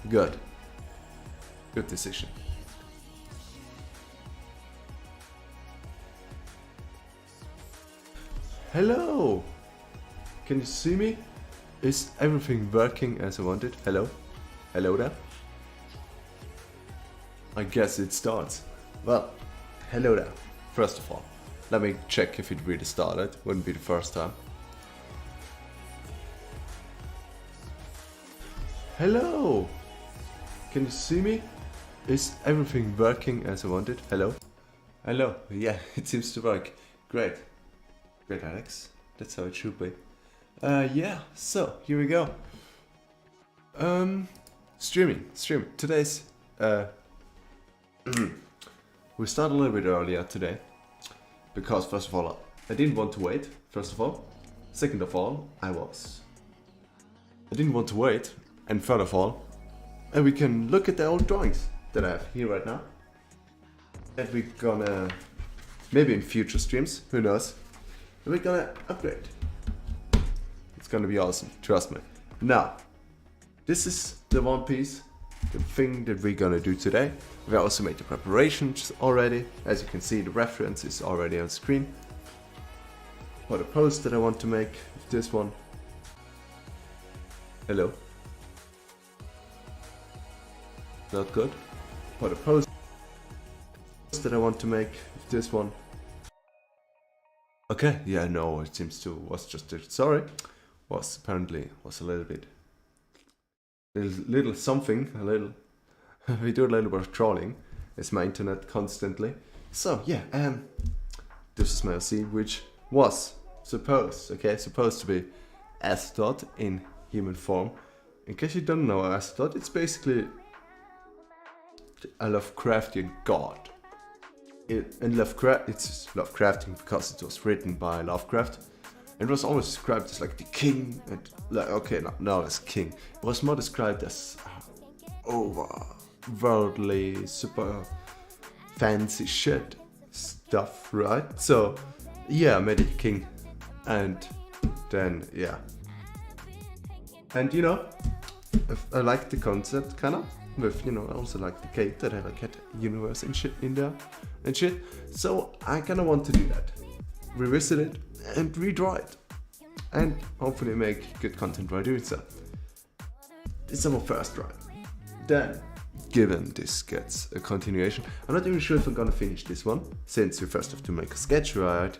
Good. Good decision. Hello! Can you see me? Is everything working as I wanted? Hello? Hello there? I guess it starts. Well, hello there. First of all, let me check if it really started. Wouldn't be the first time. Hello! Can you see me? Is everything working as I wanted? Hello? Hello? Yeah, it seems to work. Great. Great, Alex. That's how it should be. Yeah, so here we go. Streaming. Today's, we start a little bit earlier today. Because first of all, I didn't want to wait, first of all. Second of all, I didn't want to wait. And third of all, and we can look at the old drawings that I have here right now. And we're gonna, maybe in future streams, who knows, we're gonna upgrade. It's gonna be awesome, trust me. Now, this is the one piece, the thing that we're gonna do today. We also made the preparations already. As you can see, the reference is already on screen. For the post that I want to make, this one. Hello. Not good. For the post that I want to make, this one. Okay, yeah, no, it seems to was just a, sorry. Was apparently was a little bit, little something, a little. We do a little bit of trolling. It's my internet constantly. So yeah, this is my LC, which was supposed to be Astot in human form. In case you don't know Astot, it's a Lovecraftian god. It's Lovecraftian because it was written by Lovecraft. It was always described as like the king, and like okay, not as king. It was more described as overworldly, super fancy shit stuff, right? So yeah, I made it king, and then yeah, and you know, I like the concept kinda. With, you know, I also like the cape that had a cat universe and shit in there and shit. So I kinda want to do that. Revisit it and redraw it. And hopefully make good content while doing so. This is our first drawing. Then, given this gets a continuation, I'm not even sure if I'm gonna finish this one, since we first have to make a sketch art,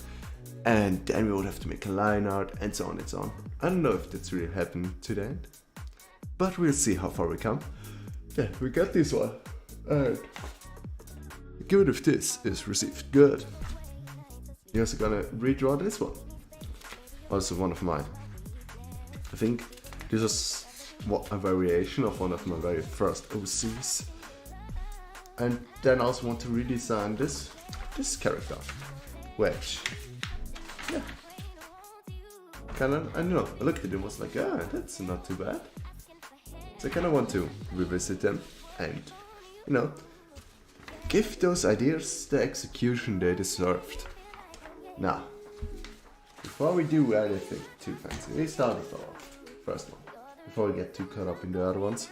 and then we would have to make a line art, and so on and so on. I don't know if that's really happening to the end, but we'll see how far we come. Yeah, we got this one, and good if this is received good. You're also gonna redraw this one. Also one of mine. I think this is a variation of one of my very first OCs. And then I also want to redesign this character, which, yeah, kinda, I don't know, I looked at it and was like, ah, that's not too bad. So I kind of want to revisit them and, you know, give those ideas the execution they deserved. Now, before we do anything too fancy, we start with our first one, before we get too caught up in the other ones.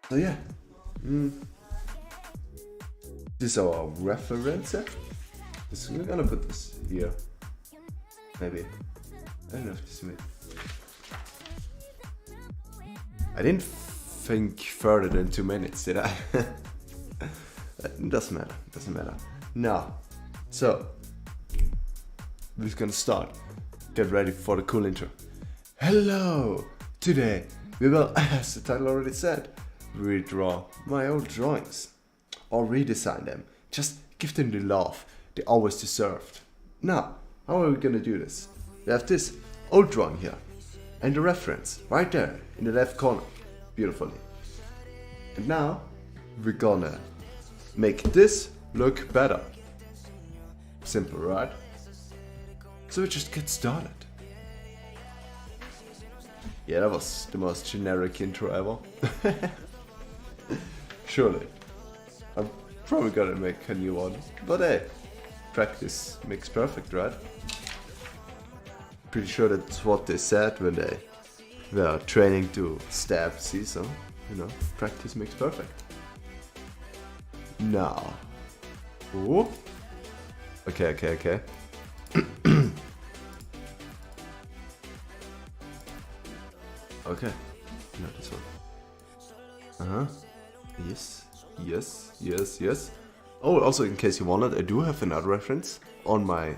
So yeah, this is our reference. We're gonna put this here, maybe. I don't know if this is me. I didn't think further than 2 minutes, did I? Doesn't matter. Now, so, we're just gonna start. Get ready for the cool intro. Hello! Today, we will, as the title already said, redraw my old drawings. Or redesign them. Just give them the love they always deserved. Now, how are we gonna do this? We have this old drawing here. And the reference, right there, in the left corner, beautifully. And now, we're gonna make this look better. Simple, right? So we just get started. Yeah, that was the most generic intro ever. Surely. I'm probably gonna make a new one. But hey, practice makes perfect, right? Pretty sure that's what they said when they were training to stab Caesar. you know, practice makes perfect. Now. Ooh. Okay. Okay. No, this one. Yes. Oh, also in case you wanted, I do have another reference on my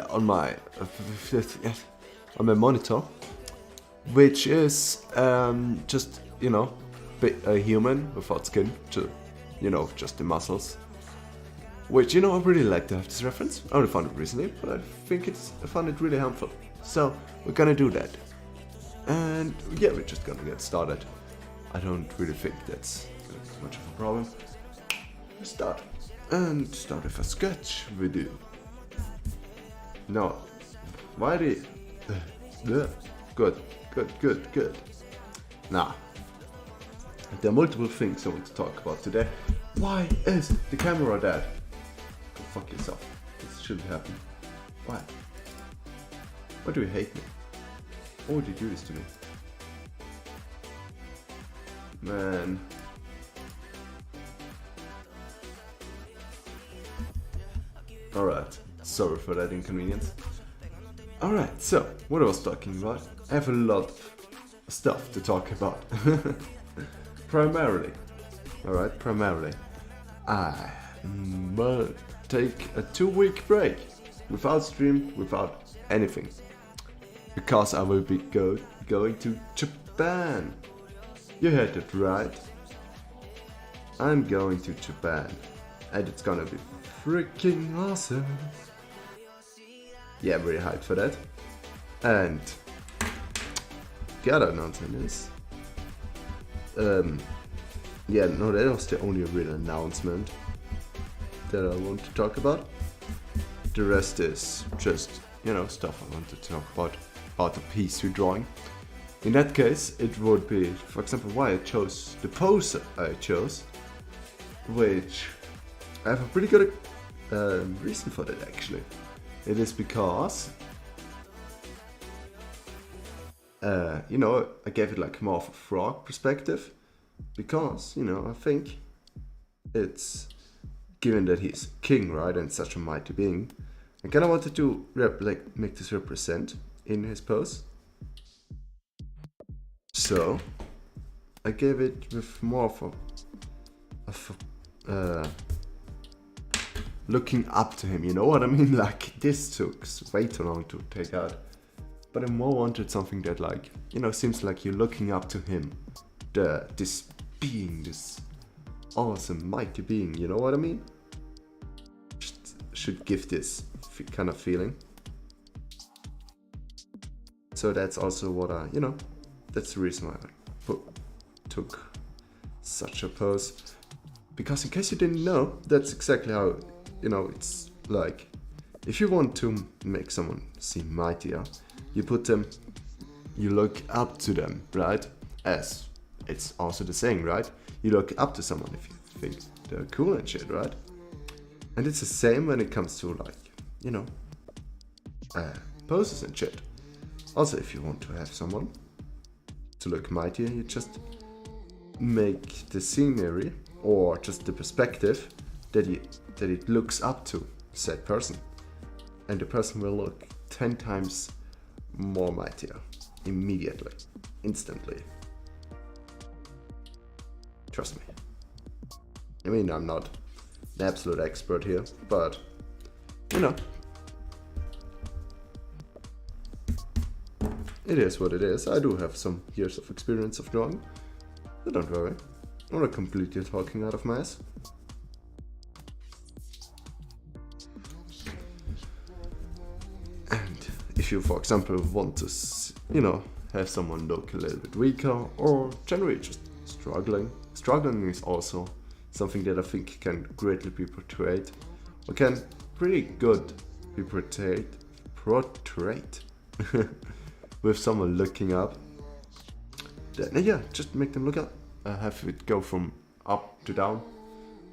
on my monitor, which is just, you know, a human without skin, you know, just the muscles. Which, you know, I really like to have this reference. I only found it recently, but I found it really helpful. So we're gonna do that, and yeah, we're just gonna get started. I don't really think that's much of a problem. Let's start with a sketch video. No, why good. Now, there are multiple things I want to talk about today. Why is the camera dead? Go fuck yourself. This shouldn't happen. Why? Why do you hate me? Why would you do this to me? Man. Alright, sorry for that inconvenience. Alright, so, what I was talking about, I have a lot of stuff to talk about. Primarily, I will take a 2-week break, without stream, without anything. Because I will be going to Japan. You heard it right. I'm going to Japan. And it's gonna be freaking awesome. Yeah, I'm really hyped for that. And the other announcement is, yeah, no, that was the only real announcement that I want to talk about. The rest is just, you know, stuff I want to talk about the piece redrawing. In that case, it would be, for example, why I chose the pose I chose, which I have a pretty good reason for that actually. It is because, you know, I gave it like more of a frog perspective, because, you know, I think it's, given that he's king, right, and such a mighty being, I kind of wanted to make this represent in his pose. So I gave it with more of a looking up to him, you know what I mean? Like, this took way too long to take out, but I more wanted something that, like, you know, seems like you're looking up to him, this being, this awesome mighty being, you know what I mean? Should give this kind of feeling. So that's also what I, you know, that's the reason why I took such a pose. Because in case you didn't know, that's exactly how, you know, it's like, if you want to make someone seem mightier, you look up to them, right? As it's also the saying, right? You look up to someone if you think they're cool and shit, right? And it's the same when it comes to, like, you know, poses and shit. Also, if you want to have someone to look mightier, you just make the scenery or just the perspective that it looks up to said person, and the person will look 10 times more mightier immediately, instantly. Trust me. I mean, I'm not an absolute expert here, but, you know, it is what it is. I do have some years of experience of drawing, but don't worry, I'm not completely talking out of my ass. And if you, for example, want to, you know, have someone look a little bit weaker or generally just struggling is also something that I think can greatly be portrayed, or can pretty good be portrayed with someone looking up. Then, yeah, just make them look up. Have it go from up to down,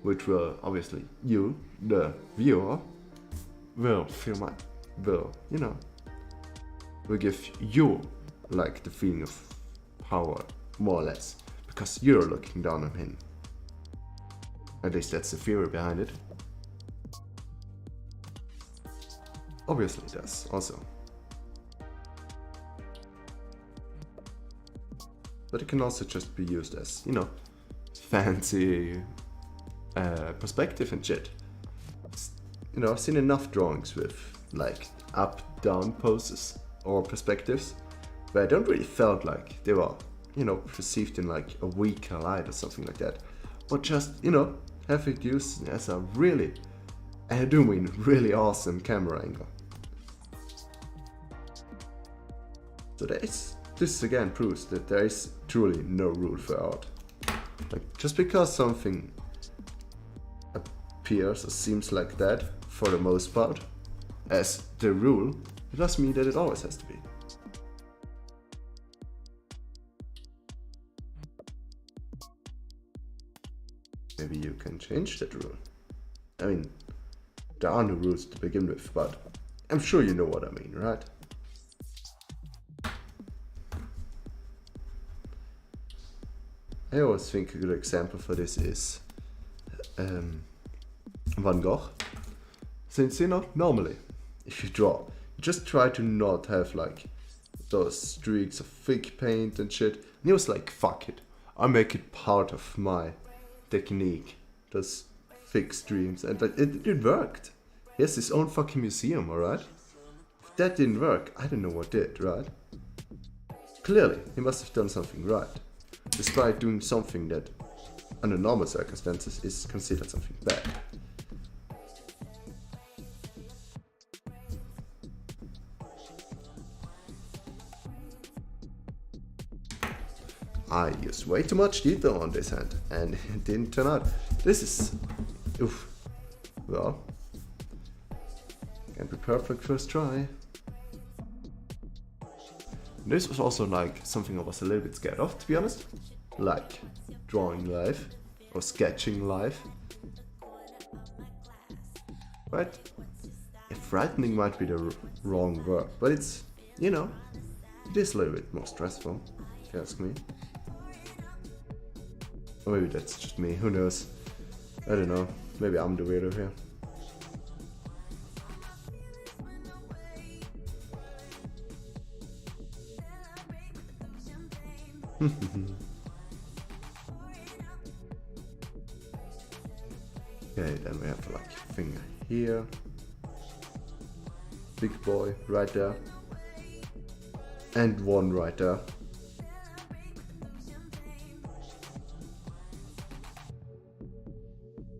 which will obviously you, the viewer, will give you like the feeling of power, more or less. because you're looking down on him. At least that's the theory behind it. Obviously it does, also. But it can also just be used as, you know, fancy perspective and shit. You know, I've seen enough drawings with like up-down poses or perspectives, but I don't really felt like they were, you know, perceived in like a weaker light or something like that. Or just, you know, have it used as a really, and I do mean really awesome camera angle. So this again proves that there is truly no rule for art. Like, just because something appears or seems like that, for the most part, as the rule, it doesn't mean that it always has to be. Maybe you can change that rule. I mean, there are no rules to begin with, but I'm sure you know what I mean, right? I always think a good example for this is Van Gogh. Since, you know, normally, if you draw, you just try to not have like those streaks of thick paint and shit. And he was like, fuck it, I'll make it part of my technique, those thick streams, and like, it worked. He has his own fucking museum, alright? If that didn't work, I don't know what did, right? Clearly, he must have done something right, despite doing something that, under normal circumstances, is considered something bad. I used way too much detail on this hand, and it didn't turn out. This is, oof, well, can't be perfect first try. This was also like something I was a little bit scared of, to be honest. Like drawing live or sketching live. Right? Frightening might be the wrong word, but it's, you know, it is a little bit more stressful, if you ask me. Or maybe that's just me, who knows? I don't know, maybe I'm the weirdo here. Okay, then we have like finger here. Big boy right there. And one right there.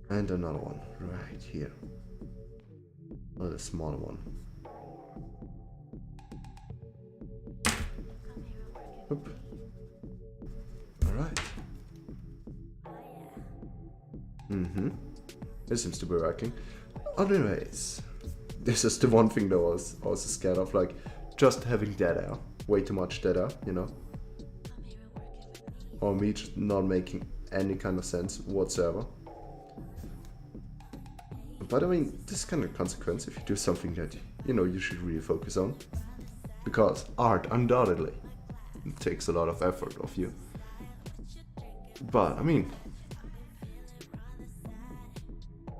And another one right here. Oh, the smaller one. Oop. Alright. This seems to be working. Anyways, this is the one thing that I was also scared of, like just having dead air. Way too much dead air, you know? Or me just not making any kind of sense whatsoever. But I mean, this is kind of a consequence if you do something that, you know, you should really focus on. Because art, undoubtedly, takes a lot of effort of you. But, I mean,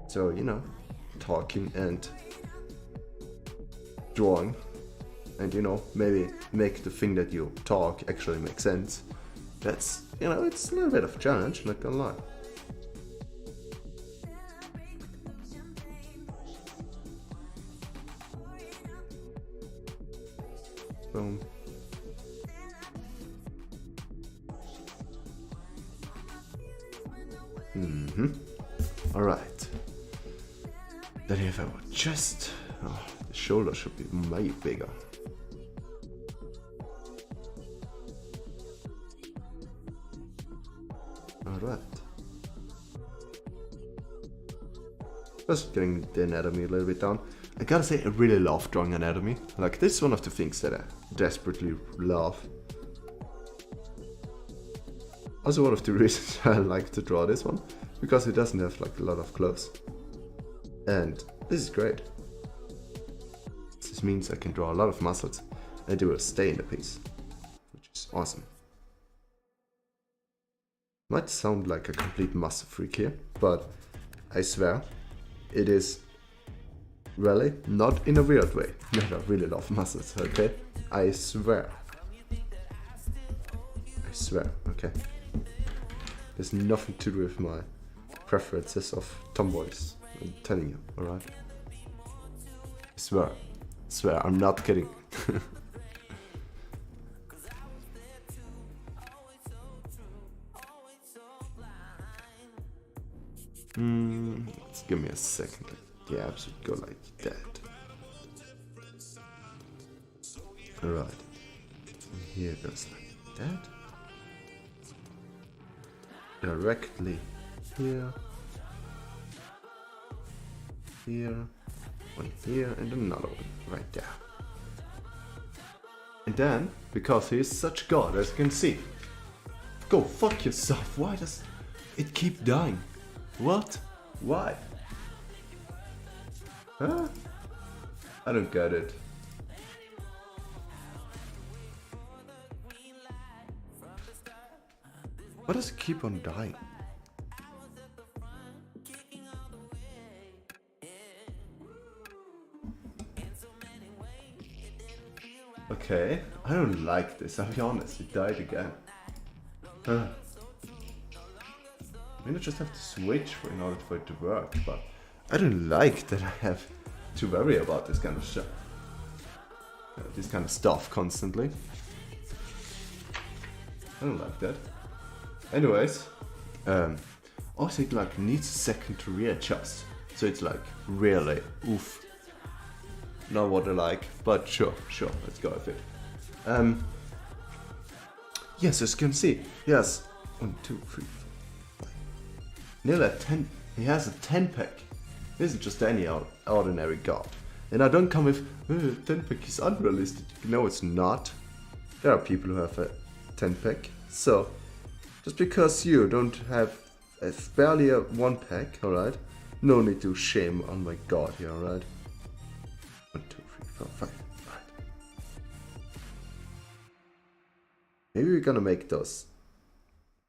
so, you know, talking and drawing, and, you know, maybe make the thing that you talk actually make sense. That's, you know, it's a little bit of a challenge, not gonna lie. Boom. Alright. Then if I would just... Oh, the shoulder should be way bigger. Alright. Just getting the anatomy a little bit down. I gotta say, I really love drawing anatomy. Like, this is one of the things that I desperately love. Also one of the reasons I like to draw this one, because it doesn't have like a lot of clothes. And this is great. This means I can draw a lot of muscles and they will stay in the piece, which is awesome. Might sound like a complete muscle freak here, but I swear it is really not in a weird way. No, I really love muscles, okay? I swear. I swear, okay? There's nothing to do with my preferences of tomboys. I'm telling you, alright? I swear, I'm not kidding. Let's give me a second. The abs would go like that. Alright. And here it goes like that. Directly here. Here. One here and another one right there. And then, because he is such god, as you can see. Go fuck yourself. Why does it keep dying? What? Why? Huh? I don't get it. Why does it keep on dying? Okay, I don't like this, I'll be honest, it died again. Huh. I mean, I just have to switch in order for it to work, but I don't like that I have to worry about this kind of shit. This kind of stuff constantly. I don't like that. Anyways, also it like needs a second to readjust. So it's like really oof. Not what I like, but sure, let's go with it. Yes, as you can see, he has 1, 2, 3, 4, 5. Nearly a 10. He has a 10-pack. He isn't just any ordinary god. And I don't come with 10-pack is unrealistic. No, it's not. There are people who have a 10-pack. So, just because you don't have barely a 1-pack, alright? No need to shame on my god here, alright? 1, 2, 3, 4, 5. Right. Maybe we're gonna make those.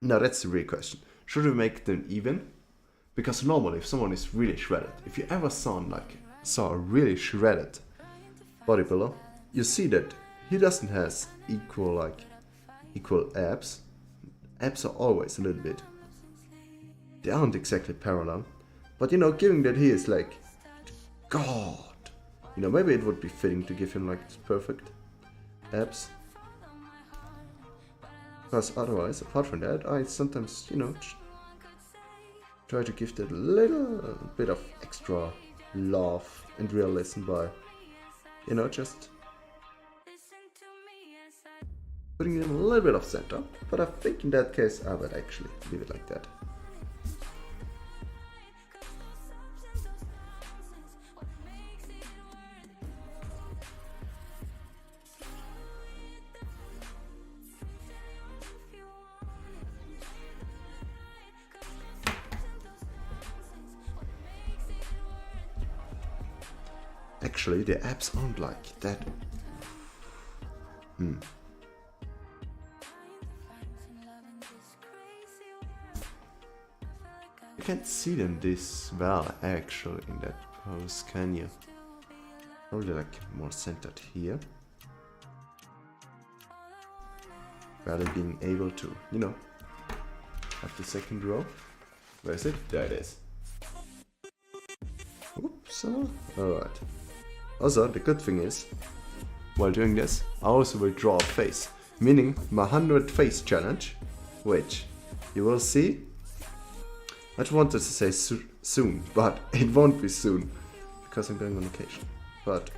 Now that's the real question. Should we make them even? Because normally if someone is really shredded, if you ever saw a really shredded bodybuilder, you see that he doesn't have equal abs. Abs are always a little bit. They aren't exactly parallel. But you know, given that he is like God, you know, maybe it would be fitting to give him like perfect abs. Because otherwise, apart from that, I sometimes, you know, try to give that little bit of extra love and realism by, you know, just putting in a little bit of center. But I think in that case, I would actually leave it like that. Actually, the abs aren't like that. You can't see them this well actually in that pose, can you? Probably like more centered here. Rather being able to, you know, have the second row. Where is it? There it is. Oops. Alright. Also, the good thing is, while doing this, I also will draw a face. Meaning my 100 face challenge, which you will see. I just wanted to say soon, but it won't be soon. Because I'm going on vacation. But,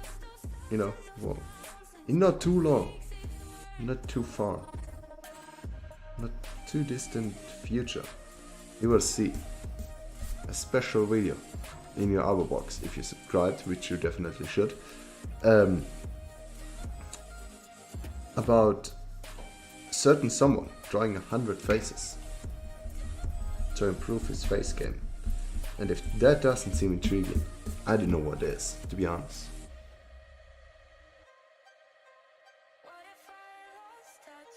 you know, well, in not too long. Not too far. Not too distant future. You will see a special video in your abo box if you subscribed, which you definitely should, about a certain someone drawing 100 faces to improve his face game. And if that doesn't seem intriguing, I don't know what is, to be honest. What if I lost touch?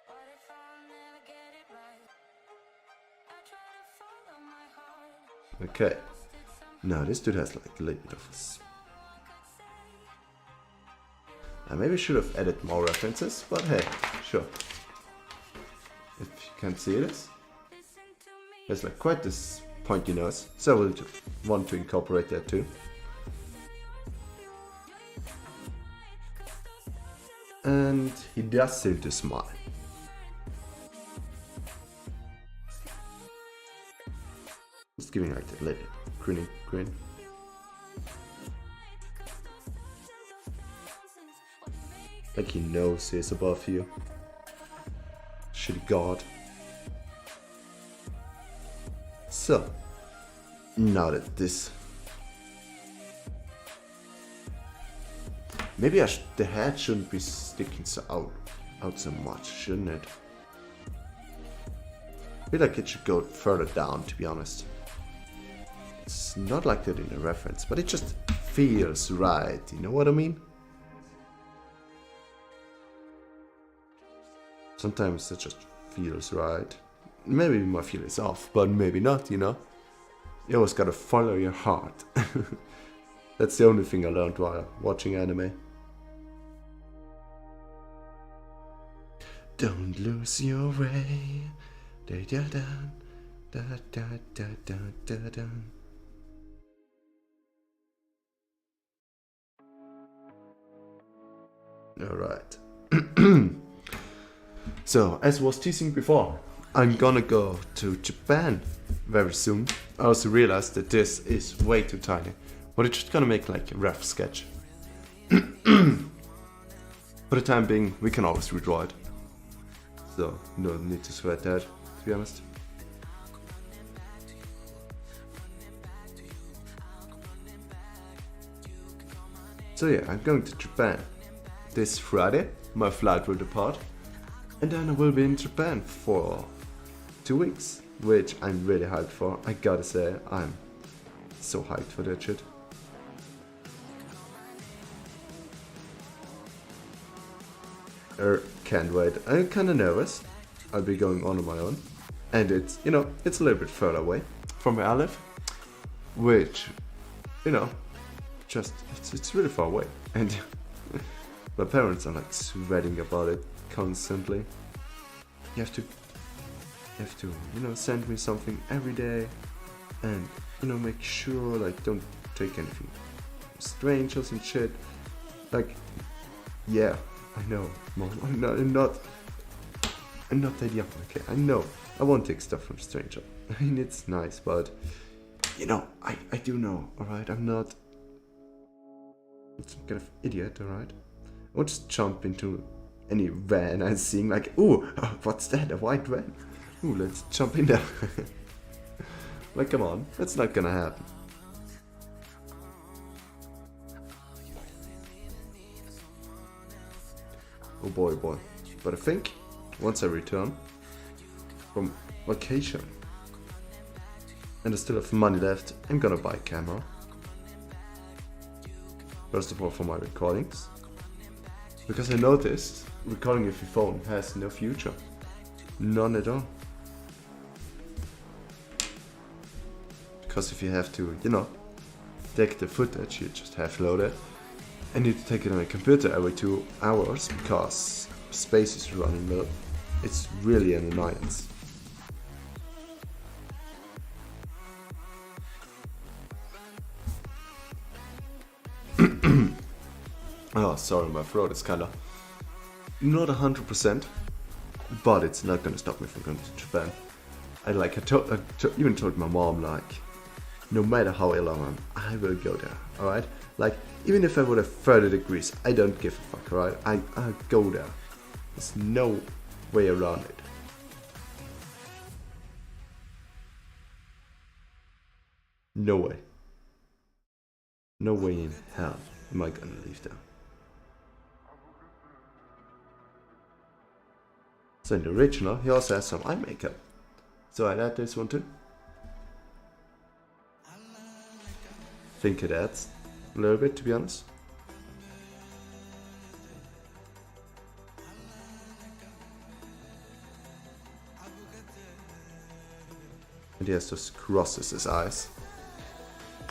What if I'll never get it right? Okay. Now this dude has like a little bit of a... I maybe should have added more references, but hey, sure. If you can't see this, there's like quite this pointy nose, so we'll want to incorporate that too. And he does seem to smile. Just giving like a little grin. Like he knows he's above you. Shitty god. So, now that this... Maybe the head shouldn't be sticking out so much, shouldn't it? I feel like it should go further down, to be honest. It's not like that in a reference, but it just feels right, you know what I mean? Sometimes it just feels right. Maybe my feel is off, but maybe not, you know? You always gotta follow your heart. That's the only thing I learned while watching anime. Don't lose your way. Da da da da da da da da. Alright. So, as was teasing before, I'm gonna go to Japan very soon. I also realized that this is way too tiny, but it's just gonna make like a rough sketch. For the time being, we can always redraw it. So, no need to sweat that, to be honest. So yeah, I'm going to Japan this Friday. My flight will depart. And then I will be in Japan for 2 weeks, which I'm really hyped for. I gotta say, I'm so hyped for that shit. Can't wait. I'm kinda nervous. I'll be going on my own. And it's, you know, it's a little bit further away from where I live. Which, you know, just, it's really far away. And my parents are like sweating about it constantly. You have to, you know, send me something every day. And, you know, make sure, like, don't take anything from strangers and shit. Like, yeah. I know, Mom, I'm not that young, okay, I know, I won't take stuff from strangers. I mean, it's nice, but, you know, I do know, alright, I'm not some kind of idiot, alright? I won't just jump into any van I'm seeing, like, ooh, what's that, a white van? Ooh, let's jump in there. Like, come on, that's not gonna happen. Oh boy, boy. But I think once I return from vacation and I still have money left, I'm gonna buy a camera. First of all, for my recordings. Because I noticed recording with your phone has no future. None at all. Because if you have to, you know, take the footage you just have loaded, I need to take it on my computer every 2 hours because space is running low. It's really an annoyance. Oh, sorry, my throat is kinda not 100%, but it's not gonna stop me from going to Japan. I even told my mom, like, no matter how ill I am, I will go there, alright? Like, even if I would have 30 degrees, I don't give a fuck, alright? I'll go there. There's no way around it. No way. No way in hell am I gonna leave there. So in the original, he also has some eye makeup. So I add this one too. Think it adds a little bit, to be honest. And he has those crosses his eyes.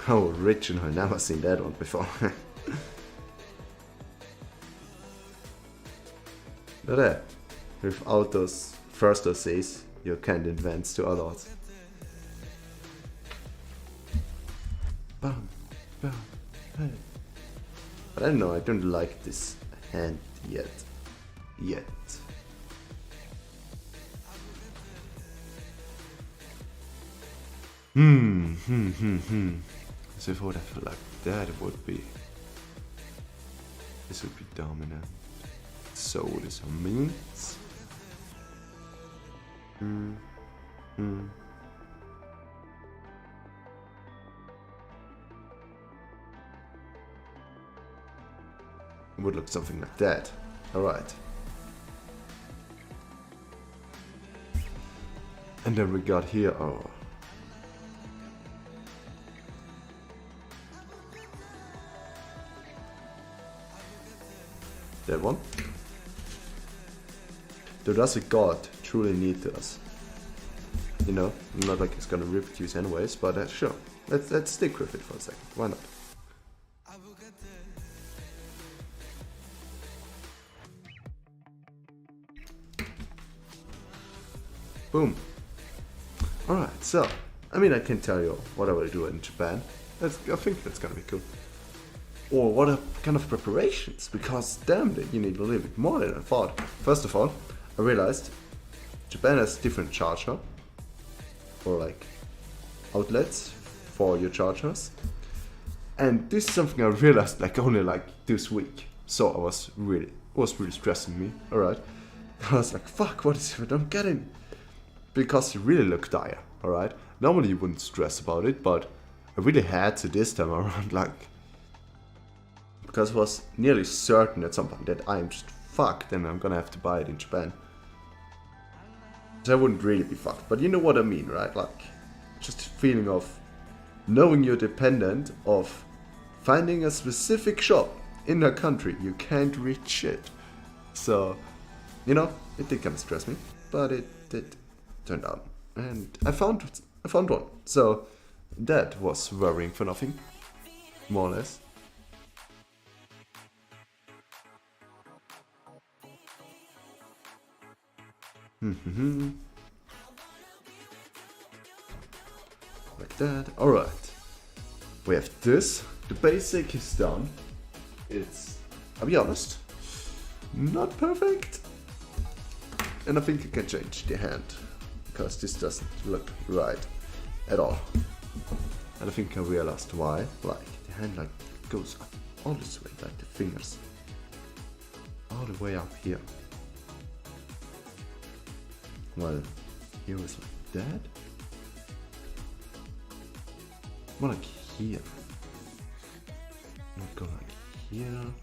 Oh, original, never seen that one before. But yeah, without those first essays, you can't advance to others. Bam, bam, hey. But I don't know, I don't like this hand yet. So if I would have like that, it would be... This would be dominant. So this means... It would look something like that. Alright. And then we got here, oh. That one. So does a god truly need us? You know, not like it's gonna reproduce anyways, but sure. Let's stick with it for a second. Why not? Boom. Alright, so, I mean, I can tell you what I will do in Japan. I think that's gonna be cool. Or what are kind of preparations, because damn, you need a little bit more than I thought. First of all, I realized Japan has different charger, or like outlets for your chargers. And this is something I realized like only like this week. So it was really stressing me, alright. I was like, fuck, what is it I don't get in? Because it really looked dire, alright. Normally you wouldn't stress about it, but I really had to this time around, like, because it was nearly certain at some point that I'm just fucked and I'm gonna have to buy it in Japan. So I wouldn't really be fucked, but you know what I mean, right? Like, just a feeling of knowing you're dependent of finding a specific shop in a country you can't reach it. So, you know, it did kind of stress me, but it did turn out. And I found one. So that was worrying for nothing, more or less. Like that. Alright. We have this. The basic is done. It's, I'll be honest, not perfect. And I think I can change the hand, because this doesn't look right at all. And I think I realized why. Like, the hand like goes up all this way, like the fingers. All the way up here. Well, here is like that. More like here. Not go like here.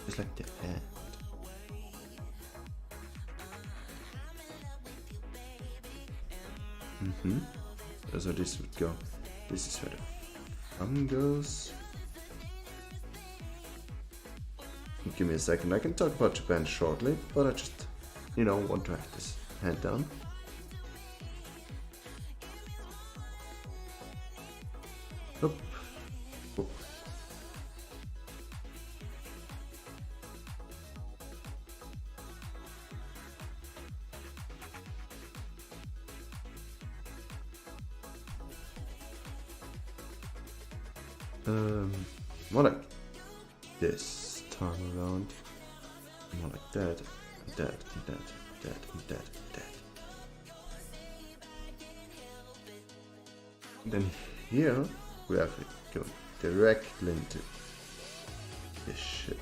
It's like the hand. So this would go. This is where the thumb goes. Give me a second. I can talk about Japan shortly, but I just, you know, want to have this hand down. Oop. Oop. More like this time around. More like that, and that, and that, and that, and that, and that. And then here we have it going directly into this shit.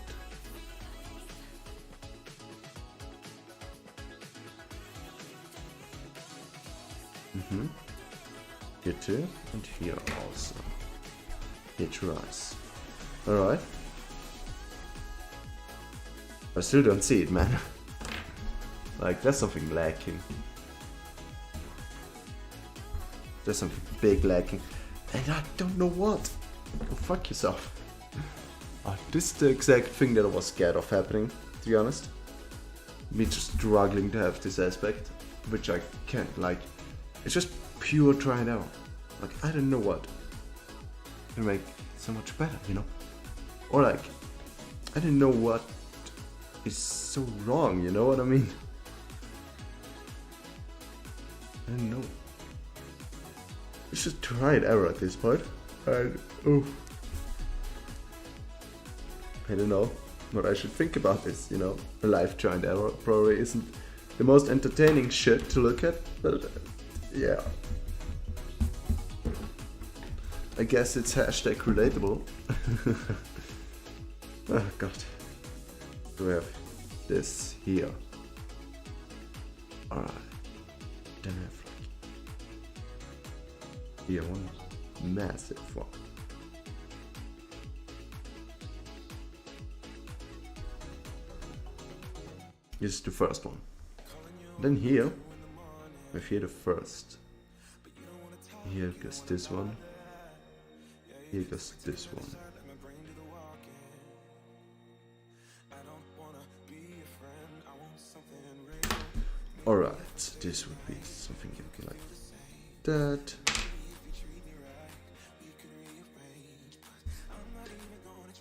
Here too, and here also. Here tries. Alright. I still don't see it, man. Like, there's something lacking. There's something big lacking. And I don't know what. Go fuck yourself. This is the exact thing that I was scared of happening, to be honest. Me just struggling to have this aspect, which I can't, like, it's just pure trying out. Like, I don't know what. and make it so much better, you know? Or like, I don't know what is so wrong, you know what I mean? I don't know. It's just try and error at this point. And, I don't know what I should think about this, you know? A live try and error probably isn't the most entertaining shit to look at, but yeah. I guess it's hashtag relatable. Oh god. We have this here. Alright. Then we have like here one massive one. This is the first one. Then here, we have here the first. Here goes this one. Here goes this one. Alright, this would be something like that.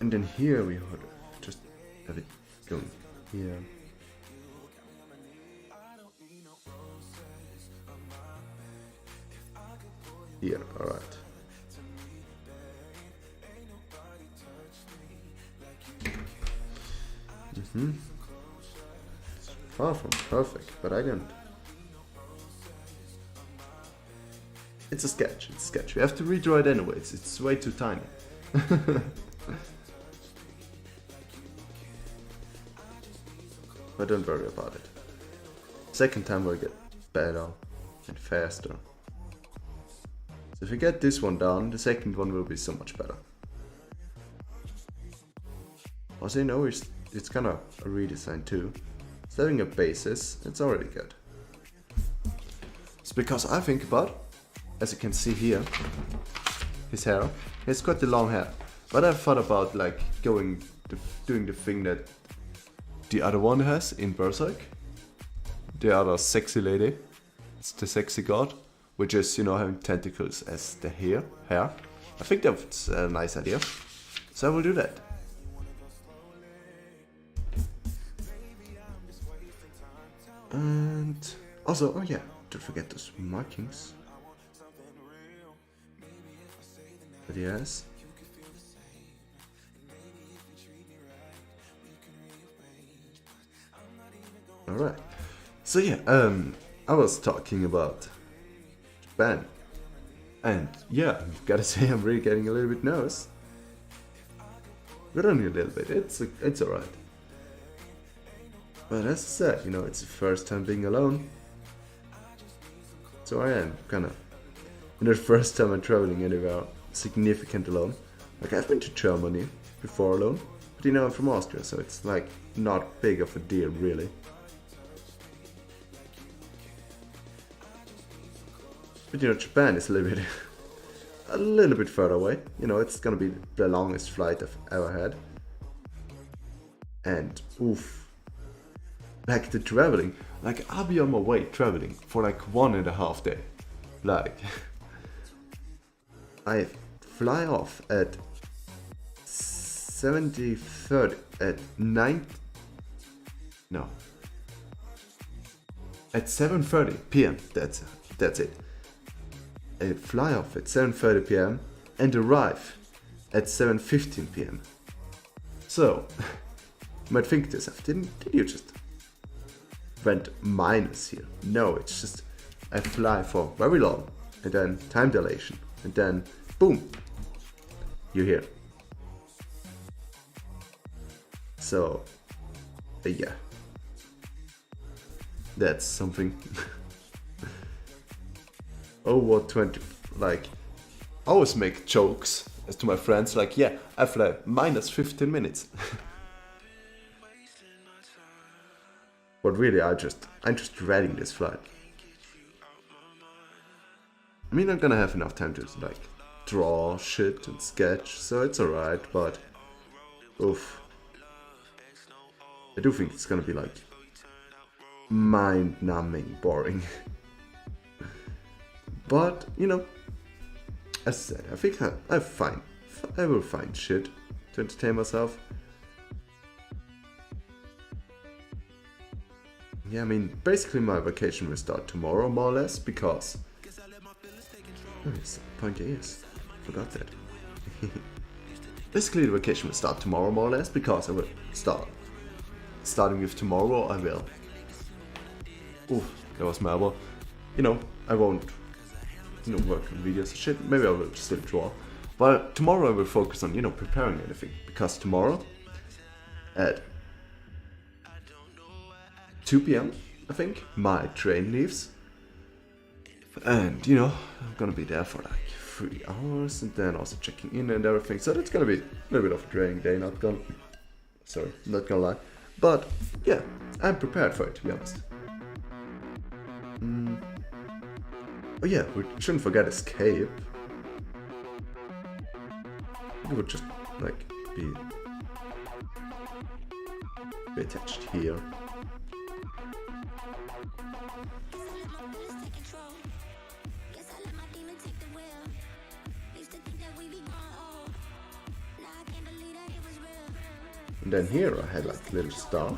And then here we would just have it going here. Here, alright. It's far from perfect, but I don't. It's a sketch, it's a sketch. We have to redraw it anyways, it's way too tiny. But don't worry about it. Second time we'll get better and faster. So if we get this one down, the second one will be so much better. Also, you know, it's kind of a redesign too. It's having a basis, it's already good. It's because I think about, as you can see here, his hair. He's got the long hair. But I thought about like doing the thing that the other one has in Berserk. The other sexy lady. It's the sexy god. Which is, you know, having tentacles as the hair. I think that's a nice idea. So I will do that. And also, oh yeah, don't forget those markings. But yes. Alright. So yeah, I was talking about Japan. And yeah, I've gotta say I'm really getting a little bit nervous. But only a little bit, it's alright. But as I said, you know, it's the first time being alone. So I am kinda, you know, the first time I'm traveling anywhere significant alone. Like I've been to Germany before alone, but you know, I'm from Austria, so it's like not big of a deal really. But you know, Japan is a little bit further away. You know, it's gonna be the longest flight I've ever had. And oof, like the traveling, like I'll be on my way traveling for like 1.5 days. Like I fly off at 7:30 at 7:30 p.m. That's it. I fly off at 7:30 p.m. and arrive at 7:15 p.m. So, you might think to yourself, did you just went minus here? No, it's just I fly for very long and then time dilation and then boom, you're here. So, yeah, that's something. Oh, what 20, like, I always make jokes as to my friends, like, yeah, I fly minus 15 minutes. But really, I'm just dreading this flight. I mean, I'm gonna have enough time to, like, draw shit and sketch, so it's alright, but, oof. I do think it's gonna be, like, mind-numbing boring. But, you know, as I said, I think I have I will find shit to entertain myself. Yeah, I mean, basically my vacation will start tomorrow, more or less, because... Oh, yes, pointy ears. Forgot that. Basically the vacation will start tomorrow, more or less, because I will starting with tomorrow, I will... Oof, that was my elbow. You know, I won't, you know, work on videos and shit. Maybe I will still draw. But tomorrow I will focus on, you know, preparing anything. Because tomorrow, at 2 p.m, I think, my train leaves. And, you know, I'm gonna be there for like 3 hours, and then also checking in and everything. So that's gonna be a little bit of a draining day, not gonna lie. But, yeah, I'm prepared for it, to be honest. Oh yeah, we shouldn't forget escape. We would just, like, be attached here. And then here I had like a little star.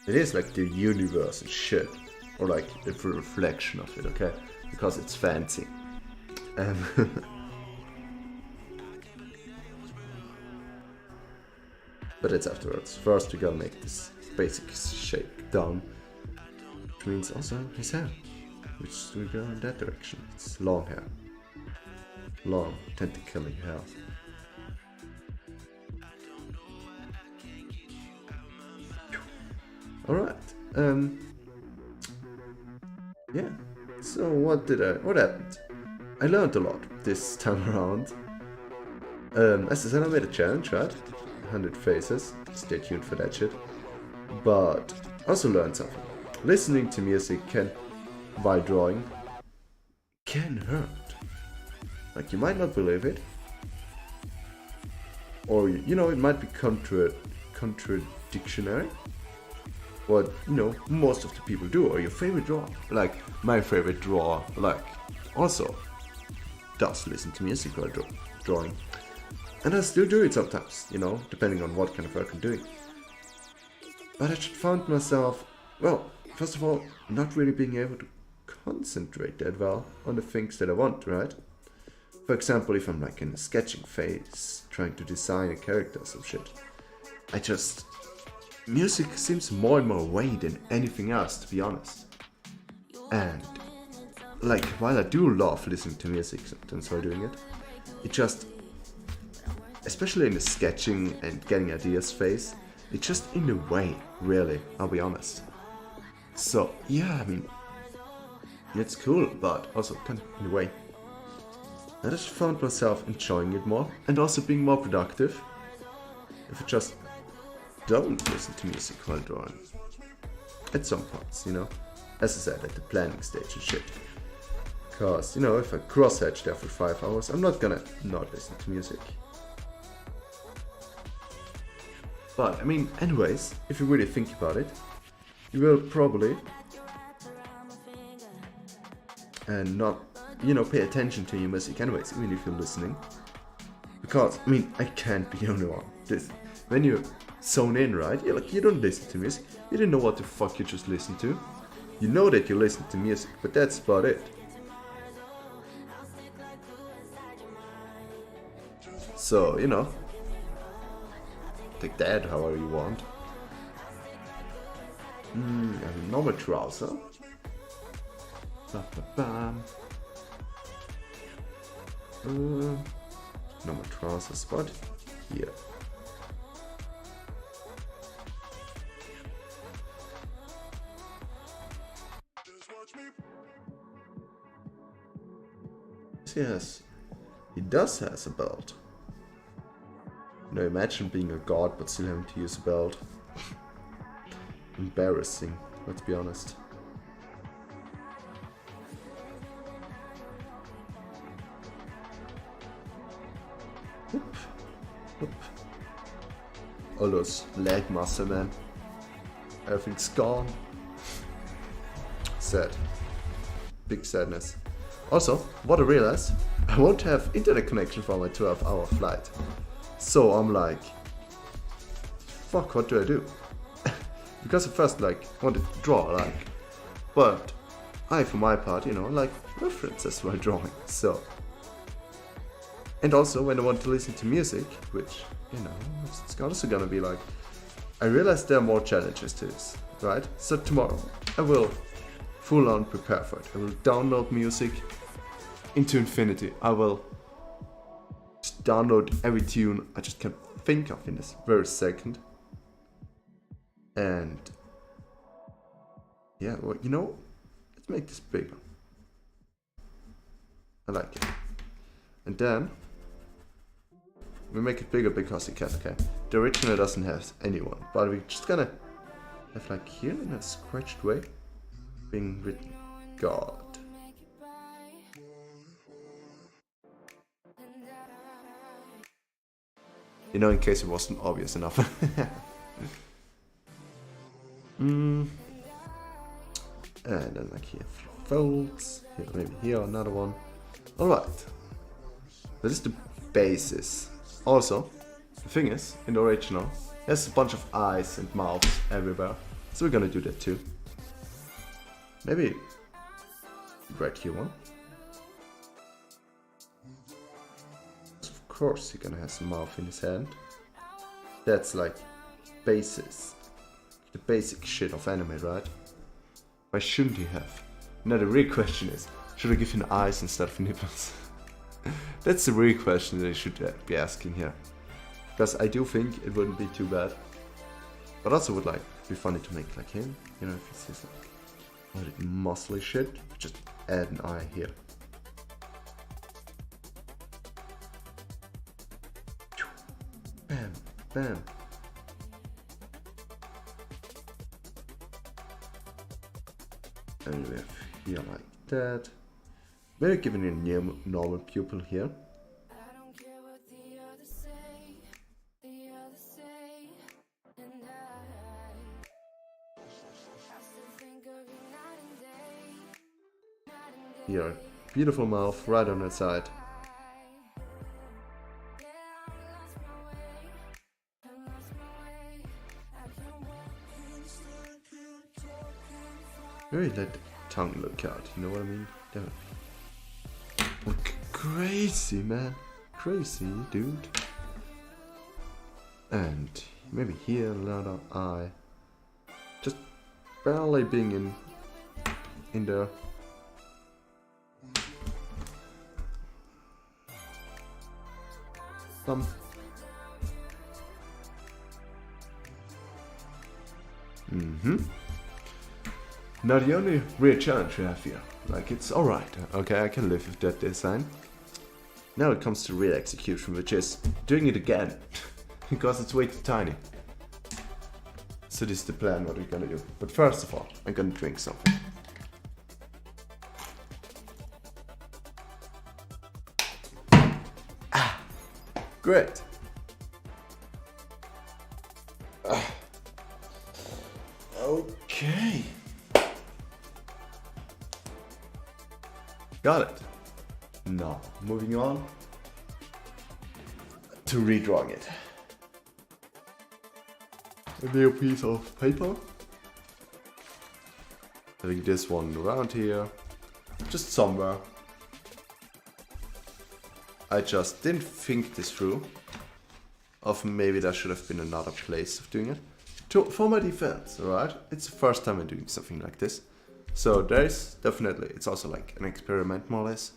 It is like the universe and shit. Or like the reflection of it, okay? Because it's fancy. But it's afterwards. First we gotta make this basic shape down. Which means also his hair. Which we go in that direction. It's long hair. Long, tentacly hair. Alright. Yeah. So what happened? I learned a lot this time around. As I said, I made a challenge, right? 100 faces. Stay tuned for that shit. But I also learned something. Listening to music while drawing can hurt. Like, you might not believe it. Or, you know, it might be contradictionary. What, you know, most of the people do, or your favorite drawer. Like, my favorite drawer, like, also does listen to music while drawing. And I still do it sometimes, you know, depending on what kind of work I'm doing. But I found myself, well, first of all, not really being able to concentrate that well on the things that I want, right? For example, if I'm like in a sketching phase, trying to design a character or some shit, music seems more and more way than anything else, to be honest. And, like, while I do love listening to music sometimes while doing it, it just, especially in the sketching and getting ideas phase, it's just in the way, really, I'll be honest. So, yeah, I mean, it's cool, but also kind of in the way. I just found myself enjoying it more, and also being more productive, if I just don't listen to music while drawing. At some parts, you know, as I said, at the planning stage and shit. Cause, you know, if I cross-hatch there for 5 hours, I'm not gonna not listen to music. But, I mean, anyways, if you really think about it, you will probably not, you know, pay attention to your music anyways, even if you're listening. Because, I mean, I can't be the only one. When you zone in, right, you don't listen to music, you don't know what the fuck you just listened to. You know that you listen to music, but that's about it. So, you know, take that however you want. Normal trouser. Normal trouser spot here. Yes, he does has a belt. Now imagine being a god but still having to use a belt. Embarrassing, let's be honest. Whoop. Whoop. All those leg muscle, man. everything's gone. Sad. Big sadness. Also, what I realized, I won't have internet connection for my 12-hour flight. So I'm like, fuck, what do I do? Because at first, like, wanted to draw, like, but I, for my part, you know, like references while drawing, so. And also, when I want to listen to music, which, you know, it's also gonna be like, I realized there are more challenges to this, right? So tomorrow, I will full on prepare for it. I will download music into infinity. I will just download every tune I just can think of in this very second. And yeah, well, you know, let's make this bigger. I like it. And then we make it bigger because it can, okay? The original doesn't have anyone, but we're just gonna have like here in a scratched way being written God. You know, in case it wasn't obvious enough. And then like here, folds. Here, maybe here, another one. Alright. That is the basis. Also, the thing is, in the original, there's a bunch of eyes and mouths everywhere. So we're gonna do that too. Maybe right here one. Of course, you're gonna have some mouth in his hand. That's like basis. The basic shit of anime, right? Why shouldn't he have? Now the real question is, should I give him eyes instead of nipples? That's the real question that I should be asking here. Because I do think it wouldn't be too bad. But also would like be funny to make like him. You know, if he says like all that muscly shit, just add an eye here. Bam, bam. And we have here like that. Maybe giving a normal pupil here. Here, beautiful mouth right on the side. Maybe let the tongue look out, you know what I mean? That would be crazy, man. Crazy, dude. And maybe here another eye. Just barely being in there. Thumb. Now the only real challenge we have here, like it's alright, okay, I can live with that design. Now it comes to real execution, which is doing it again, because it's way too tiny. So this is the plan, what we're gonna do. But first of all, I'm gonna drink something. Great. Okay. Got it. Now, moving on to redrawing it. A new piece of paper. Having this one around here, just somewhere. I just didn't think this through. Of maybe there should have been another place of doing it. For my defense, alright? It's the first time I'm doing something like this. So there's definitely, it's also like an experiment more or less.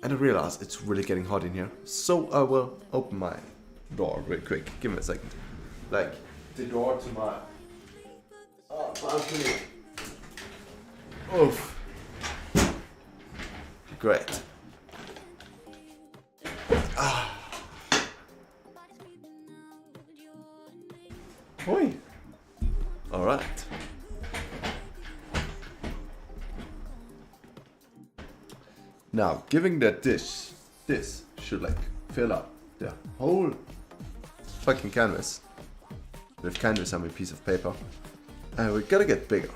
And I realize it's really getting hot in here. So I will open my door real quick. Give me a second. Like the door to my balcony. Oof. Great. Oi. Alright. Now, given that this should like fill up the whole fucking canvas. With canvas on a piece of paper. And we gotta get bigger.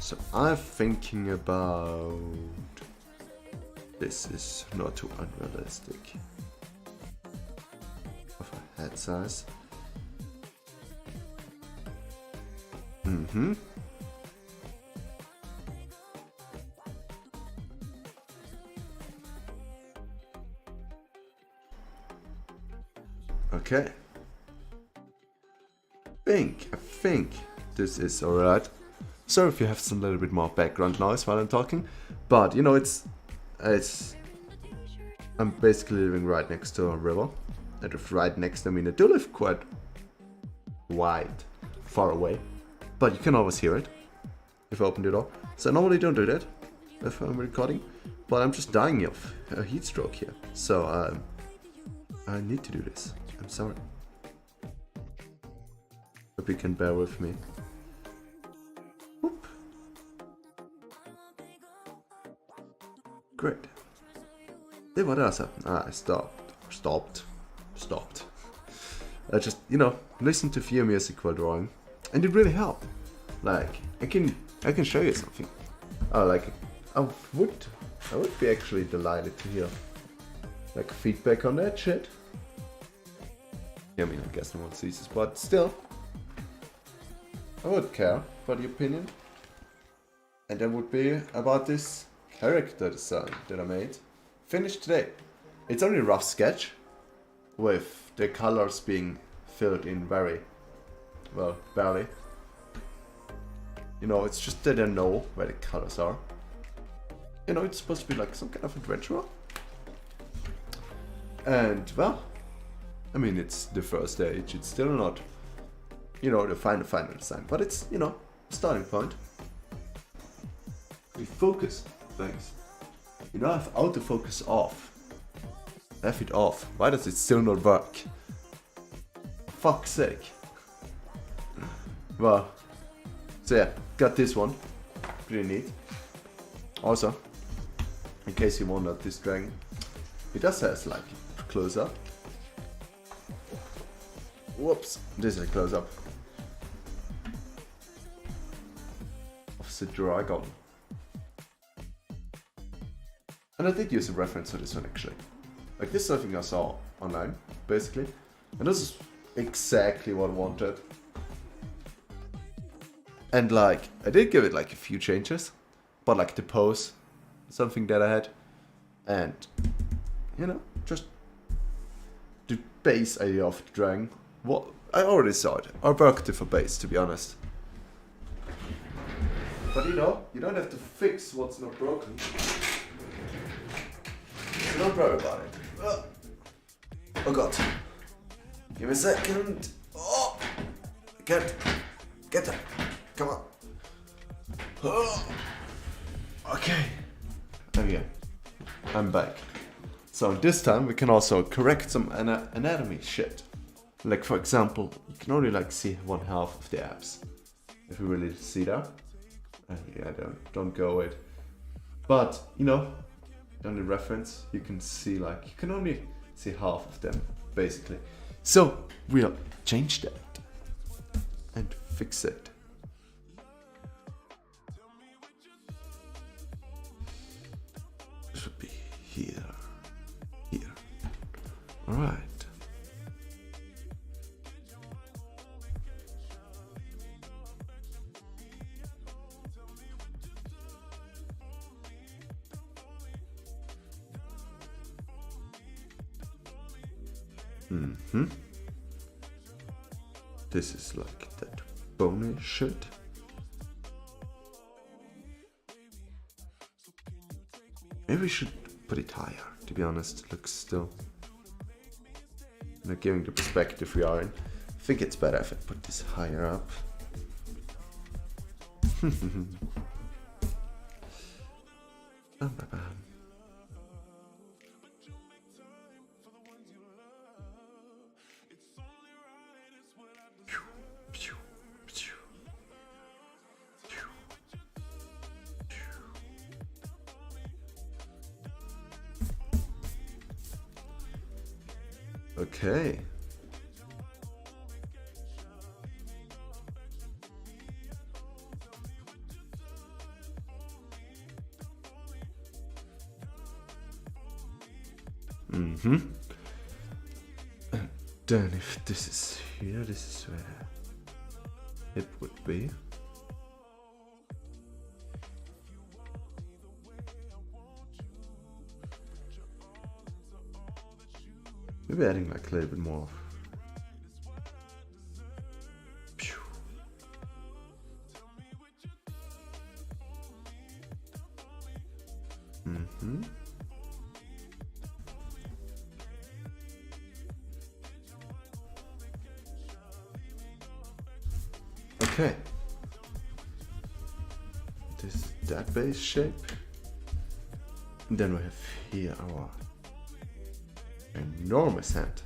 So I'm thinking about... This is not too unrealistic of a head size. Okay. I think this is alright. Sorry if you have some little bit more background noise while I'm talking, but you know, it's I'm basically living right next to a river. And if right next, I mean I do live quite far away, but you can always hear it if I open the door. So I normally don't do that if I'm recording, but I'm just dying of a heat stroke here, so I need to do this. I'm sorry. Hope you can bear with me. Whoop. Great. Then what else happened? I stopped. I just, you know, listened to few music while drawing, and it really helped. Like, I can show you something. Like, I would be actually delighted to hear like feedback on that shit. Yeah, I mean, I guess no one sees this, but still, I would care for the opinion. And that would be about this character design that I made. Finished today. It's only a rough sketch, with the colors being filled in very, well, barely. You know, it's just that I know where the colors are. You know, it's supposed to be like some kind of adventurer. And, well, I mean, it's the first stage. It's still not, you know, the final design. But it's, you know, a starting point. We focus things. You know, I have autofocus off. I have it off. Why does it still not work? Fuck's sake. Well, so yeah, got this one. Pretty neat. Also, in case you wondered, this dragon, it does have like close up. Whoops, this is a close up of the dragon. And I did use a reference to this one actually. Like, this is something I saw online, basically. And this is exactly what I wanted. And like, I did give it like a few changes. But like the pose, something that I had. And, you know, just the base idea of the dragon. What I already saw it. I worked it for base, to be honest. But you know, you don't have to fix what's not broken. So don't worry about it. Oh god. Give me a second. Oh! Get up. Come on. Oh. Okay. There we go. I'm back. So this time we can also correct some anatomy shit. Like, for example, you can only like see one half of the abs. If you really see that. Yeah, don't go with. But, you know, on the reference, you can see like, you can only see half of them, basically. So, we'll change that and fix it. Should be here. Alright. This is like that bony shit. Maybe we should put it higher, to be honest. It looks still not giving the perspective we are in. I think it's better if I put this higher up. Okay. Mm-hmm. And then if this is here, this is where it would be. Maybe adding like a little bit more. Mm-hmm. Okay. This is that base shape. And then we have here our enormous hand.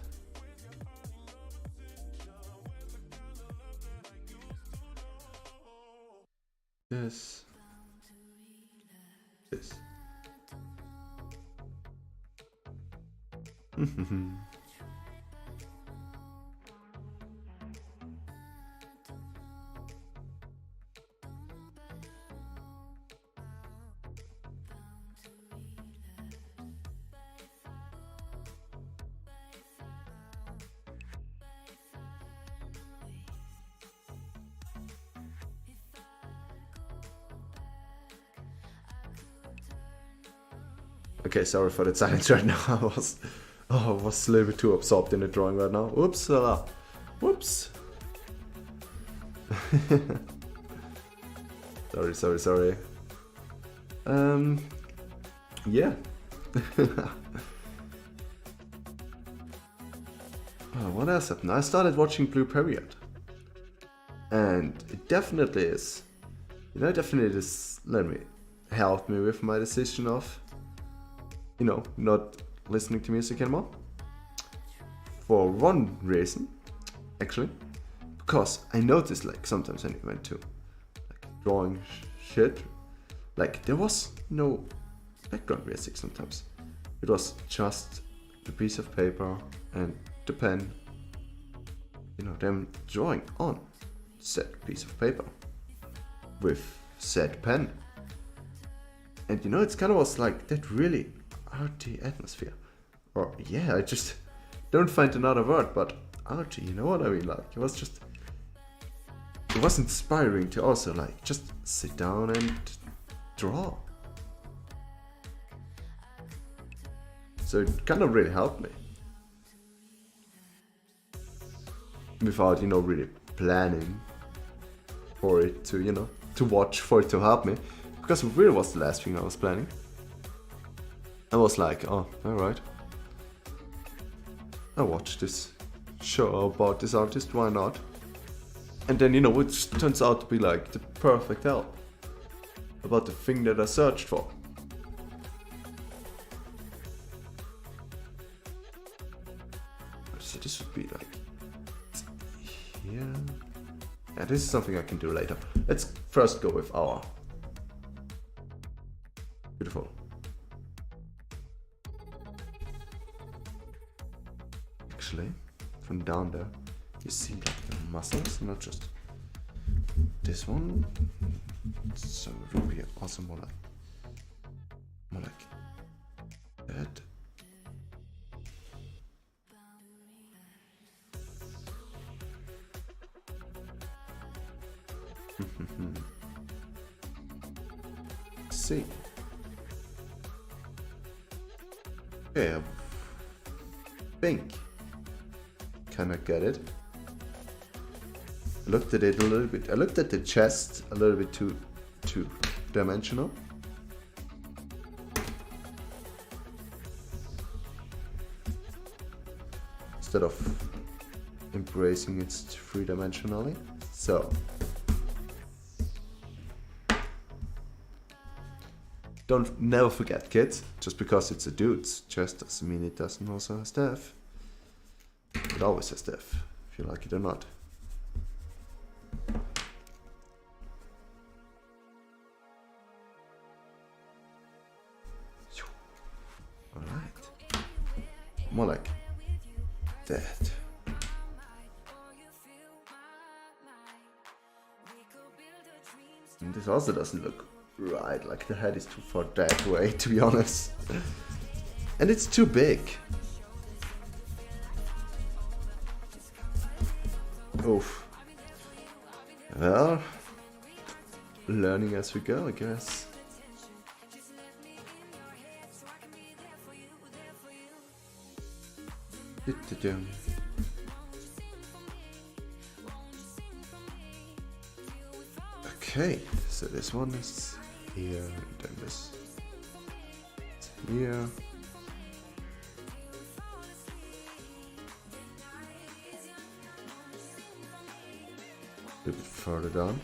This. Okay, sorry for the silence right now. I was a little bit too absorbed in the drawing right now. Oops. Whoops. Sorry. Yeah. What else happened? I started watching Blue Period. And it definitely is. Let me help me with my decision of, not listening to music anymore. For one reason, actually. Because I noticed, like, sometimes when I went to, like, drawing shit, like, there was no background music sometimes. It was just the piece of paper and the pen, them drawing on said piece of paper with said pen. And it's kind of was like that really arty atmosphere. Or yeah, I just don't find another word, but arty, you know what I mean? Like, it was inspiring to also like just sit down and draw. So it kind of really helped me. Without, really planning for it to, to watch, for it to help me. Because it really was the last thing I was planning. I was like, oh, alright. I watched this show about this artist, why not? And then, it turns out to be like the perfect help. About the thing that I searched for. So this would be like here. Yeah, this is something I can do later. Let's first go with our beautiful. Actually, from down there, you see like the muscles, not just this one. So it would be also more like that. See. Okay, I think kind of get it. I looked at it a little bit. I looked at the chest a little bit too two-dimensional. Instead of embracing it three-dimensionally. So never forget, kids, just because it's a dude's chest doesn't mean it doesn't also have depth. It always has depth, if you like it or not. Alright. More like that. And this also doesn't look right, like the head is too far that way, to be honest. And it's too big. Oof. Well, learning as we go, I guess. Okay, so this one is here, and then this is here. A bit further down.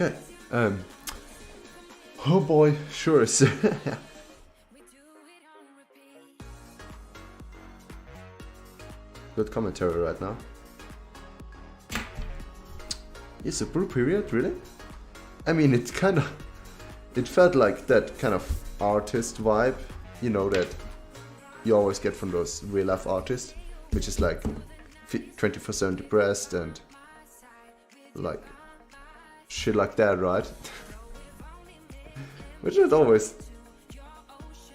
Okay. Oh boy, sure is. Good commentary right now. It's a blue period, really? I mean, it felt like that kind of artist vibe, you know, that you always get from those real life artists, which is like 24/7 depressed and like shit like that, right? Which is always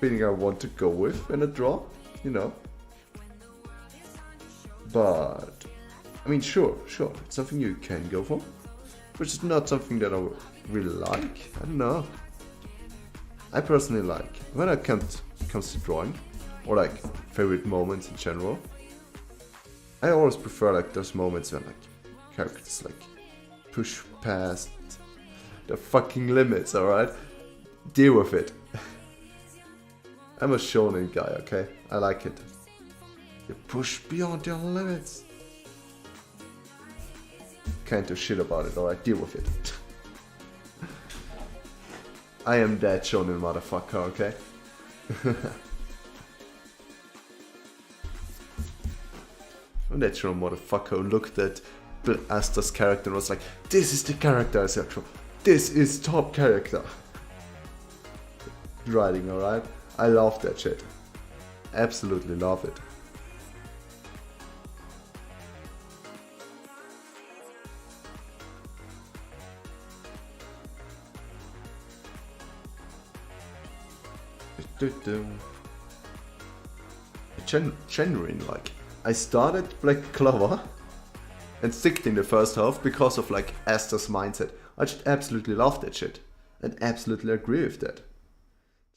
feeling I want to go with when I draw, you know. But I mean, sure, it's something you can go for, which is not something that I really like. I don't know. I personally like when it comes to drawing, or like favorite moments in general. I always prefer like those moments when like characters like push past the fucking limits. All right, deal with it. I'm a shonen guy, okay? I like it. You push beyond your limits. Can't do shit about it, alright? Deal with it. I am that shonen motherfucker, okay? I'm that shonen motherfucker who looked at Bill Astor's character and was like, this is the character I said, this is top character. Writing, alright? I love that shit. Absolutely love it. Genuine, like, I started Black Clover and sticked in the first half because of like Astor's mindset. I just absolutely love that shit and absolutely agree with that.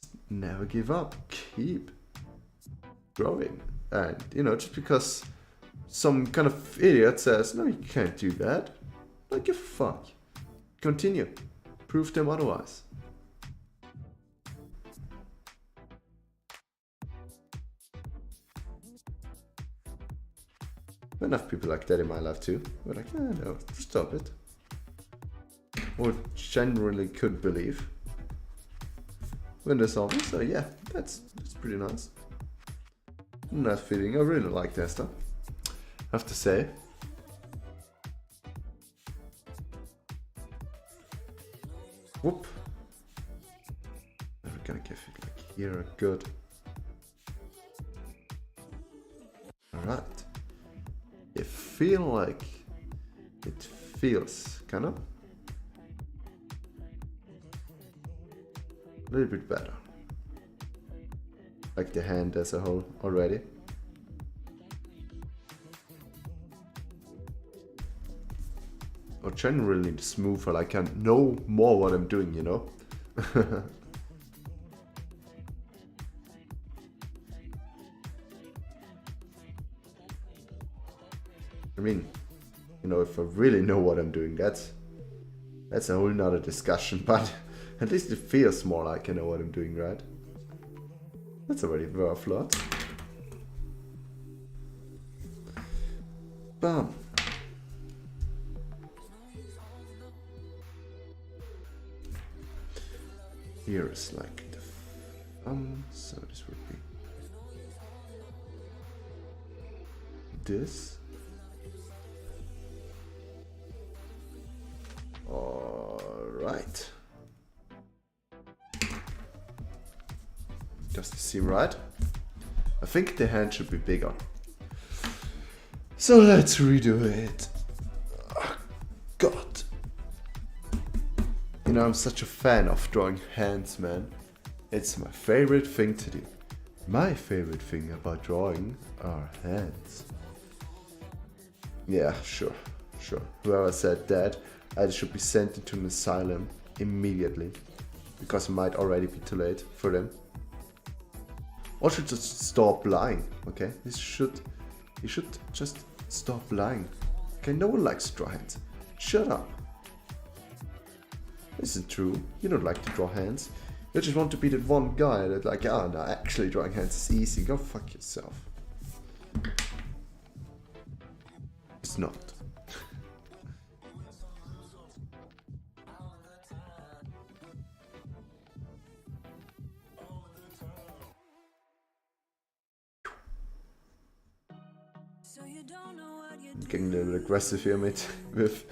Just never give up, keep growing, and you know, just because some kind of idiot says no, you can't do that, like a fuck, continue, prove them otherwise. Enough people like that in my life too. We're like, no, stop it. Or generally could believe when there's something. So yeah, that's pretty nice. Nice feeling. I really like that stuff, I have to say. Whoop. We're gonna give it like here, good. Alright. I feel like it feels kind of a little bit better, like the hand as a whole already. Or generally smoother, like I know more what I'm doing, you know. I mean, you know, if I really know what I'm doing, that's a whole nother discussion, but at least it feels more like I know what I'm doing, right? That's already worth a lot. Bam. Here is like the thumb, so this would be this. Alright. Does this seem right? I think the hand should be bigger. So let's redo it. Oh, God. You know, I'm such a fan of drawing hands, man. It's my favorite thing to do. My favorite thing about drawing are hands. Yeah, sure. Whoever said that, I should be sent into an asylum immediately. Because it might already be too late for them. Or should just stop lying, okay? You should just stop lying. Okay, no one likes to draw hands. Shut up. This isn't true. You don't like to draw hands. You just want to be that one guy that like, oh no, actually drawing hands is easy. Go fuck yourself. It's not. I'm getting a little bit aggressive here, mate. With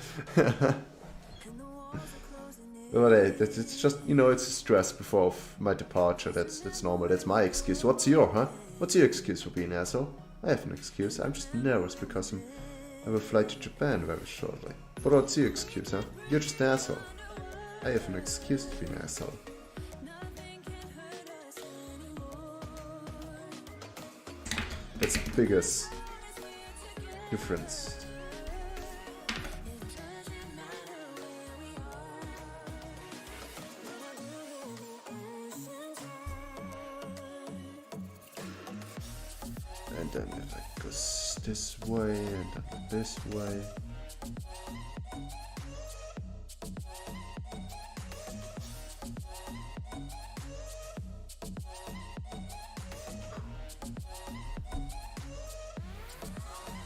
but hey, it's just, you know, it's a stress before my departure. That's normal. That's my excuse. What's your excuse for being an asshole? I have an excuse. I'm just nervous because I will fly to Japan very shortly. But what's your excuse, huh? You're just an asshole. I have an excuse to be an asshole. That's the biggest difference. And then it like goes this way and then this way.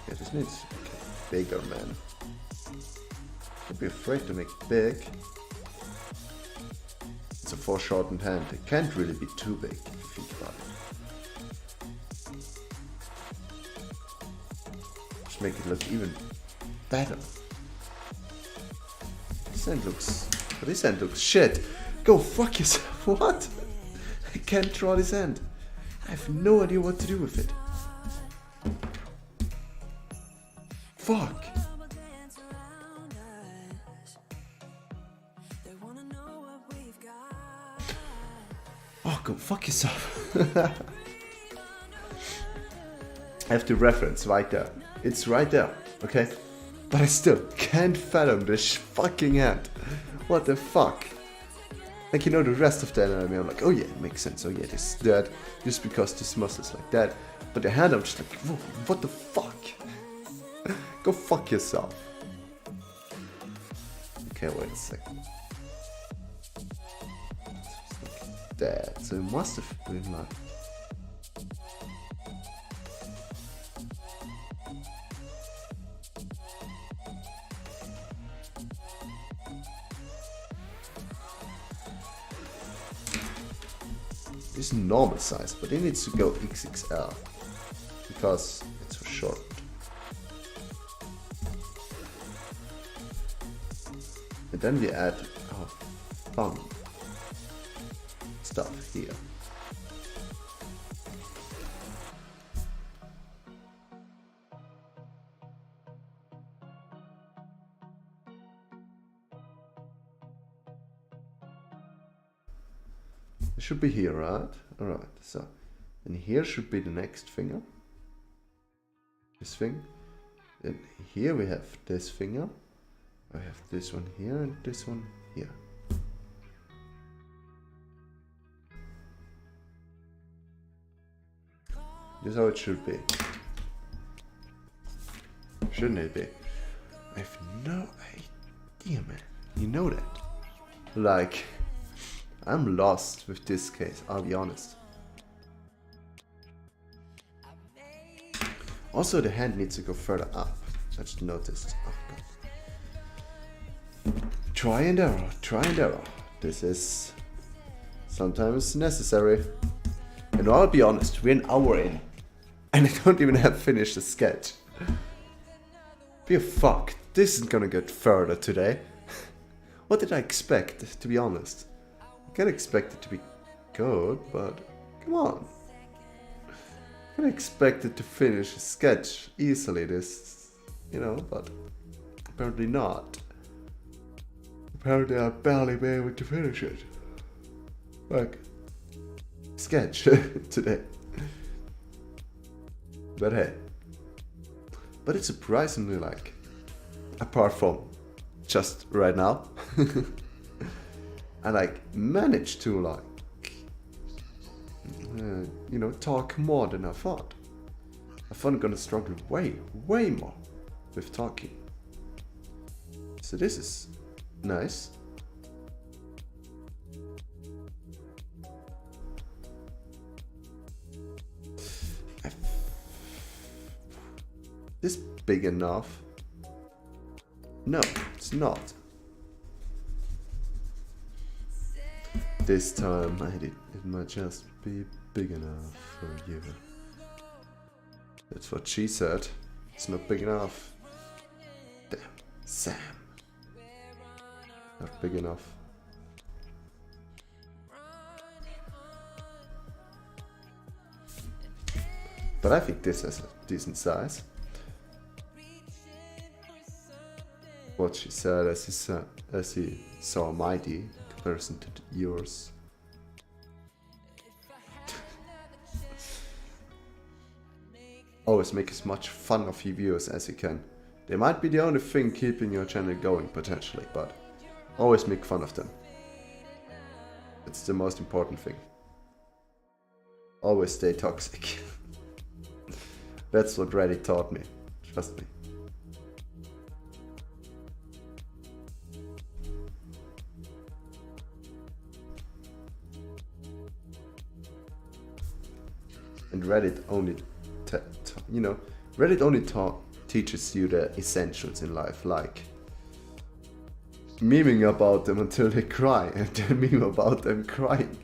Yeah, this needs to be bigger, man. Don't be afraid to make it big. It's a foreshortened hand. It can't really be too big if you think about it. Make it look even better. This hand looks shit. Go fuck yourself. What? I can't draw this hand. I have no idea what to do with it. Fuck. Oh, go fuck yourself. I have the reference right there. It's right there, okay? But I still can't fathom this fucking hand. What the fuck? Like, you know, the rest of the anime, I'm like, oh yeah, it makes sense. Oh yeah, this is that. Just because this muscle is like that. But the hand, I'm just like, whoa, what the fuck? Go fuck yourself. Okay, wait a second. That. So it must have been like... It's normal size, but it needs to go XXL because it's so short. And then we add our fun stuff here. It should be here, right? Alright, so, and here should be the next finger. This thing. And here we have this finger. I have this one here and this one here. This is how it should be. Shouldn't it be? I have no idea, man. You know that. Like... I'm lost with this case, I'll be honest. Also, the hand needs to go further up. I just noticed. Oh, God. Try and error. This is sometimes necessary. And I'll be honest, we're an hour in. And I don't even have finished the sketch. Be a fuck. This isn't gonna get further today. What did I expect, to be honest? I can't expect it to be good, but come on. I can expect it to finish a sketch easily this, you know, but apparently not. Apparently I barely been able to finish it. Like, sketch today. But hey. But it's surprisingly like, apart from just right now, I like managed to like, you know, talk more than I thought. I thought I'm gonna struggle way more with talking. So this is nice. This big enough? No, it's not. This time it might just be big enough for you. That's what she said. It's not big enough. Damn, Sam. Not big enough. But I think this has a decent size. What she said as he saw mighty in comparison to yours. Always make as much fun of your viewers as you can. They might be the only thing keeping your channel going potentially, but always make fun of them. It's the most important thing. Always stay toxic. That's what Reddit taught me, trust me. And Reddit only, Reddit only teaches you the essentials in life, like memeing about them until they cry, and then meme about them crying.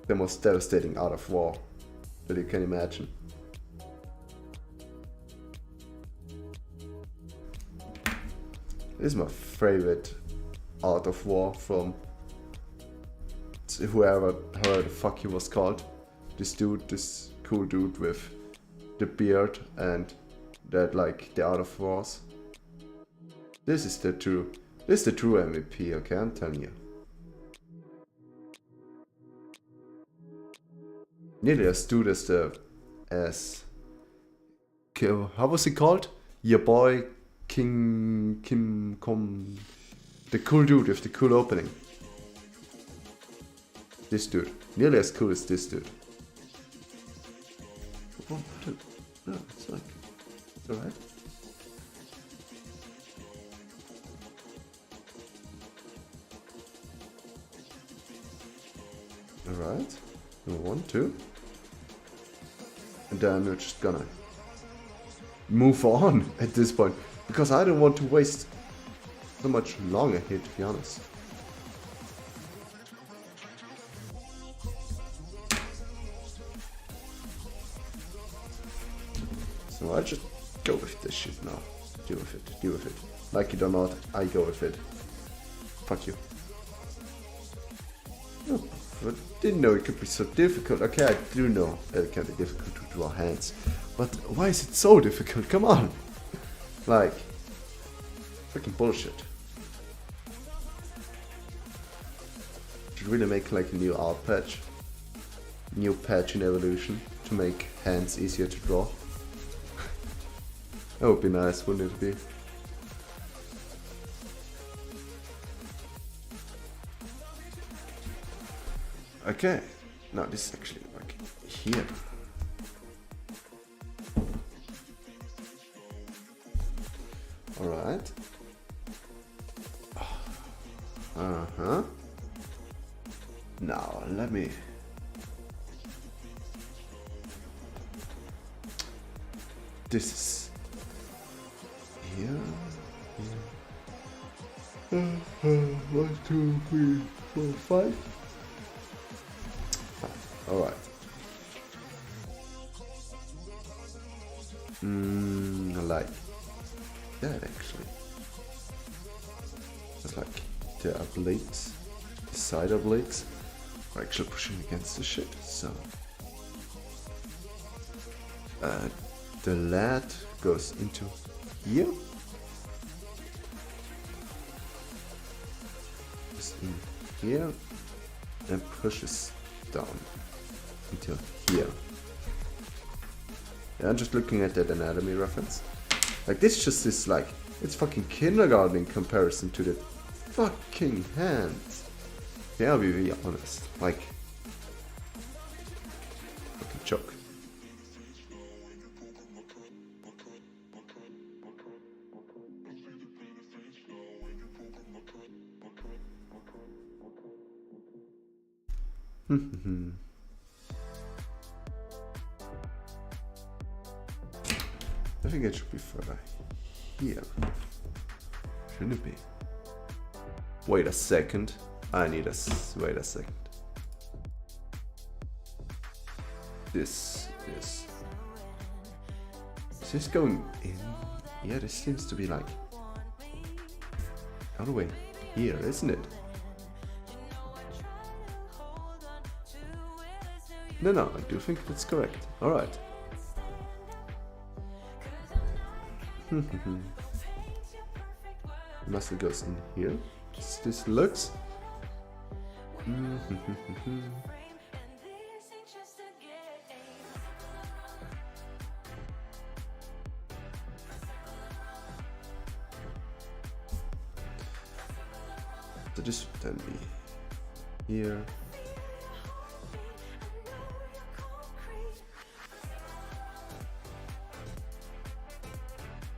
The most devastating art of war that you can imagine. This is my favorite art of war from whoever heard the fuck he was called. This dude, this cool dude with the beard and that like the art of wars. This is the true MVP, okay, I'm telling you. Nearly as dude as how was he called? Your boy Kim Kom, the cool dude with the cool opening. This dude, nearly as cool as this dude. Oh, no, it's like, it's alright. Alright, 1, 2. And then we're just gonna move on at this point, because I don't want to waste so much longer here, to be honest. So I just go with this shit now. Deal with it, deal with it. Like it or not, I go with it. Fuck you. Oh, I didn't know it could be so difficult. Okay, I do know that it can be difficult to draw hands. But why is it so difficult? Come on! Like, freaking bullshit. Should really make like a new art patch. New patch in evolution to make hands easier to draw. That would be nice, wouldn't it be? Okay, now this is actually like here. Alright. Uh-huh. Now let me... This is... Here. 1, 2, 3, 4, 5. Alright. I like that actually. It's like the obliques, the side obliques are actually pushing against the shit, so the lead goes into here. in here and pushes down until here. Yeah, I'm just looking at that anatomy reference. Like this just is like, it's fucking kindergarten in comparison to the fucking hands. Yeah, I'll be really honest. Like, fucking joke. I think it should be further here. Shouldn't it be? Wait a second. Wait a second. This is this going in? Yeah, this seems to be like all the way here, isn't it? No, I do think that's correct. Alright. Muscle goes in here. This looks. So this would then be here.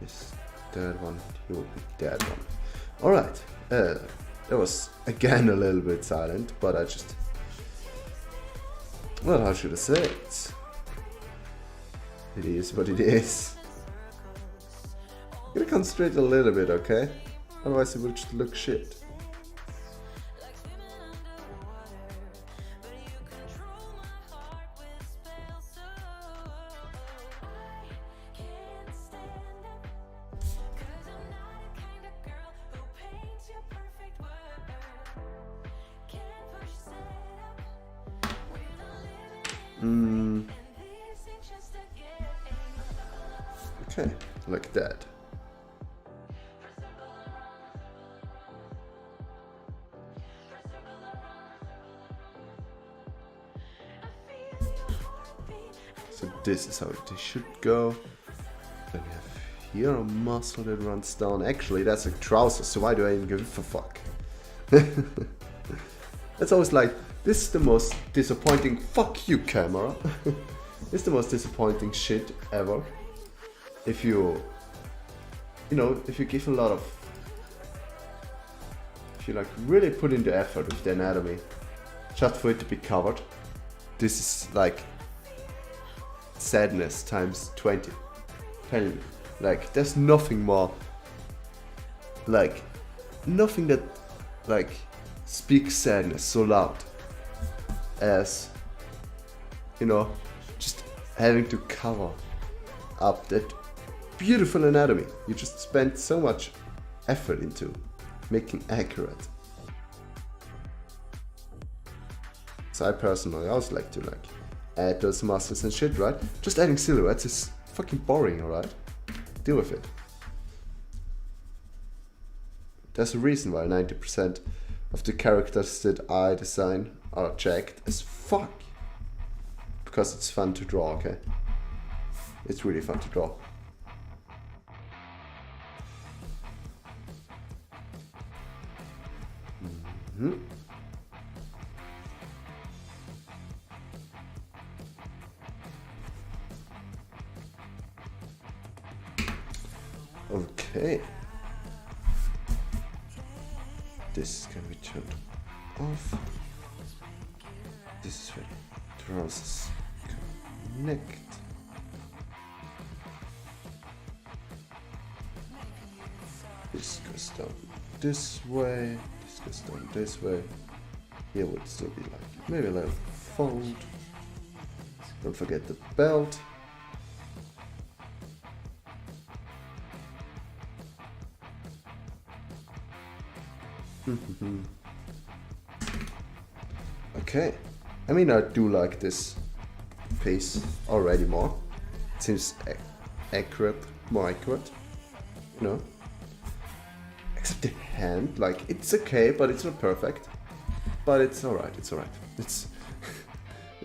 Yes, that one. Here will be that one. All right. That was again a little bit silent, but I just. Well, how should I say it? It is what it is. I'm gonna concentrate a little bit, okay? Otherwise, it will just look shit. Okay, like that. So this is how they should go. Then we have here a muscle that runs down. Actually, that's a trouser, so why do I even give a fuck? It's always like, this is the most disappointing, fuck you camera. It's the most disappointing shit ever. If you know, if you give a lot of, if you like really put in the effort with the anatomy, just for it to be covered, this is like sadness times 20. Tell me, like there's nothing more, like nothing that like speaks sadness so loud as, you know, just having to cover up that beautiful anatomy you just spent so much effort into making accurate. So I personally also like to add those muscles and shit, right? Just adding silhouettes is fucking boring, alright? Deal with it. There's a reason why 90% of the characters that I design are jacked as fuck. Because it's fun to draw, okay? It's really fun to draw. Okay. This can be turned off. This is where the trousers connect. This goes down this way. This goes down this way. Here would still be like maybe a little fold. Don't forget the belt. Okay, I mean I do like this piece already more. It seems accurate, more accurate, you know. Except the hand, like it's okay, but it's not perfect. But it's alright, it's alright. It's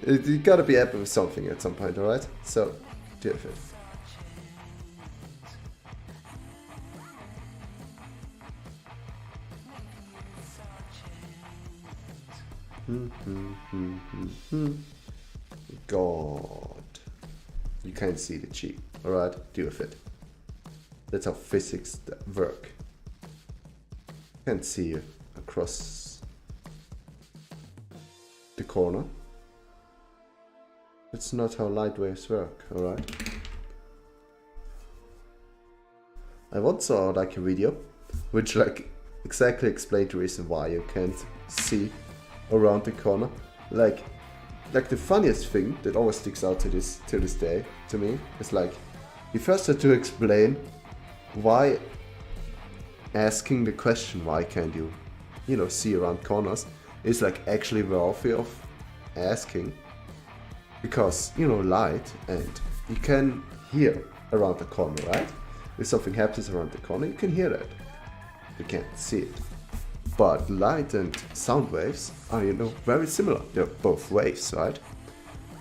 you gotta be happy with something at some point, alright? So, deal with it. God. You can't see the G. Alright, deal with it. That's how physics work. Can't see you across the corner. That's not how light waves work, alright? I once saw like a video which like exactly explained the reason why you can't see around the corner. Like the funniest thing that always sticks out to this day to me is like he first had to explain why asking the question why can't you see around corners is like actually worthy of asking, because light, and you can hear around the corner, right? If something happens around the corner, you can hear that. You can't see it. But light and sound waves are, very similar. They're both waves, right?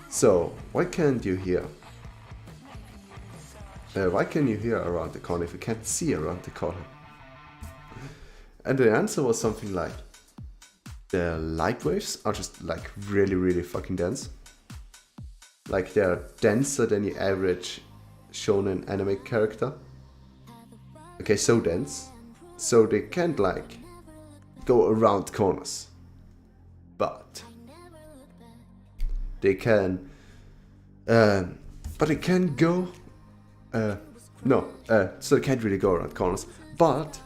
So why can't you hear? Why can you hear around the corner if you can't see around the corner? And the answer was something like, the light waves are just like really, really fucking dense. Like they're denser than the average shonen anime character. Okay, so dense. So they can't like go around corners. But they can go so they can't really go around corners. But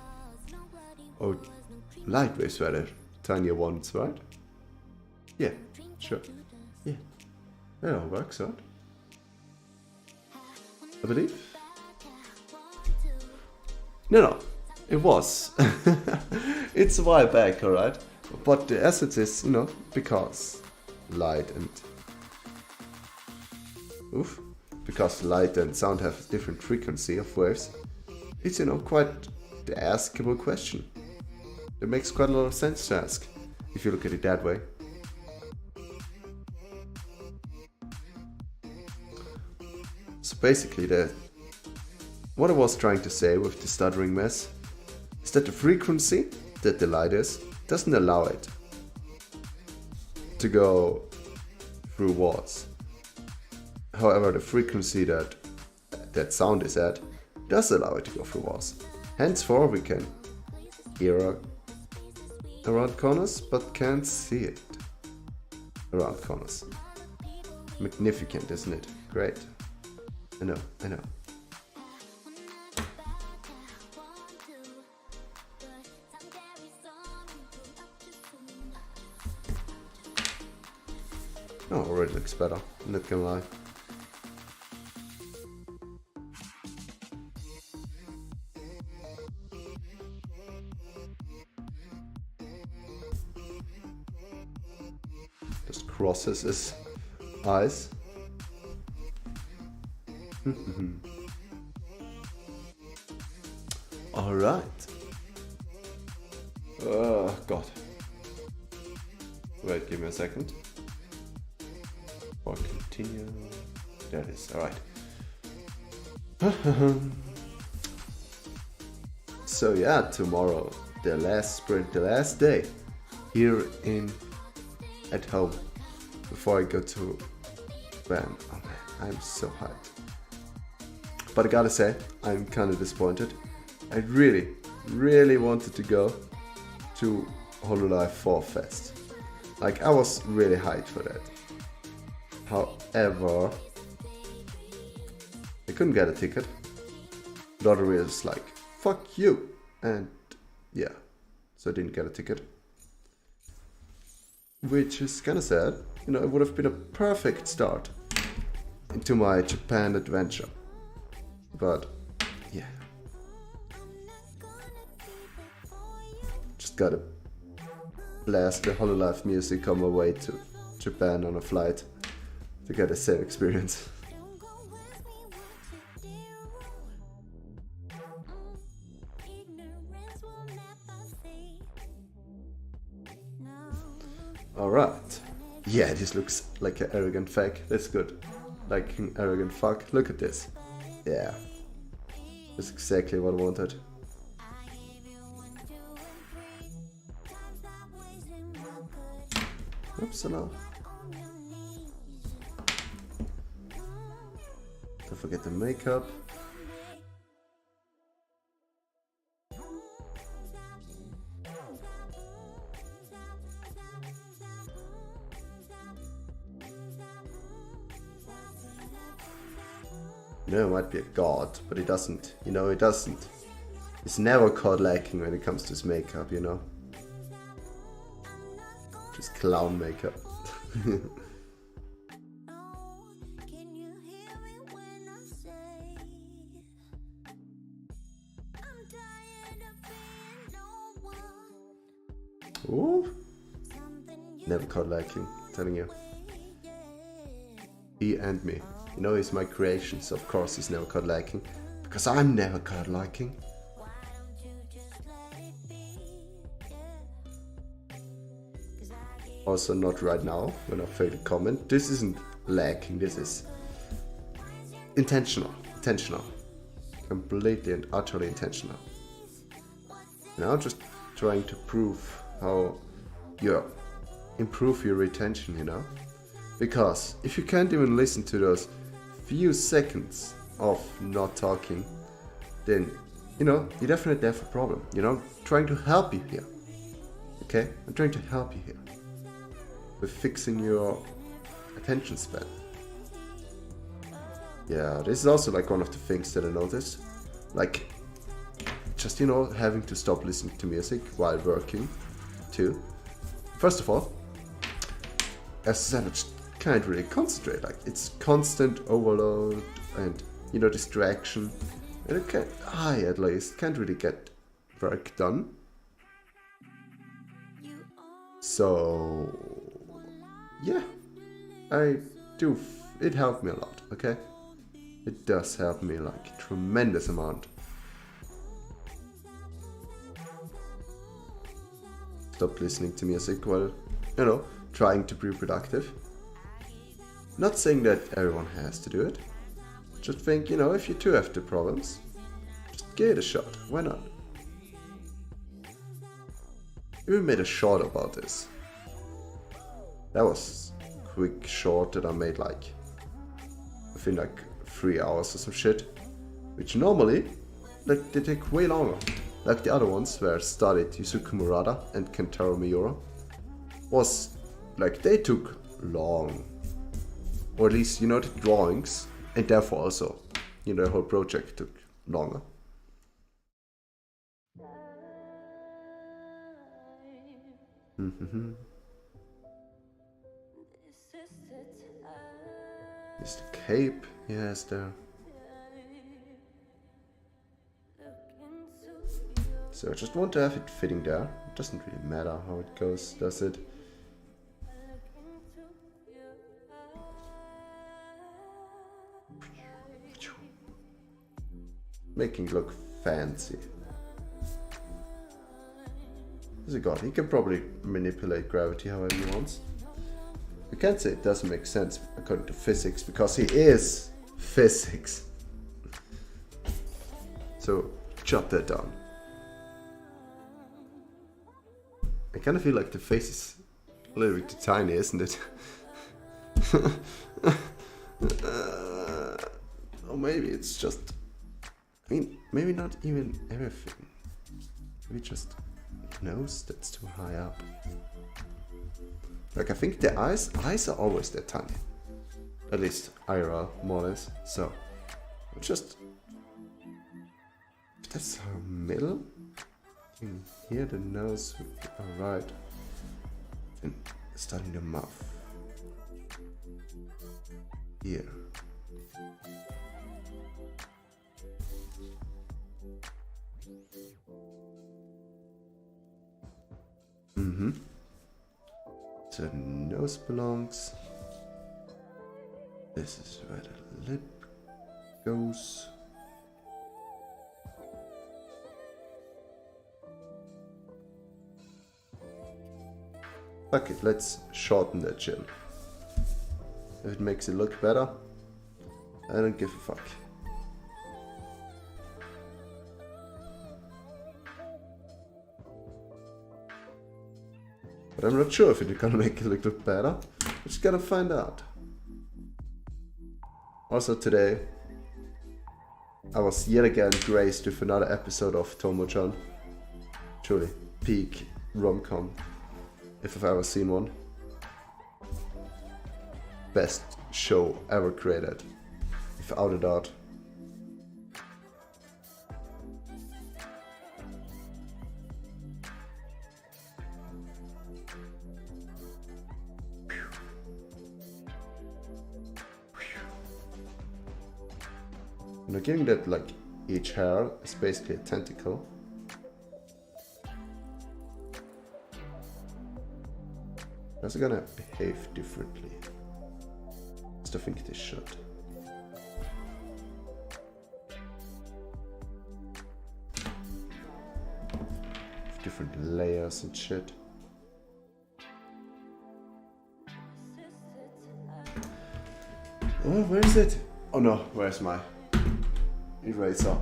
light waves were the tinier ones, right? Yeah, sure. Yeah. That all works out. I believe. No, it was. It's a while back, alright? But the essence is, because light and sound have a different frequency of waves, it's, quite the askable question. It makes quite a lot of sense to ask, if you look at it that way. So basically, what I was trying to say with the stuttering mess is that the frequency that the light is doesn't allow it to go through walls. However, the frequency that sound is at does allow it to go through walls. Henceforth, we can hear around corners, but can't see it around corners. Magnificent, isn't it? Great. I know. Oh, already looks better, I'm not gonna lie. Just crosses his eyes. Alright. Oh, God. Wait, give me a second. Or continue. There it is, alright. So yeah, tomorrow, the last sprint, the last day here at home before I go to band. Oh man, I'm so hyped. But I gotta say, I'm kind of disappointed. I really, really wanted to go to Hololive 4 Fest. Like, I was really hyped for that. However, I couldn't get a ticket. Lottery was like, fuck you. And yeah, so I didn't get a ticket. Which is kind of sad. It would have been a perfect start into my Japan adventure. But yeah. Just gotta blast the Hololive music on my way to Japan on a flight to get the same experience. Alright. Yeah, this looks like an arrogant fake. That's good. Like an arrogant fuck. Look at this. Yeah. That's exactly what I wanted. Oops, no. Don't forget the makeup. No, it might be a god, but he doesn't, you know, he doesn't. He's never caught lacking when it comes to his makeup, you know. Just clown makeup. Ooh. Never caught lacking, I'm telling you. He and me. You know, he's my creation, so of course he's never caught lacking. Because I'm never caught lacking. Also not right now, when I failed to comment. This isn't lacking, this is intentional. Intentional. Completely and utterly intentional. Now just trying to prove how you improve your retention, you know? Because if you can't even listen to those few seconds of not talking, then, you know, you definitely have a problem. You know, I'm trying to help you here. Okay? I'm trying to help you here. With fixing your attention span. Yeah, this is also like one of the things that I noticed. Like, just, you know, having to stop listening to music while working, too. First of all, as I said, I just can't really concentrate. Like, it's constant overload and, you know, distraction. And I at least can't really get work done. So, yeah, it helped me a lot, okay? It does help me like a tremendous amount. Stop listening to music while, you know, trying to be productive. Not saying that everyone has to do it. Just think, you know, if you too have the problems, just give it a shot. Why not? Even made a short about this. That was a quick short that I made like, I think like 3 hours or some shit. Which normally, like, they take way longer. Like the other ones where I studied Yusuke Murata and Kentaro Miura. Was, like, they took long. Or at least, you know, the drawings. And therefore also, you know, the whole project took longer. Is the cape? Yeah, it's there. So I just want to have it fitting there. It doesn't really matter how it goes, does it? Making it look fancy. What's he got? He can probably manipulate gravity however he wants. We can't say it doesn't make sense according to physics, because he is physics. So, chop that down. I kind of feel like the face is a little bit too tiny, isn't it? Or maybe it's just... I mean, maybe not even everything. Maybe just nose that's too high up. Like, I think the eyes are always that tiny. At least IRL, more or less. So, just... That's her middle? In here the nose would be alright. And starting the mouth. Here. So the nose belongs. This is where the lip goes. Fuck it, let's shorten that chin. If it makes it look better, I don't give a fuck. But I'm not sure if it's gonna make it look better. We're just gonna find out. Also today, I was yet again graced with another episode of Tomo-chan. Truly, peak rom-com, if I've ever seen one. Best show ever created, without a doubt. You know, given that like each hair is basically a tentacle, how's it gonna behave differently? I still think they should. With different layers and shit. Oh, where is it? Oh no, where's my eraser?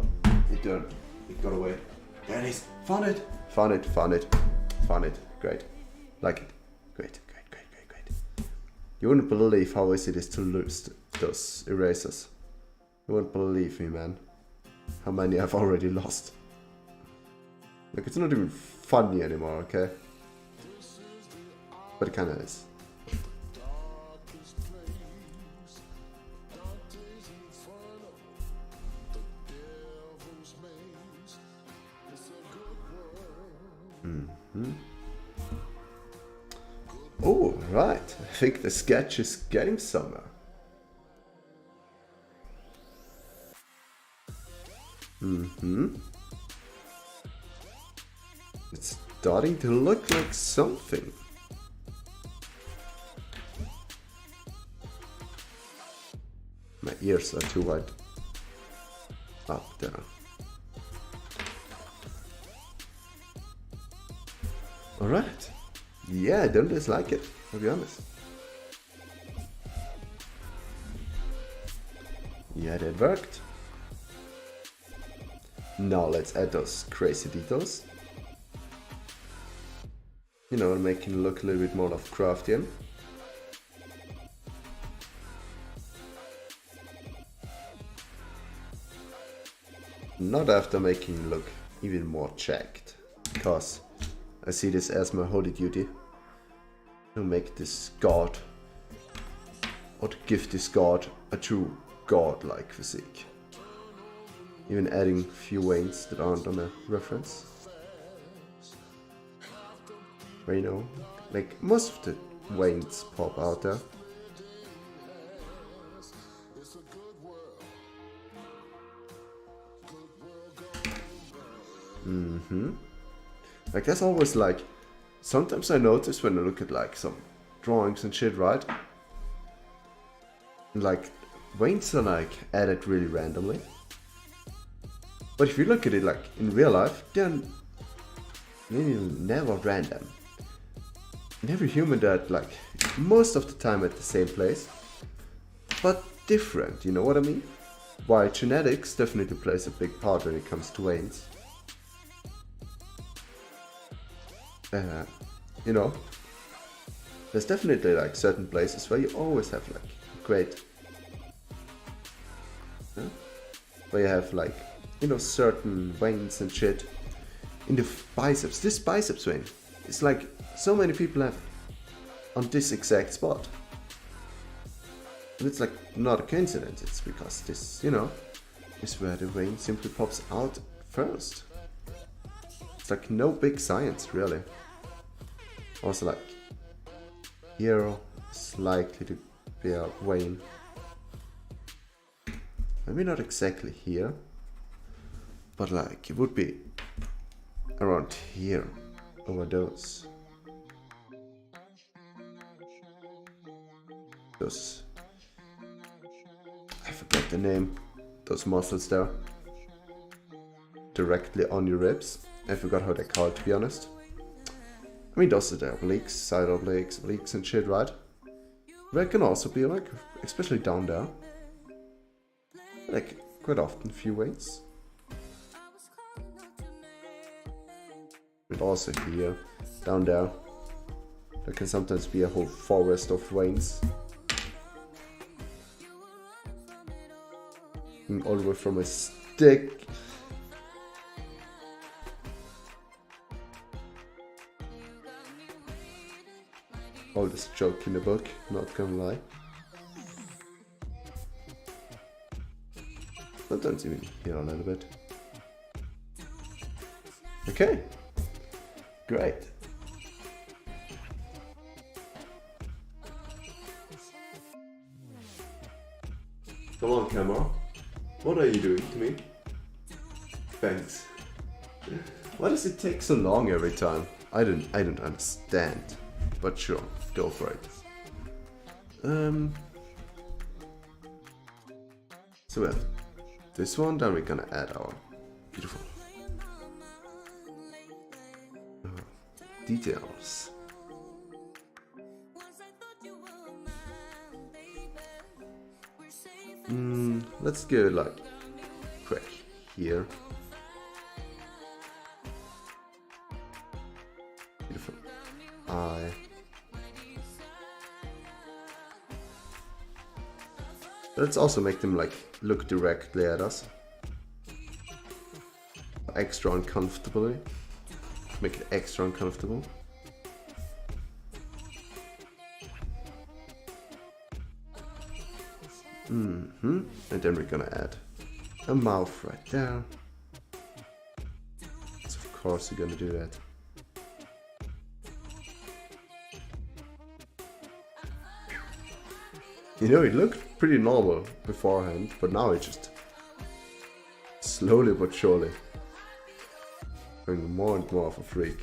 It got away. There it is. Found it. Found it. Found it. Found it. Great. Like it. Great. Great. Great. Great. Great. You wouldn't believe how easy it is to lose those erasers. You wouldn't believe me, man. How many I've already lost. Like, it's not even funny anymore, okay? But it kinda is. Oh, right. I think the sketch is getting somewhere. It's starting to look like something. My ears are too wide up there. Alright. Yeah, I don't dislike it, I'll be honest. Yeah, that worked. Now let's add those crazy details. You know, making it look a little bit more Lovecraftian. Not after making it look even more checked, because I see this as my holy duty to make this god, or to give this god a true god-like physique. Even adding a few veins that aren't on a reference. Where, you know, like most of the veins pop out there. Like that's always like, sometimes I notice when I look at like some drawings and shit, right? Like veins are like added really randomly. But if you look at it like in real life, they're never random. And every human died like most of the time at the same place, but different, you know what I mean? Why genetics definitely plays a big part when it comes to veins. You know, there's definitely like certain places where you always have like great, where you have like, you know, certain veins and shit in the biceps. This biceps vein, it's like so many people have on this exact spot, and it's like not a coincidence. It's because this, you know, is where the vein simply pops out first. It's like no big science really. Also like here is likely to be a vein. Maybe not exactly here, but like it would be around here over those I forgot the name, those muscles there directly on your ribs. I forgot how they're called, to be honest. I mean, those are the obliques, side obliques and shit, right? That can also be like, especially down there. Like, quite often, a few veins. And also here, down there. There can sometimes be a whole forest of veins. And all the way from a stick. Oldest joke in the book, not gonna lie. Sometimes even here a little bit. Okay. Great. Come on, camera. What are you doing to me? Thanks. Why does it take so long every time? I don't understand. But sure, go for it. So we have this one, then we're gonna add our beautiful details. Let's go like quick here. Beautiful eye. Let's also make them like look directly at us. Extra uncomfortably. Make it extra uncomfortable. And then we're gonna add a mouth right there. So of course we're gonna do that. You know, it looked pretty normal beforehand, but now it's just slowly but surely going more and more of a freak.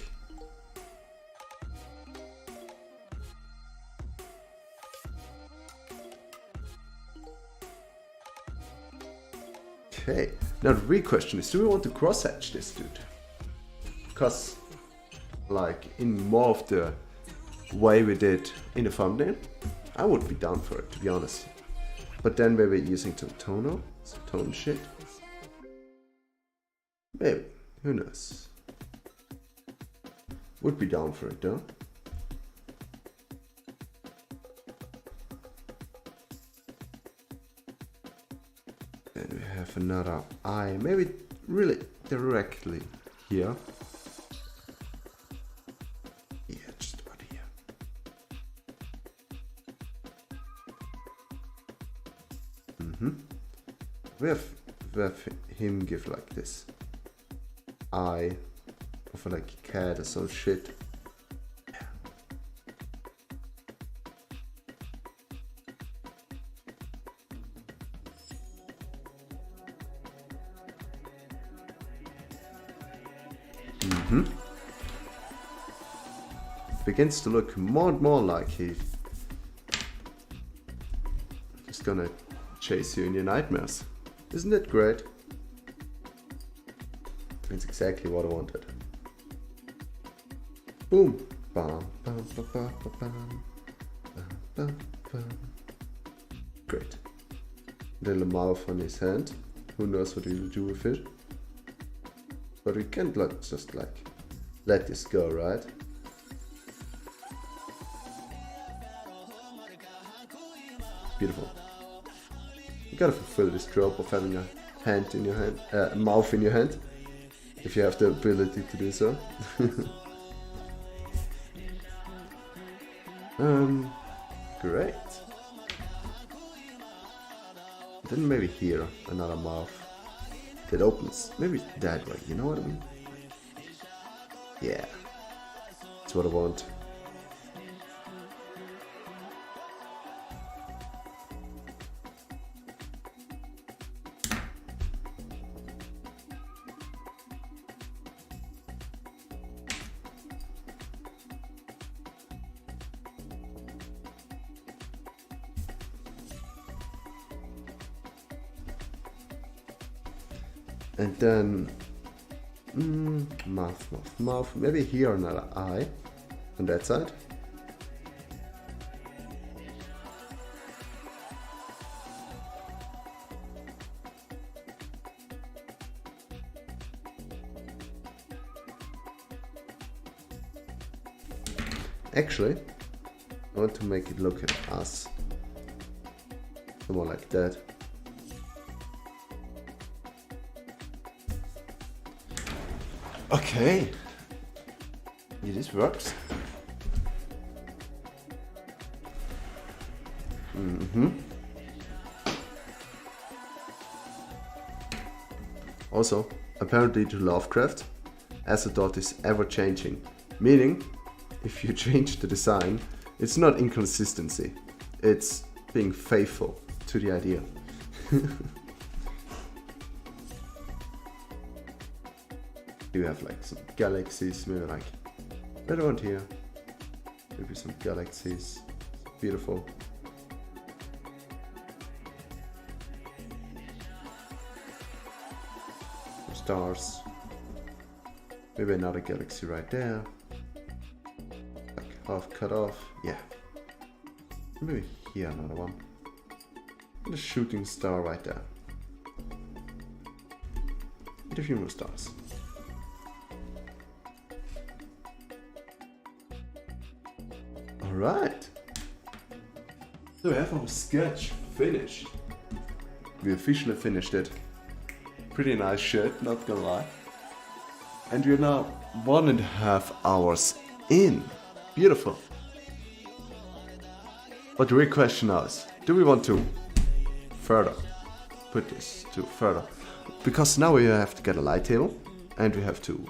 Okay, now the real question is, do we want to cross-hatch this dude? Because, like, in more of the way we did in the thumbnail, I would be down for it, to be honest. But then maybe using some toner, some tone shit. Maybe, who knows? Would be down for it though. Then we have another eye, maybe really directly here. Yeah, just about here. We have him give like this eye of like a cat or some shit. Yeah. Begins to look more and more like he's gonna chase you in your nightmares. Isn't it great? That's exactly what I wanted. Boom. Bam, bam, bam, bam, bam, bam, bam. Great. Little mouth on his hand. Who knows what he'll do with it? But we can't just like let this go, right? Beautiful. You gotta fulfill this trope of having a hand in your hand, a mouth in your hand, if you have the ability to do so. Great. Then maybe here another mouth that opens, maybe that way. You know what I mean? Yeah, that's what I want. And then mouth. Maybe here another eye. on that side. Actually, I want to make it look at us. More like that. Okay. Yeah, this works. Also, apparently to Lovecraft, Azeroth is ever changing, meaning if you change the design, it's not inconsistency, it's being faithful to the idea. You have like some galaxies, maybe like right around here. Maybe some galaxies. Beautiful. Some stars. Maybe another galaxy right there. Like half cut off. Yeah. Maybe here another one. And a shooting star right there. And a few more stars. Alright. So we have our sketch finished. We officially finished it. Pretty nice shit, not gonna lie. And we're now 1.5 hours in. Beautiful. But the real question now is, do we want to further put this to further? Because now we have to get a light table and we have to,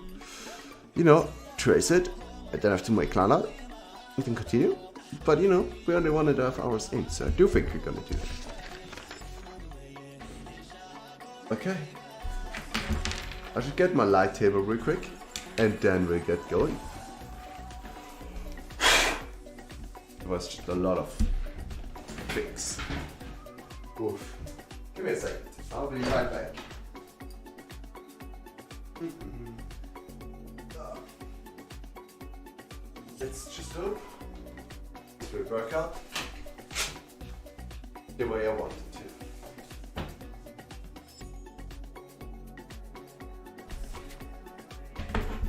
you know, trace it and then have to make line art. We can continue, but you know, we're only 1.5 hours in, so I do think we're gonna do it. Okay. I should get my light table real quick, and then we'll get going. It was just a lot of things. Oof. Give me a second, I'll be right back. Let's just do a workout the way I want it to.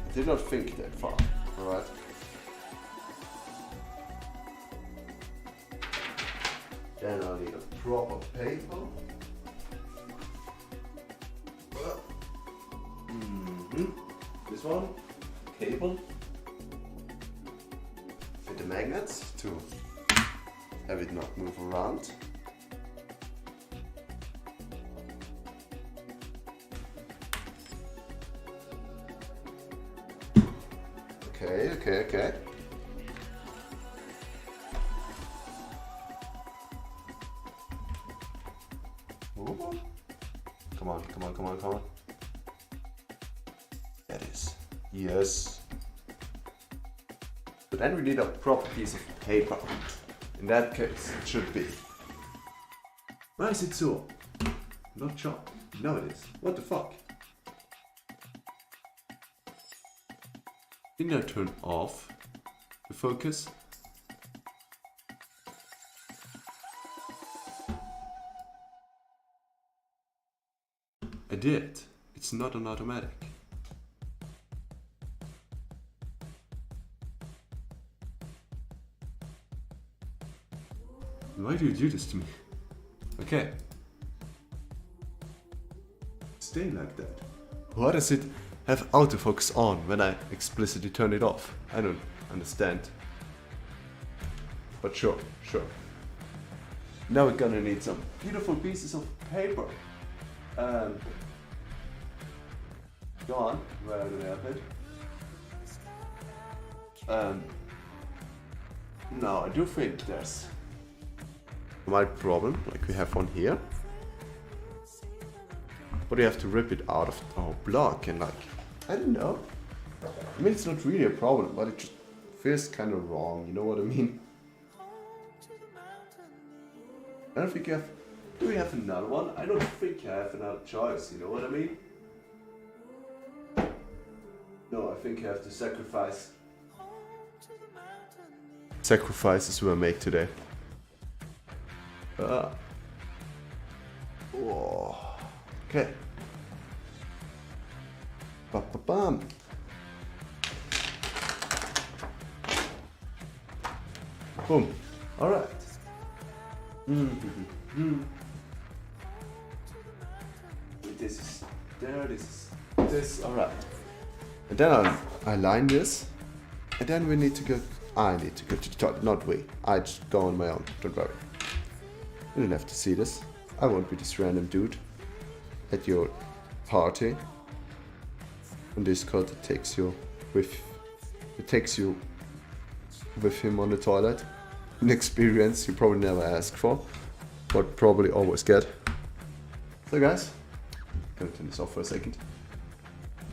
I did not think that far, alright? Then I'll need a proper paper. This one, cable. With the magnets to have it not move around. Okay. Ooh. Come on. That is. Yes. But then we need a proper piece of paper. In that case, it should be. Why is it so? Not sharp. No, it is. What the fuck? Didn't I turn off the focus? I did. It's not an automatic. Why do you do this to me? Okay. Stay like that. Why does it have autofocus on when I explicitly turn it off? I don't understand. But sure. Now we're gonna need some beautiful pieces of paper. Go on, where do we have it? Now I do think there's a mild problem, like we have one here. But you have to rip it out of our block and like, I don't know. I mean, it's not really a problem, but it just feels kind of wrong, you know what I mean? I don't think you have... Do we have another one? I don't think I have another choice, you know what I mean? No, I think I have to sacrifice sacrifices were made today. Oh. Okay. Ba-ba-bam. Boom. All right. This is there. This is this. All right. And then I line this, and then we need to go. I need to go to the toilet. Not we. I just go on my own. Don't worry. You don't have to see this. I won't be this random dude at your party. On Discord, it takes you with him on the toilet. An experience you probably never asked for, but probably always get. So guys, I'm gonna turn this off for a second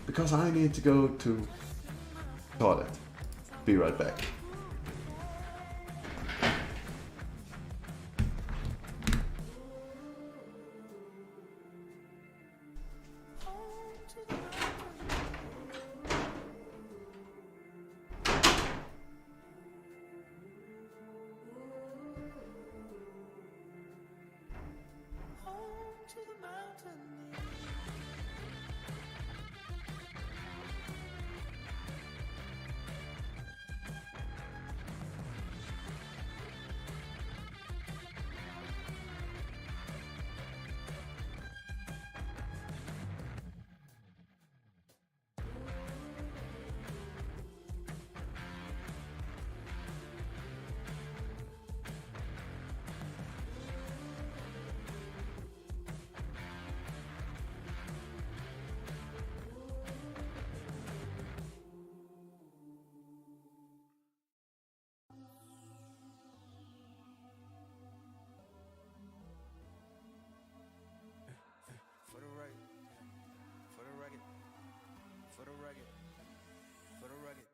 because I need to go to the toilet. Be right back.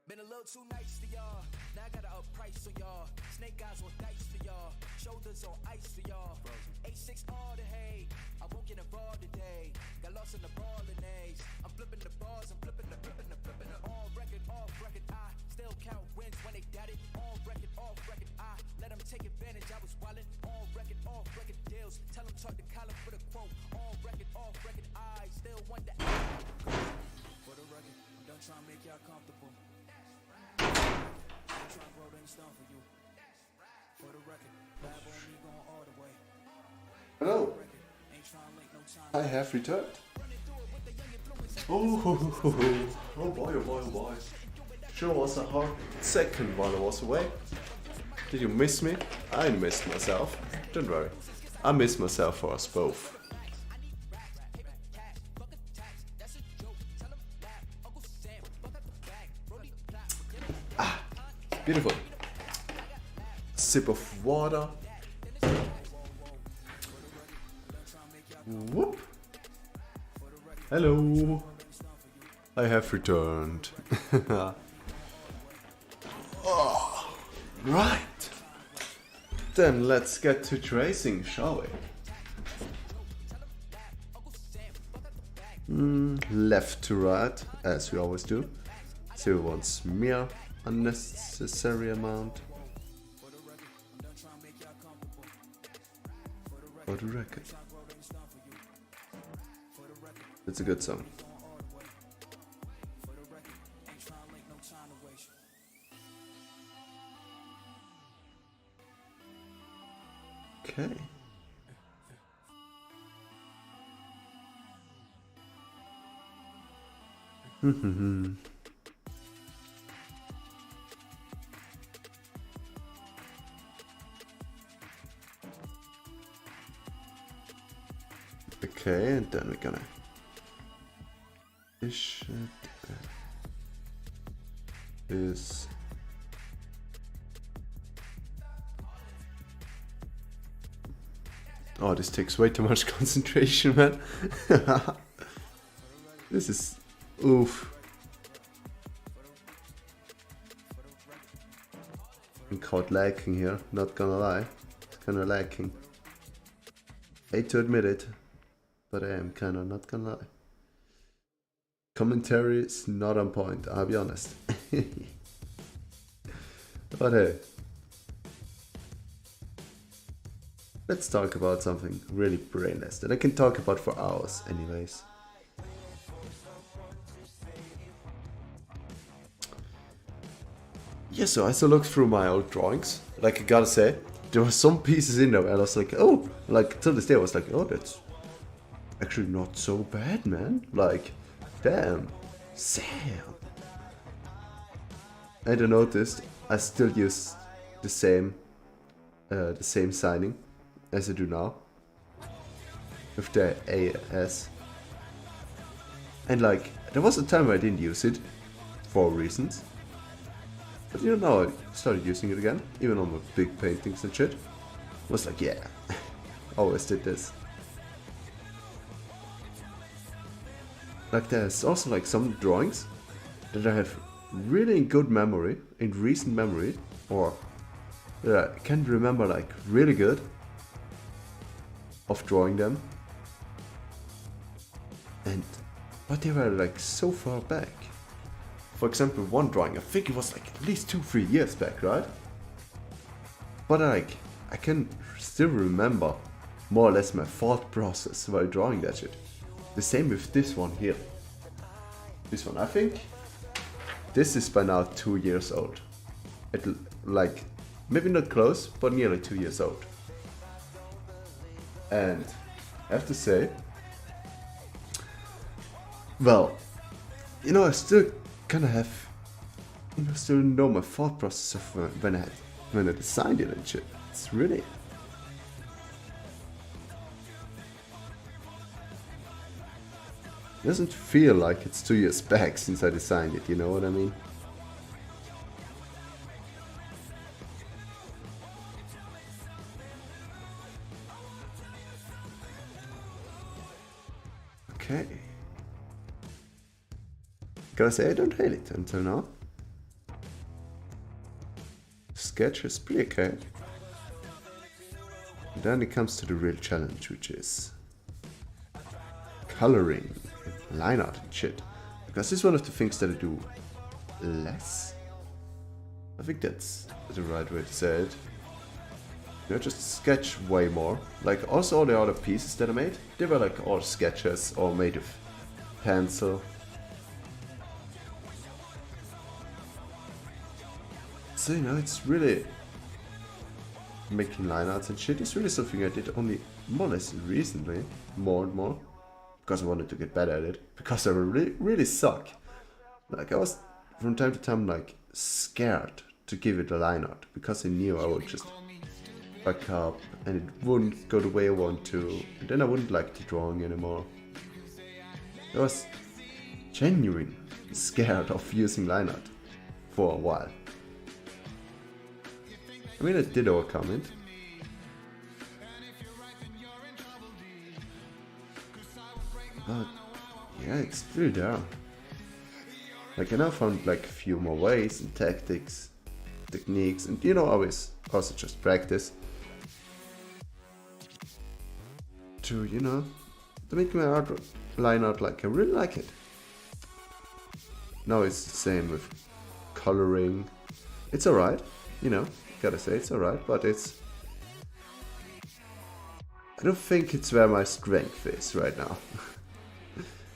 Been a little too nice to y'all. Now I gotta up price on y'all. Snake eyes on dice for y'all. Shoulders on ice for y'all. 8-6 all the hay. I won't get involved today. Got lost in the ball and A's. I'm flipping the bars. I'm flipping the. On record, off record. I still count wins when they got it. On record, off record. I let them take advantage. I was wildin'. On record, off record deals. Tell them talk to Colin for the quote. On record, off record. I still want the. For the record, I'm done trying to make y'all comfortable. Hello, I have returned. Oh boy. Sure was a hard second while I was away. Did you miss me? I missed myself. Don't worry, I miss myself for us both. Beautiful. Sip of water. Whoop. Hello. I have returned. Oh, right. Then let's get to tracing, shall we? Left to right, as we always do. So we want smear. Unnecessary amount. For the record. It's a good song. Okay. Okay, and then we're gonna fish it is oh, this takes way too much concentration, man. This is oof. I'm caught lacking here, not gonna lie. It's kinda lacking. Hate to admit it, but I am kinda not gonna lie. Commentary is not on point, I'll be honest. But hey, let's talk about something really brainless that I can talk about for hours anyways. Yeah, so I still looked through my old drawings. Like, I gotta say, there were some pieces in there and I was like, oh, like, till this day I was like, oh, that's actually not so bad, man. Like, damn, Sam. And I noticed I still use the same signing as I do now with the AS. And like, there was a time where I didn't use it for reasons. But you know, now I started using it again, even on my big paintings and shit. I was like, yeah, always did this. Like, there's also like some drawings that I have really in good memory, in recent memory, or that I can remember like really good of drawing them. But they were like so far back. For example, one drawing, I think it was like at least 2-3 years back, right? But like, I can still remember more or less my thought process while drawing that shit. The same with this one here. This one, I think this is by now 2 years old. It, like, maybe not close, but nearly 2 years old. And I have to say, well, you know, I still kind of have, you know, still know my thought process of when I designed it and shit. It's really, it doesn't feel like it's 2 years back since I designed it, you know what I mean? Okay. Gotta say, I don't hate it until now. Sketch is pretty okay. And then it comes to the real challenge, which is coloring and line art and shit. Because this is one of the things that I do less. I think that's the right way to say it. You know, just sketch way more. Like, also all the other pieces that I made, they were like all sketches or made with pencil. So, you know, it's really, making line arts and shit is really something I did only more or less recently, more and more, because I wanted to get better at it, because I really suck. Like, I was from time to time like scared to give it a line art, because I knew I would just fuck up and it wouldn't go the way I want to, and then I wouldn't like the drawing anymore. I was genuinely scared of using line art for a while. I mean, I did overcome it. But yeah, it's still there. Like, I now found like a few more ways and tactics, techniques, and you know, always also just practice to, you know, to make my art line art like I really like it. Now it's the same with coloring. It's alright, you know. Gotta say, it's alright, but it's, I don't think it's where my strength is right now.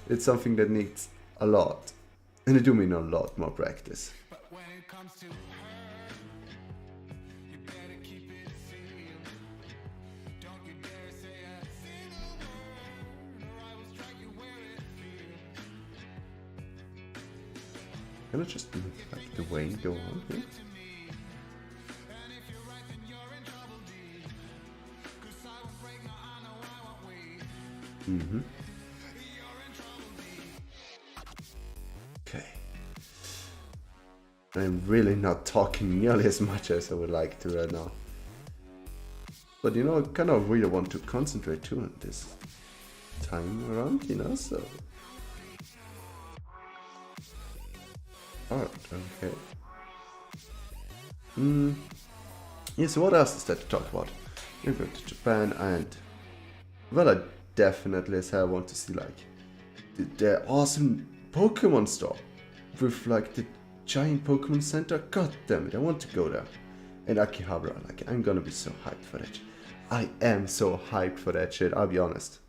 It's something that needs a lot, and I do mean a lot more practice. Can I just make like the way go on here? Okay. I'm really not talking nearly as much as I would like to right now. But you know, I kind of really want to concentrate too on this time around, you know, so. Alright, okay. Yeah, so what else is there to talk about? We're going to Japan and, well, I definitely as hell want to see like the awesome Pokemon store with like the giant Pokemon center. God damn it, I want to go there. And Akihabara, like, I'm gonna be so hyped for that. I am so hyped for that shit, I'll be honest.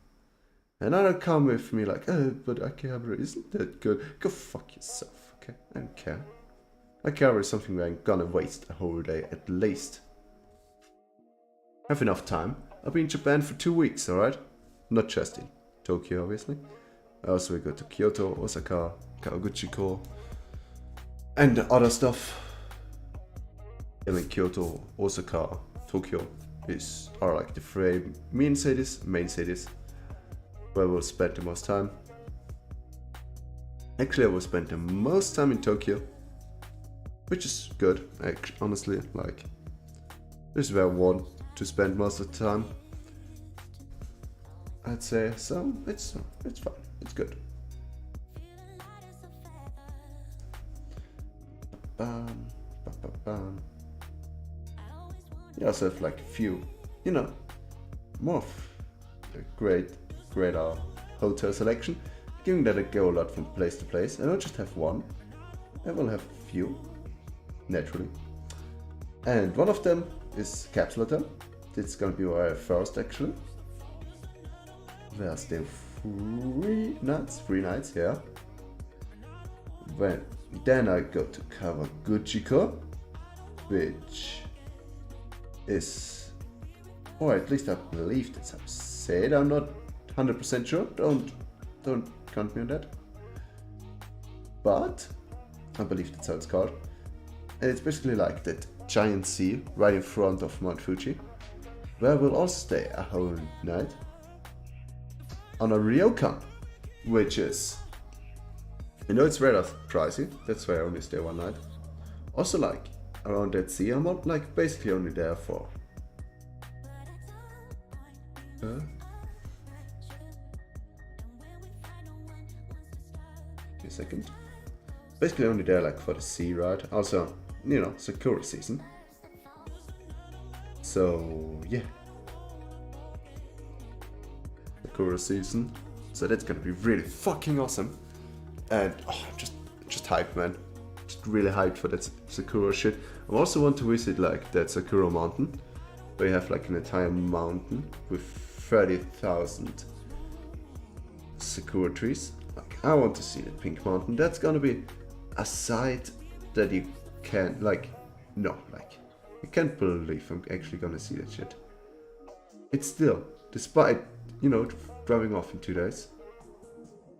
And I don't come with me like, oh, but Akihabara isn't that good. Go fuck yourself, okay? I don't care. Akihabara is something where I'm gonna waste a whole day at least. Have enough time. I'll be in Japan for 2 weeks, alright? Not just in Tokyo, obviously. I also will go to Kyoto, Osaka, Kawaguchiko, and other stuff. And then Kyoto, Osaka, Tokyo are like the three main cities where we'll spend the most time. Actually, I will spend the most time in Tokyo, which is good, honestly. Like, this is where I want to spend most of the time, I'd say. So it's fine, it's good. You also have like a few, more of a greater hotel selection, given that I go a lot from place to place. I don't just have one, I will have a few, naturally. And one of them is Capsule Hotel. It's gonna be our first actually. Where I stay 3 nights, yeah. Then I go to Kawaguchiko, which is, or at least I believe that's how to say it. I'm not 100% sure. Don't count me on that. But I believe that's how it's called. And it's basically like that giant sea right in front of Mount Fuji, where we'll also stay a whole night on a ryokan, which is, it's rather pricey. That's why I only stay 1 night. Also, like, around that sea, I'm not like basically only there for a second. Basically only there like for the sea, right? Also, Sakura season. So yeah, Sakura season. So that's gonna be really fucking awesome. And I'm just hyped, man. Just really hyped for that Sakura shit. I also want to visit like that Sakura mountain, where you have like an entire mountain with 30,000 Sakura trees. Like, I want to see that pink mountain. That's gonna be a sight that you can you can't believe I'm actually gonna see that shit. It's still, despite driving off in 2 days,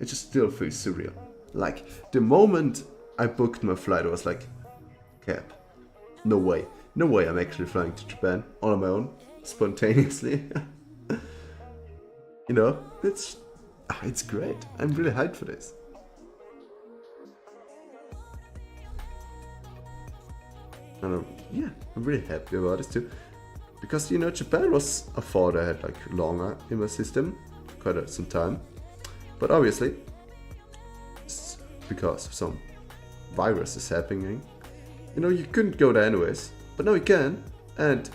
it just still feels surreal. Like, the moment I booked my flight, I was like, Cap, no way I'm actually flying to Japan all on my own, spontaneously. It's great. I'm really hyped for this. And I'm really happy about this too. Because, Japan was a thought I had like longer in my system, quite some time. But obviously, it's because of some virus is happening. You couldn't go there anyways. But now you can. And,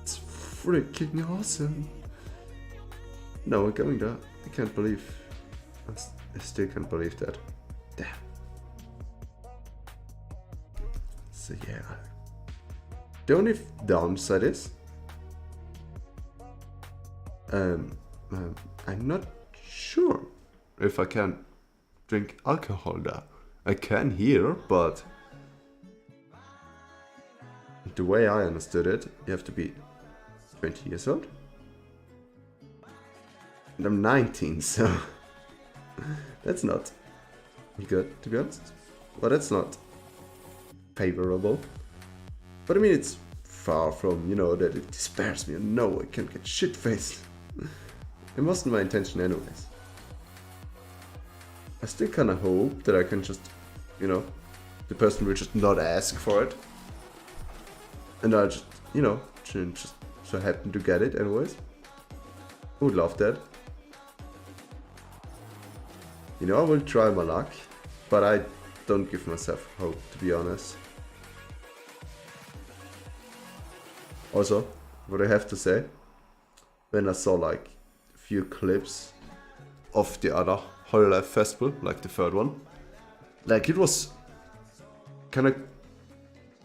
it's freaking awesome. No, we're going there. I still can't believe that. Damn. So yeah. The only downside is I'm not sure if I can drink alcohol there. I can here, but the way I understood it, you have to be 20 years old. And I'm 19, so that's not good, to be honest. Well, that's not favorable. But I mean, it's far from, that it despairs me. No, I can't get shit-faced. It wasn't my intention anyways. I still kinda hope that I can just, the person will just not ask for it. And I just, just so happen to get it anyways. I would love that. I will try my luck, but I don't give myself hope, to be honest. Also, what I have to say, when I saw like a few clips of the other Hololive festival, like the third one, like it was kind of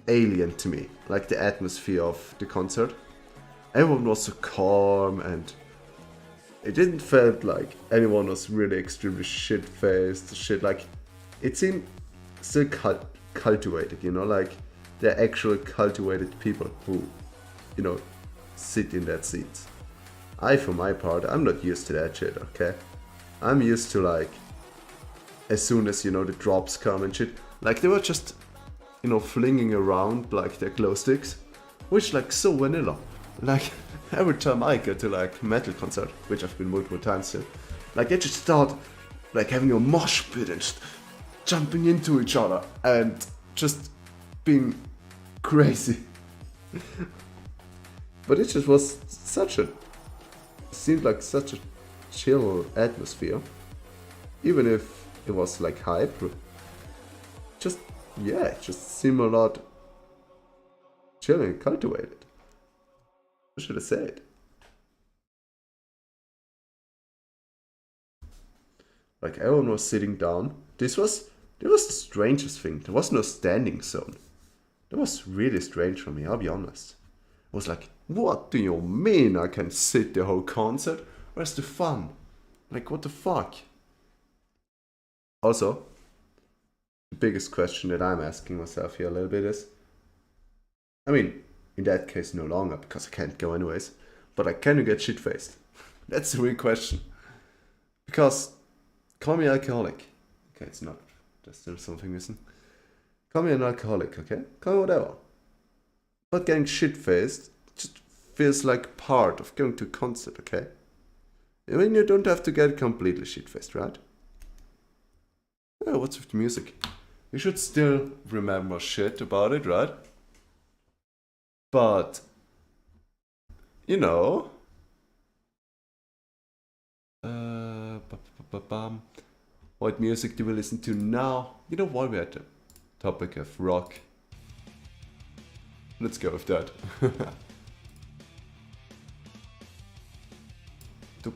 alien to me, like the atmosphere of the concert. Everyone was so calm, and it didn't feel like anyone was really extremely shit-faced, shit. Like, it seemed still cultivated, you know, like they're actual cultivated people who, you know, sit in that seats. For my part, I'm not used to that shit, okay? I'm used to, like, as soon as, you know, the drops come and shit, like, they were just, you know, flinging around, like, their glow sticks, which, like, so vanilla. Like, every time I go to, like, metal concert, which I've been multiple times to, like, they just start, like, having a mosh pit and just jumping into each other and just being crazy. But it just was seemed like such a chill atmosphere, even if it was like hype. Just, yeah, it just seemed a lot chill and cultivated. I should have said. Like, everyone was sitting down. It was the strangest thing. There was no standing zone. That was really strange for me, I'll be honest. I was like, what do you mean I can sit the whole concert? Where's the fun? Like, what the fuck? Also, the biggest question that I'm asking myself here a little bit is, I mean, in that case no longer, because I can't go anyways, but can you get shit-faced? That's the real question. Because, call me alcoholic. Okay, it's not. There's still something missing. Call me an alcoholic, okay? Call me whatever. But getting shit-faced just feels like part of going to a concert, okay? I mean, you don't have to get completely shit-faced, right? Oh, what's with the music? You should still remember shit about it, right? But, you know... What music do we listen to now? You know, while we're at the topic of rock, let's go with that. Doop.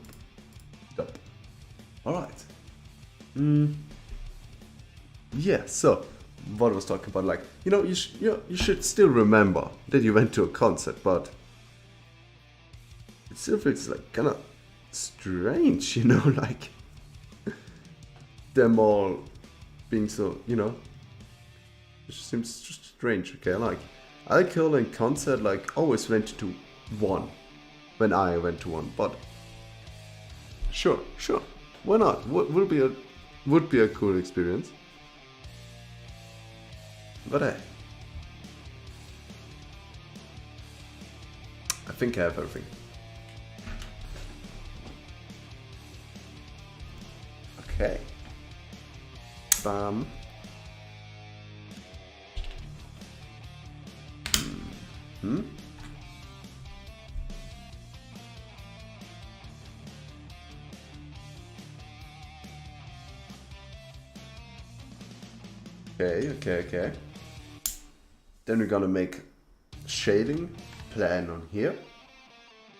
Doop. Alright. Yeah, so, what I was talking about, like, you know, you should still remember that you went to a concert, but it still feels like kind of strange, you know, like, them all being so, you know, it just seems just strange, okay? Like, alcohol and concert, like, always went to one when I went to one, but sure, why not? Would be a cool experience. But hey, I think I have everything. Okay. Bam. Okay. Then we're gonna make shading plan on here.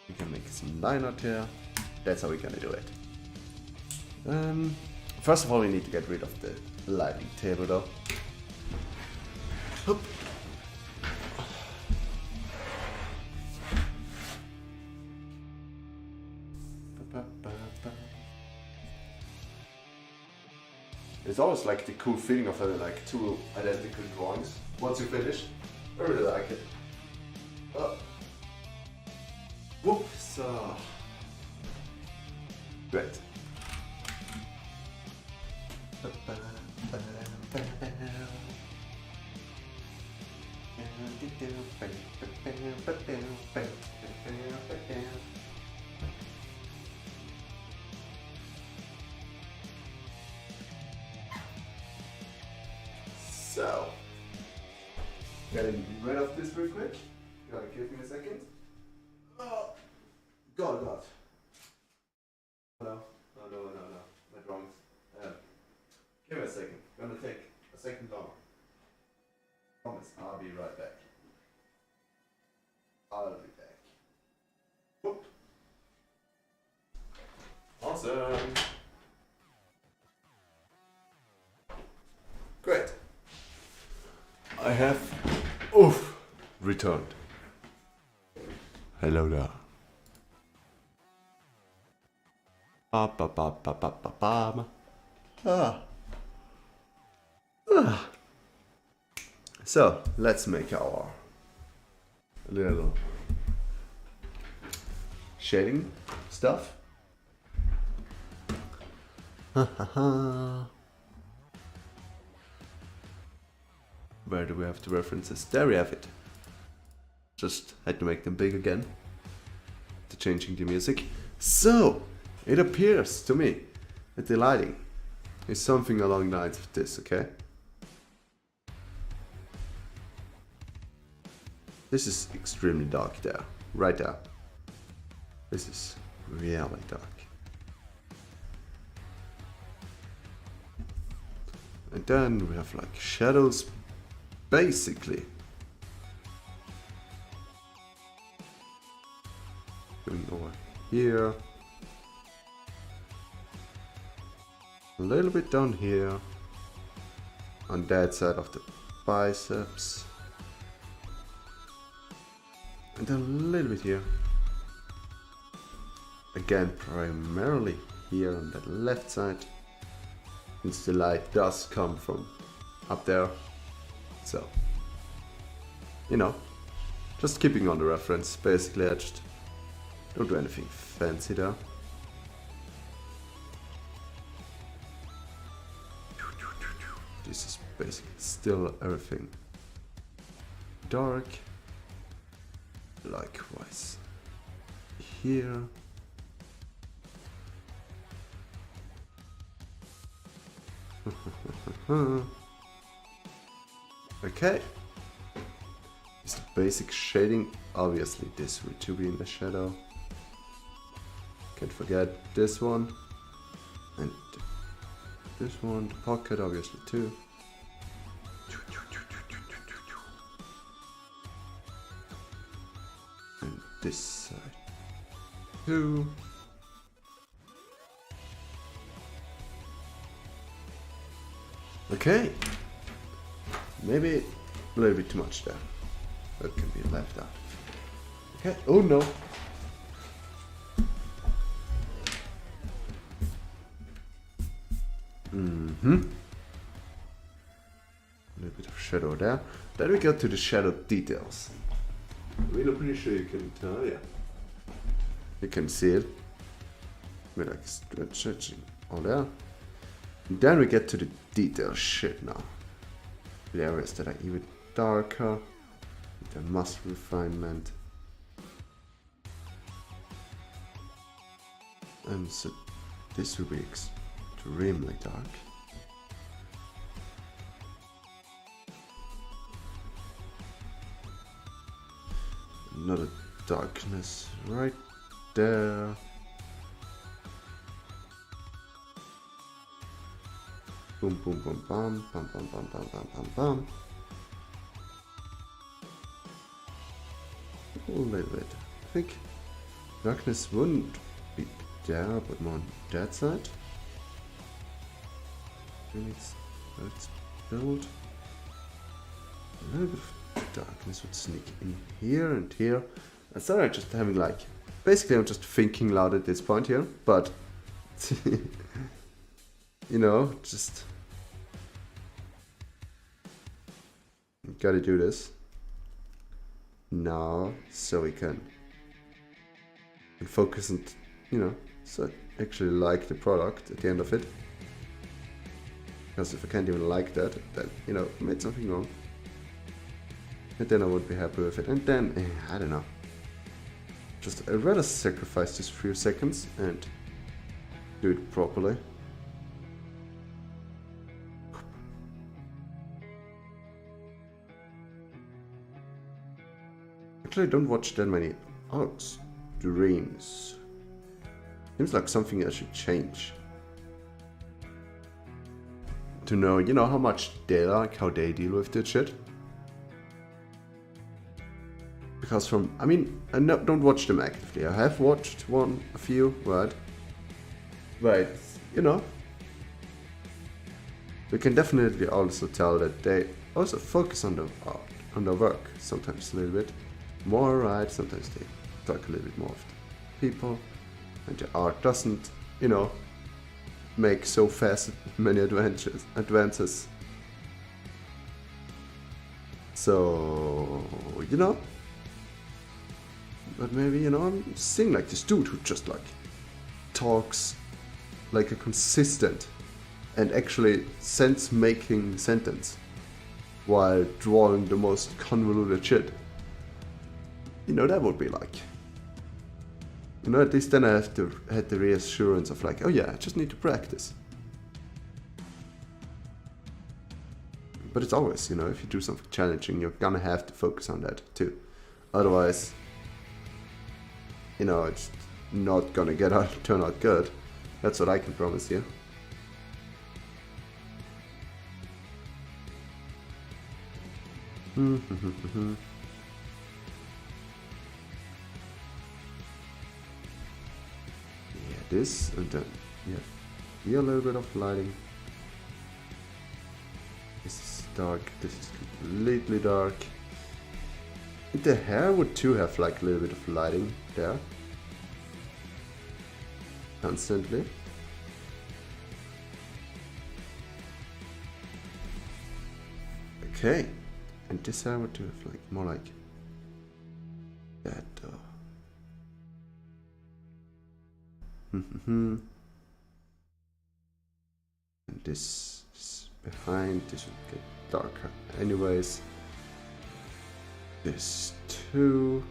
We can make some line art here. That's how we're gonna do it. First of all, we need to get rid of the lighting table though. Hoop. It's always like the cool feeling of having like two identical drawings. Once you finish, I really like it. Whoops. Great. So, getting rid of this real quick. Gotta give me a second. Oh, God. No. My drawings. Give me a second. Gonna take a second longer. Promise, I'll be right back. I'll be back. Whoop. Awesome. Great. I have returned. Hello there. Ba ba ba ba ba ba ba. Ah. Ah. So let's make our little shading stuff. Where do we have the references? There we have it. Just had to make them big again to changing the music. So it appears to me that the lighting is something along the lines of this, okay? This is extremely dark there, right there. This is really dark. And then we have like shadows, basically. Going over here. A little bit down here. On that side of the biceps. And then a little bit here. Again, primarily here on the left side. Since the light does come from up there. So, you know, just keeping on the reference. Basically, I just don't do anything fancy there. This is basically still everything dark. Likewise here. Okay. It's the basic shading. Obviously this will too be in the shadow. Can't forget this one. And this one, the pocket obviously too. And this side too. Okay. Maybe a little bit too much there. That can be left out. Okay. Oh no. A little bit of shadow there. Then we go to the shadow details. I'm really pretty sure you can tell, yeah. You can see it. We're like stretching all there. And then we get to the detail shit now. The areas that are even darker. The muscle refinement. And so this will be extremely dark. Another darkness right there. Boom, boom, boom, bam, bam, bam, bam, bam, bam, bam, bam. A little bit. I think darkness wouldn't be there, but more on that side. Maybe it's built. A little bit of darkness would sneak in here and here. I started just having like, basically I'm just thinking loud at this point here, but you know, just gotta do this now so we can focus and, you know, so I actually like the product at the end of it. Because if I can't even like that, then, you know, I made something wrong. And then I won't be happy with it. And then, I don't know. Just, I'd rather sacrifice this few seconds and do it properly. Actually, I don't watch that many streams. Seems like something I should change. To know, you know, how much they like, how they deal with that shit. Because from, I mean, I don't watch them actively. I have watched a few, right? But, you know, we can definitely also tell that they also focus on the art. on their work, sometimes a little bit more right, sometimes they talk a little bit more of the people, and the art doesn't, you know, make so fast many advances. So, you know, but maybe, you know, I'm seeing like this dude who just like talks like a consistent and actually sense-making sentence while drawing the most convoluted shit. You know, that would be like, you know, at least then I had the reassurance of like, oh yeah, I just need to practice. But it's always, you know, if you do something challenging, you're gonna have to focus on that too. Otherwise, you know, it's not gonna turn out good. That's what I can promise you. Yeah, this and then, yeah, here a little bit of lighting. This is dark, this is completely dark. The hair would too have like a little bit of lighting there. Constantly. Okay. And this hair would too have like more like that. And this is behind, this would get darker anyways. This too.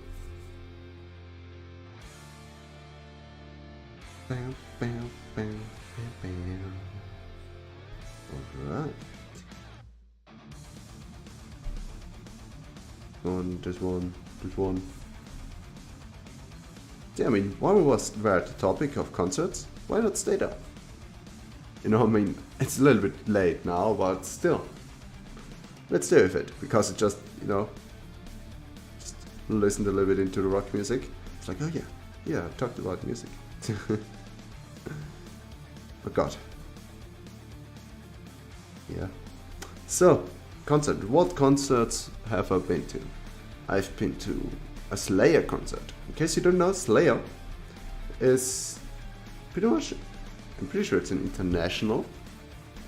Bam, bam, bam, bam, bam. Alright. This one. Yeah, I mean, while we're at the topic of concerts, why not stay there? You know, I mean, it's a little bit late now, but still. Let's stay with it, because it just, you know, just listened a little bit into the rock music. It's like, oh yeah, I talked about music. Forgot. Yeah. So, concert. What concerts have I been to? I've been to a Slayer concert. In case you don't know, Slayer is pretty much, I'm pretty sure it's an international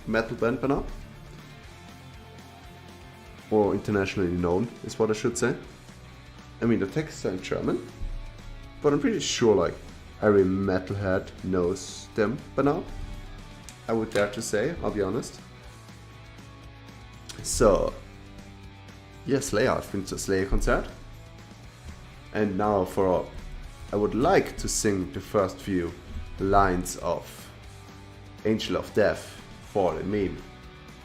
metal band by now. Or internationally known, is what I should say. I mean, the texts are in German, but I'm pretty sure like every metalhead knows them by now. I would dare to say, I'll be honest. So, yeah, Slayer, I've been to a Slayer concert. And now I would like to sing the first few lines of Angel of Death for the meme.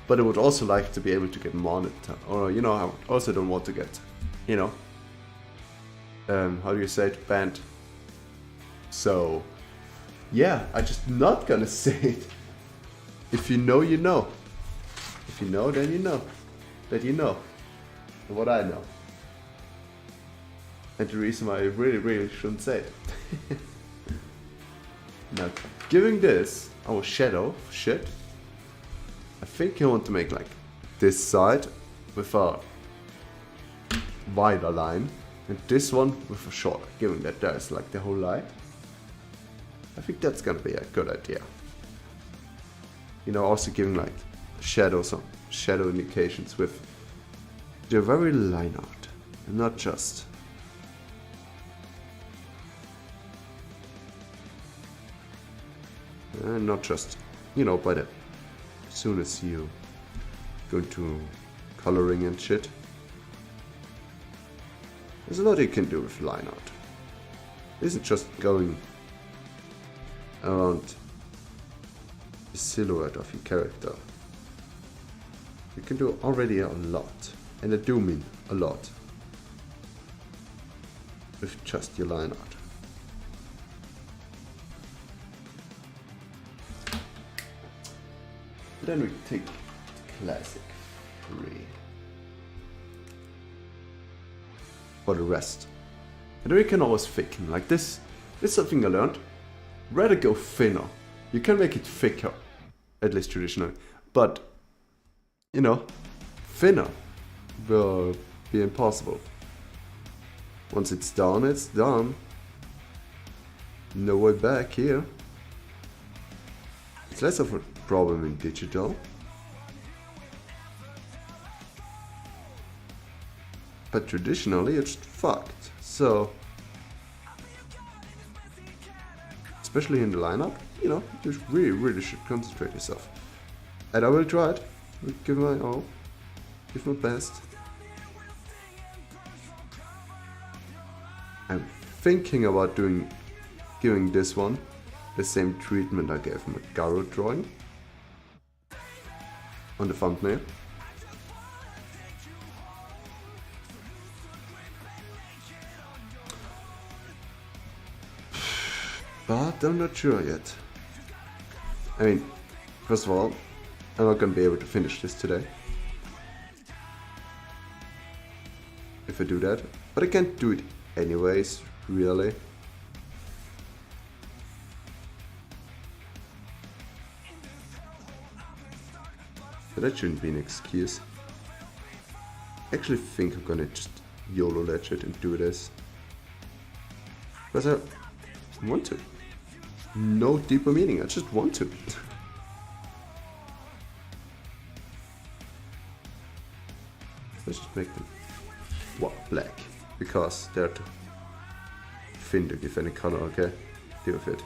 But I would also like to be able to get monitored. Or, you know, I also don't want to get, you know, how do you say it, banned. So, yeah, I'm just not gonna say it. If you know, you know. If you know, then you know. That you know what I know. And the reason why I really shouldn't say it. Now, giving this our shadow shit, I think you want to make like this side with a wider line and this one with a shorter, given that there's like the whole light. I think that's gonna be a good idea. You know, also giving like shadows, some shadow indications with the very line art, and not just you know, by the as soon as you go into coloring and shit. There's a lot you can do with line art. It isn't just going around the silhouette of your character. You can do already a lot, and I do mean a lot, with just your line art. Then we take the classic 3 for the rest. And then we can always thicken, like this. This is something I learned. Rather go thinner. You can make it thicker, at least traditionally, but you know, thinner will be impossible. Once it's done, it's done. No way back here. It's less of a problem in digital. But traditionally it's fucked. So, especially in the lineup, you know, you really should concentrate yourself. And I will try it. I'll give my all. Give my best. I'm thinking about giving this one the same treatment I gave my Redrawing on the thumbnail. But I'm not sure yet. I mean, first of all, I'm not gonna be able to finish this today if I do that, but I can't do it anyways, really. But that shouldn't be an excuse. I actually think I'm gonna just YOLO that shit and do this. Because I want to. No deeper meaning, I just want to. Let's just make them black. Because they're too thin to give any color, okay? Deal with it.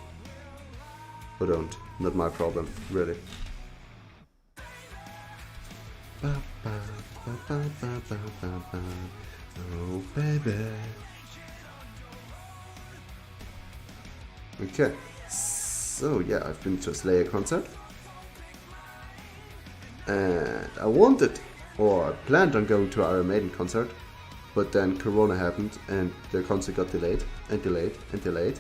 Or don't. Not my problem, really. Oh baby. Okay, so yeah, I've been to a Slayer concert. And I wanted, or I planned on going to an Iron Maiden concert, but then Corona happened and the concert got delayed and delayed and delayed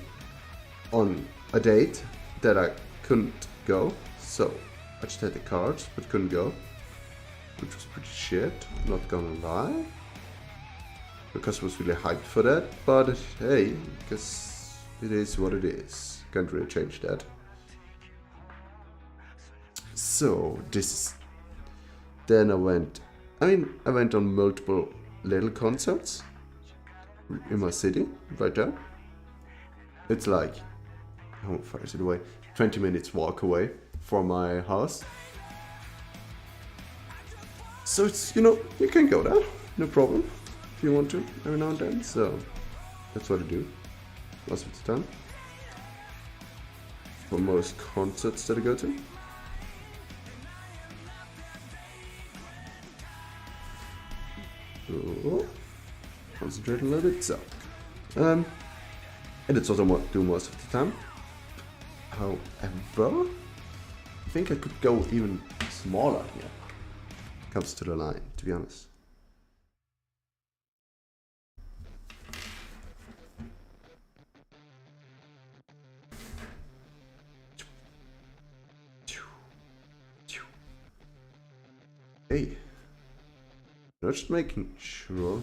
on a date that I couldn't go. So I just had the cards but couldn't go, which was pretty shit, not gonna lie. Because I was really hyped for that, but hey, I guess it is what it is. Can't really change that. So then I went on multiple little concerts in my city, right there. It's like, how far is it away? 20 minutes walk away from my house. So it's, you know, you can go there, no problem, if you want to, every now and then. So that's what I do most of the time for most concerts that I go to. So, concentrate a little bit. So, and it's what I do most of the time. However, I think I could go even smaller here. Comes to the line, to be honest. Hey, just making sure,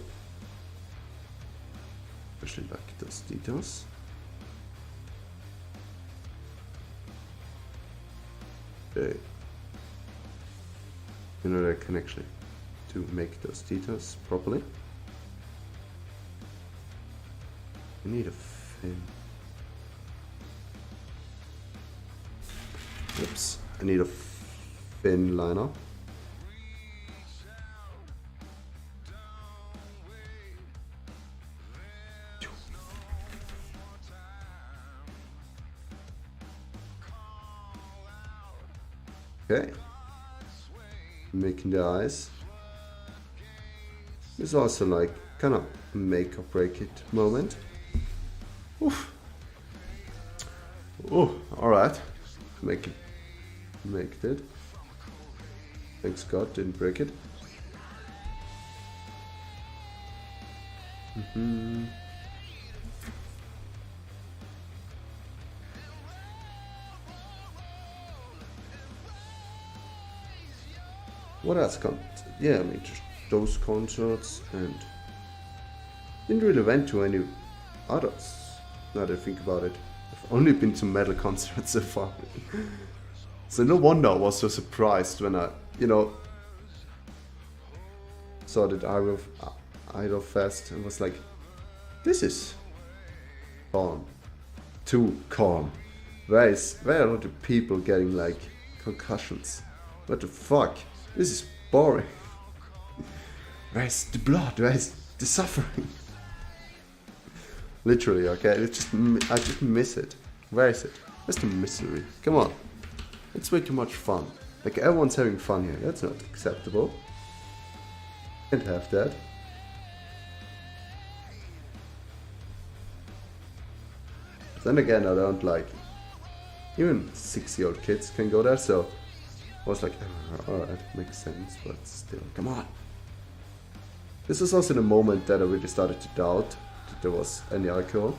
especially like those details. Okay. You know that I can actually to make those details properly. I need a fin. Oops, I need a fin liner. Okay, making the eyes. It's also like kind of make or break it moment. Oof. Oh, all right. Make it. Thanks God, didn't break it. What else? Yeah, I mean, just those concerts, and didn't really went to any others. Now that I think about it, I've only been to metal concerts so far. So no wonder I was so surprised when I, you know, saw that idle fast and was like, this is calm. Too calm. Where are the people getting like concussions? What the fuck? This is boring. Where's the blood? Where's the suffering? Literally, okay? I just miss it. Where is it? Where's the misery? Come on. It's way too much fun. Like, everyone's having fun here. That's not acceptable. Can't have that. Then again, I don't like... Even 6-year-old kids can go there, so... I was like, alright, makes sense, but still, come on. This was also the moment that I really started to doubt that there was any alcohol.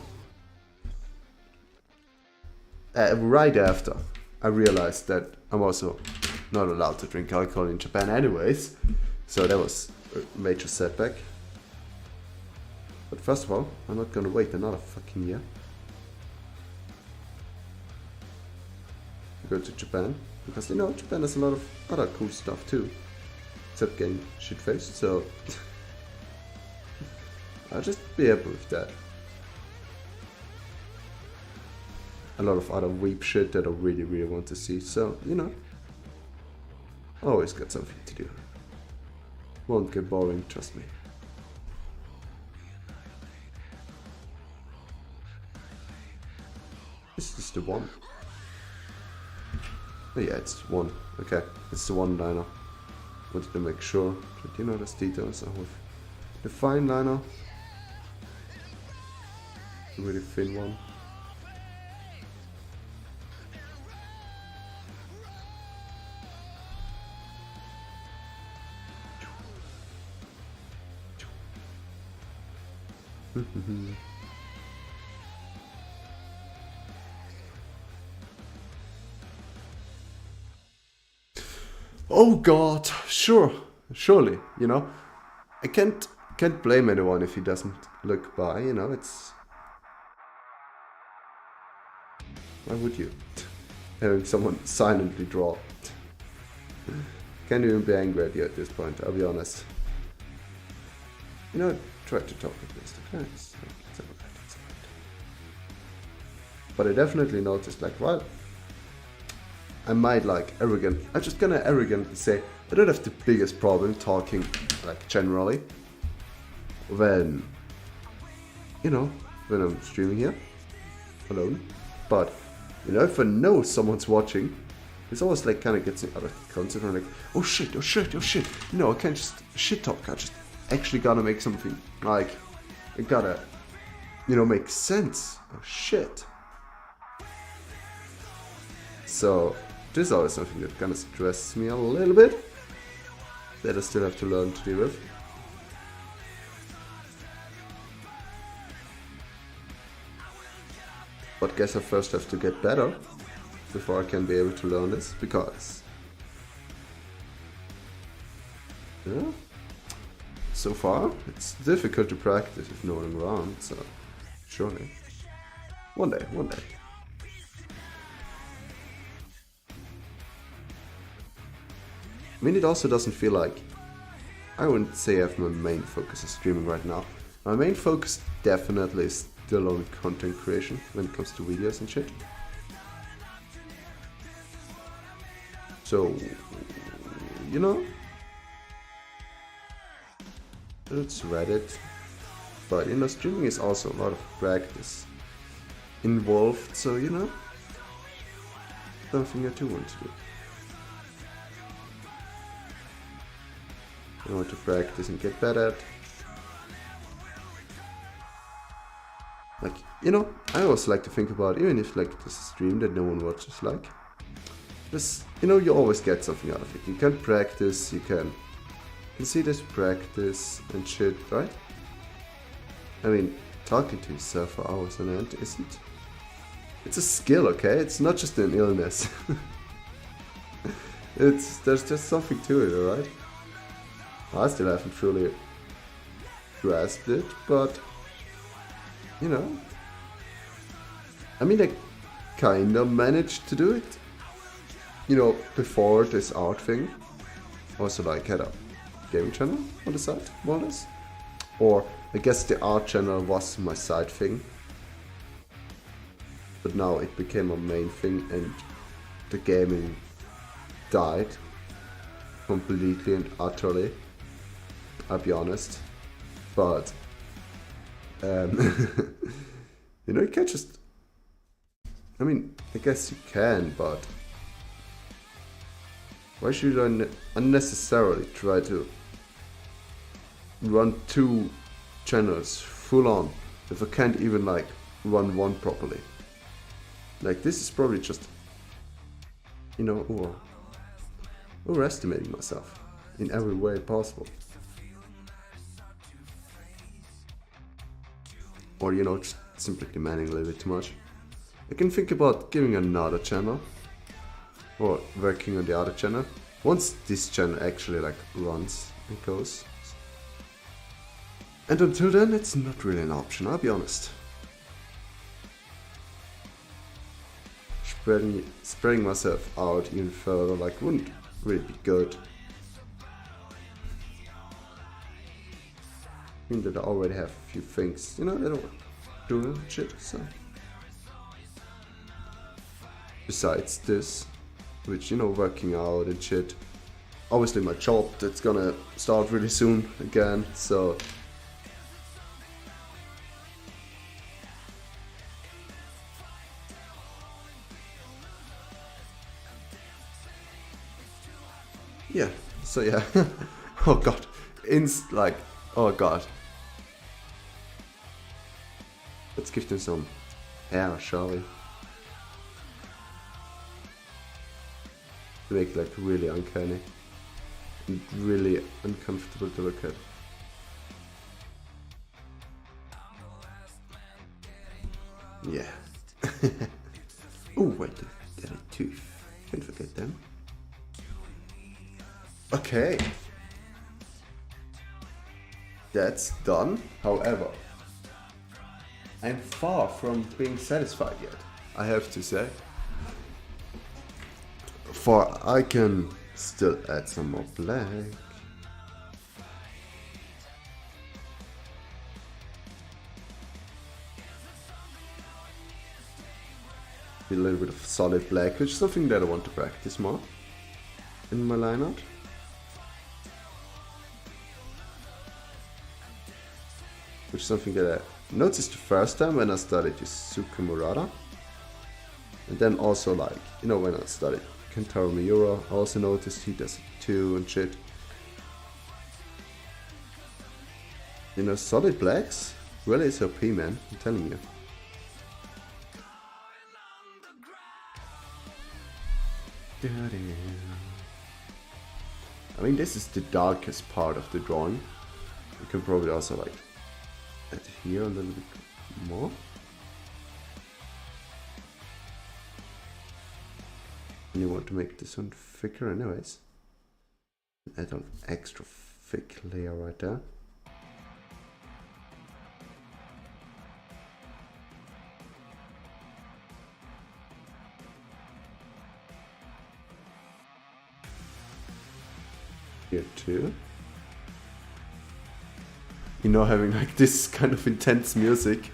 Right after, I realized that I'm also not allowed to drink alcohol in Japan anyways, so that was a major setback. But first of all, I'm not gonna wait another fucking year to go to Japan, because you know, Japan has a lot of other cool stuff too, except getting shit-faced, so I'll just be happy with that. A lot of other weep shit that I really, really want to see, so, you know, always got something to do. Won't get boring, trust me. This is the one. Oh yeah, it's one. Okay, it's the one liner. Wanted to make sure that, you know, there's details. I have the fine liner, the really thin one. Oh god, surely, you know, I can't blame anyone if he doesn't look by, you know, it's... Why would you? Having someone silently draw. Can't even be angry at you at this point, I'll be honest. You know, try to talk at least, okay? It's alright. But I definitely noticed, like, well, I might like arrogant. I'm just gonna arrogantly say I don't have the biggest problem talking, like, generally. When, you know, when I'm streaming here alone. But, you know, if I know someone's watching, it's always like kind of gets me out of the concept. I'm like, oh shit. You know, I can't just shit talk. I just actually gotta make something, like, it gotta, you know, make sense. Oh shit. So, this is always something that kind of stresses me a little bit, that I still have to learn to deal with. But guess I first have to get better before I can be able to learn this, because, yeah, so far it's difficult to practice with no one around, so surely one day. I mean, it also doesn't feel like, I wouldn't say I have my main focus is streaming right now. My main focus definitely is still on content creation when it comes to videos and shit. So, you know, it's Reddit, but you know, streaming is also a lot of practice involved, so you know, something I too want to do. I want to practice and get better at. Like, you know, I always like to think about, even if like this is a stream that no one watches, like, this, you know, you always get something out of it. You can practice, you can see this practice and shit, right? I mean, talking to yourself for hours on end isn't. It's a skill, okay? It's not just an illness. There's just something to it, alright? I still haven't fully grasped it, but, you know, I mean, I kinda managed to do it, you know, before this art thing. Also, like, had a gaming channel on the side, more or less. Or I guess the art channel was my side thing. But now it became a main thing and the gaming died completely and utterly. I'll be honest. But you know, you can't just, I mean, I guess you can, but why should I unnecessarily try to run 2 channels full on if I can't even like run one properly? Like, this is probably just, you know, overestimating myself in every way possible. Or, you know, just simply demanding a little bit too much. I can think about giving another channel or working on the other channel once this channel actually like runs and goes. And until then, it's not really an option, I'll be honest. Spreading myself out even further like wouldn't really be good. I mean that I already have a few things, you know, I don't do shit, so. Besides this, which, you know, working out and shit. Obviously my job that's gonna start really soon again, so. Yeah, so yeah. Oh god. Oh god. Let's give them some air, shall we? Make it like really uncanny and really uncomfortable to look at. Yeah. Oh wait, there are tooth. Can't forget them. Okay. That's done. However, I'm far from being satisfied yet, I have to say. For I can still add some more black. A little bit of solid black, which is something that I want to practice more in my lineup. Which is something that I noticed the first time when I studied Yusuke Murata. And then also like, you know, when I studied Kentaro Miura, I also noticed he does it too and shit. You know, solid blacks really is OP, man, I'm telling you. I mean, this is the darkest part of the drawing. You can probably also like add here a little bit more. And you want to make this one thicker anyways. Add an extra thick layer right there. Here too. You know, having like this kind of intense music.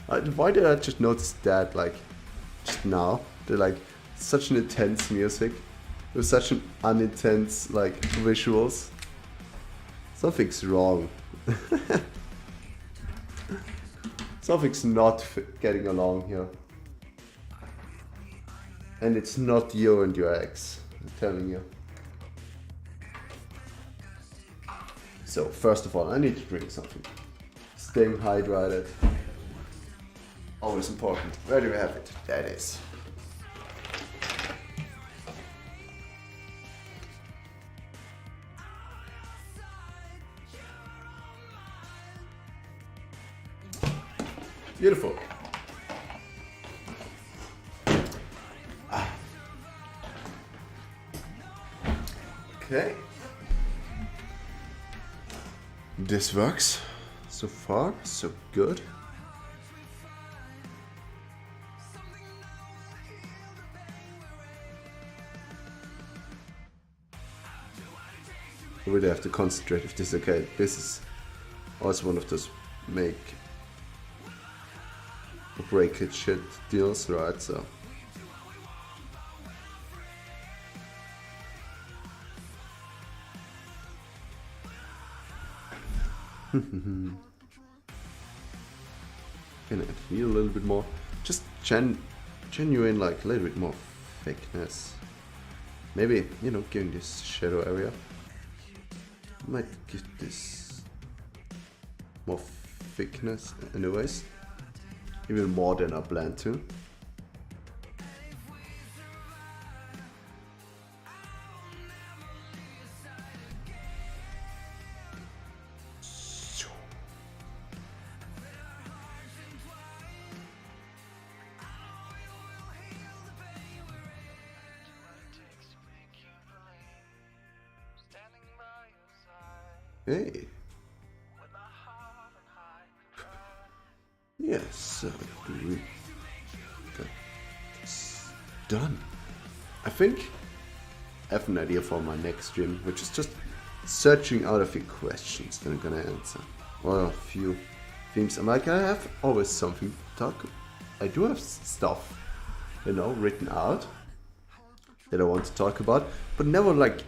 Why did I just notice that like just now? They're like such an intense music with such an unintense like visuals. Something's wrong. Something's not getting along here. And it's not you and your ex, I'm telling you. So first of all, I need to drink something. Staying hydrated. Always important. Where do we have it? There it is. Beautiful. Okay. This works. So far, so good. I really have to concentrate with this. Okay, this is Also one of those make or break it shit deals, right? So can I feel a little bit more? Just genuine, like a little bit more thickness. Maybe, you know, giving this shadow area might give this more thickness anyways. Even more than I plan to. Hey. Yes, so we got this done. I think I have an idea for my next stream, which is just searching out a few questions that I'm gonna answer. Or a few themes. I'm like, I have always something to talk. I do have stuff, you know, written out that I want to talk about, but never like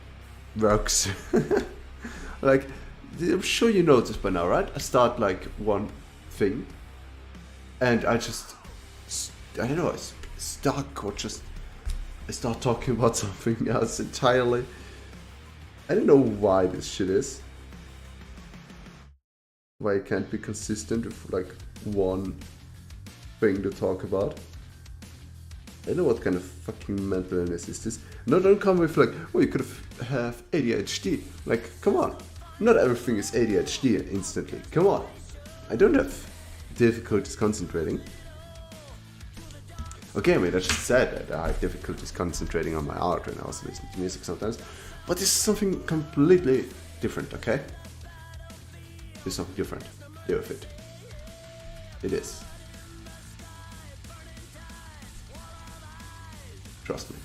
works. Like, I'm sure you noticed by now, right? I start like one thing and I just, I don't know, I stuck or just, I start talking about something else entirely. I don't know why this shit is. Why I can't be consistent with like one thing to talk about. I don't know what kind of fucking mental illness is this. No, don't come with like, oh, you could have ADHD. Like, come on. Not everything is ADHD instantly. Come on. I don't have difficulties concentrating. Okay, I mean, I just said that I have difficulties concentrating on my art when I was listening to music sometimes. But this is something completely different, okay? It's something different. Deal with it. It is. Trust me.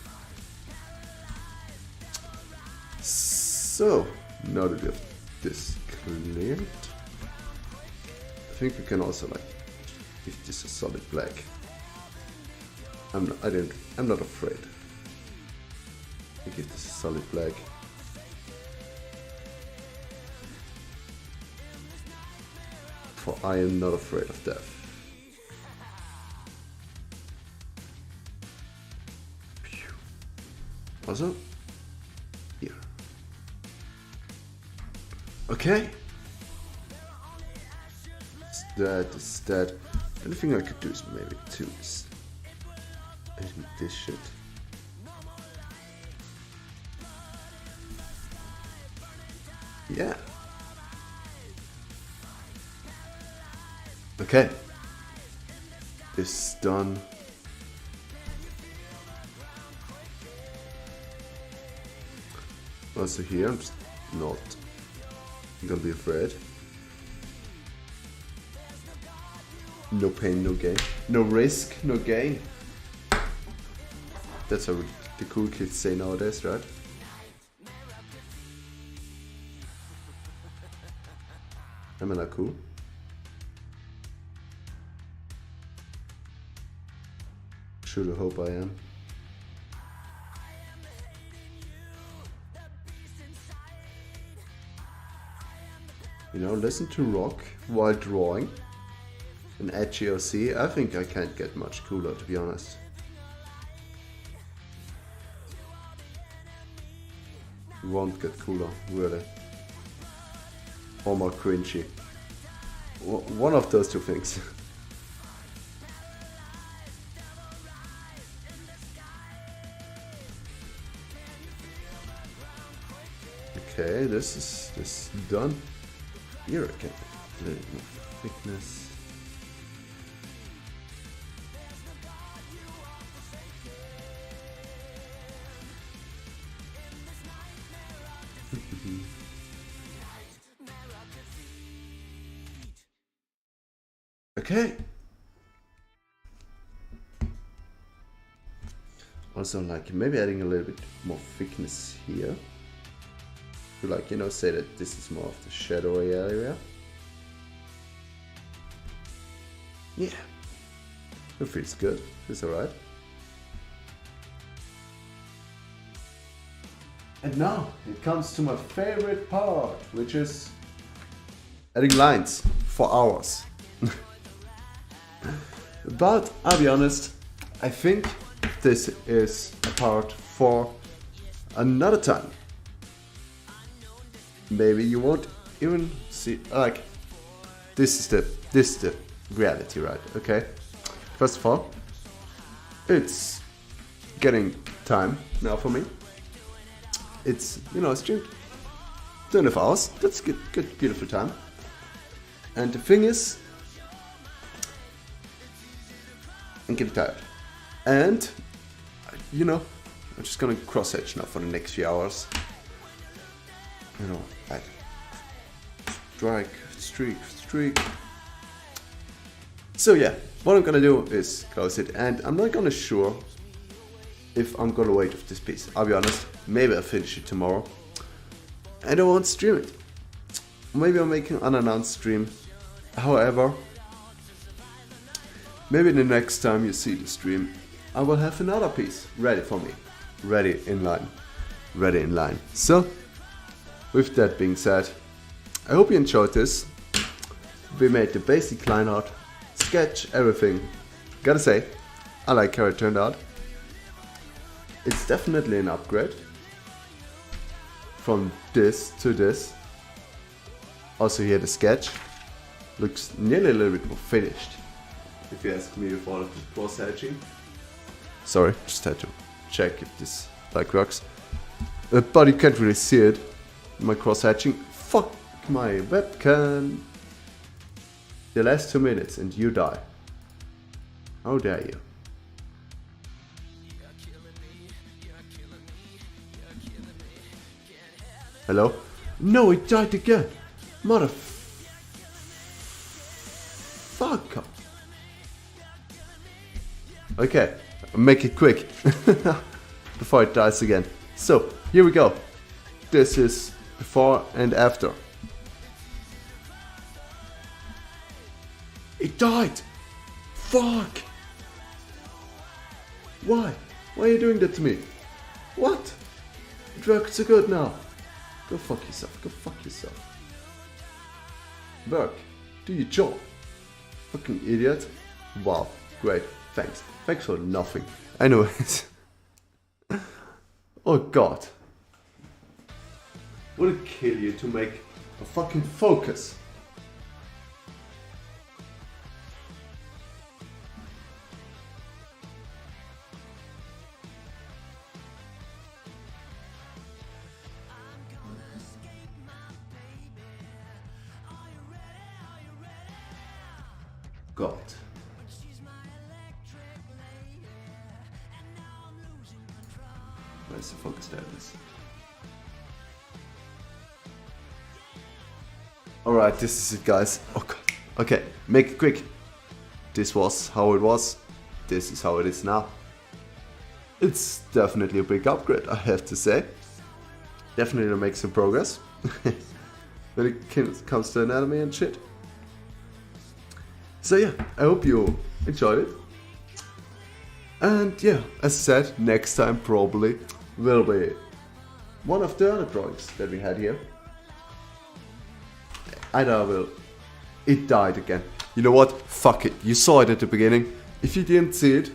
So, now that we have this cleared, I think we can also like give this a solid black. I'm not afraid. I give this a solid black. For I am not afraid of death. Also, here. Okay. Is that. The only thing I could do is maybe two is adding this shit. Yeah. Okay. This is done. Also here, I'm just not gonna be afraid. No pain, no gain. No risk, no gain. That's how the cool kids say nowadays, right? Am I not cool? Sure, I hope I am. You know, listen to rock while drawing an edgy OC. I think I can't get much cooler, to be honest. It won't get cooler, really. Or more cringy. One of those two things. Okay, this is done. Here again, a little more thickness. Okay. Also, like maybe adding a little bit more thickness here. To like, you know, say that this is more of the shadowy area. yeah, it feels good. It's alright. And now it comes to my favorite part, which is adding lines for hours. But I'll be honest, I think this is a part for another time. Maybe you won't even see, like, this is the reality, right? Okay. First of all, it's getting time now for me. It's, you know, streamed 2.5 hours. That's good, beautiful time. And the thing is, I'm getting tired. And, you know, I'm just gonna cross edge now for the next few hours. You know, like, streak. So yeah, what I'm gonna do is close it, and I'm not gonna sure if I'm gonna wait with this piece. I'll be honest, maybe I'll finish it tomorrow. I don't want to stream it. Maybe I'll make an unannounced stream. However, maybe the next time you see the stream, I will have another piece ready for me. Ready in line. So, with that being said, I hope you enjoyed this. We made the basic line art, sketch, everything. Gotta say, I like how it turned out. It's definitely an upgrade from this to this. Also here the sketch looks nearly a little bit more finished, if you ask me, with all of the cross hatching. Sorry, just had to check if this like works. But you can't really see it. My cross hatching. Fuck my webcam. The last 2 minutes and you die. How dare you? Hello? No, it died again. Motherfucker. Okay, make it quick before it dies again. So, here we go. This is before and after. It died! Fuck! Why? Why are you doing that to me? What? It worked so good now. Go fuck yourself. Work. Do your job. Fucking idiot. Wow, great. Thanks for nothing. Anyways. Oh god. Would it kill you to make a fucking focus? God. Where's the focus status? Alright, this is it, guys. Oh god. Okay, make it quick. This was how it was. This is how it is now. It's definitely a big upgrade, I have to say. Definitely make some progress when it comes to anatomy and shit. So yeah, I hope you enjoyed it. And yeah, as I said, next time probably will be one of the other drawings that we had here. Either I will... It died again. You know what? Fuck it. You saw it at the beginning. If you didn't see it,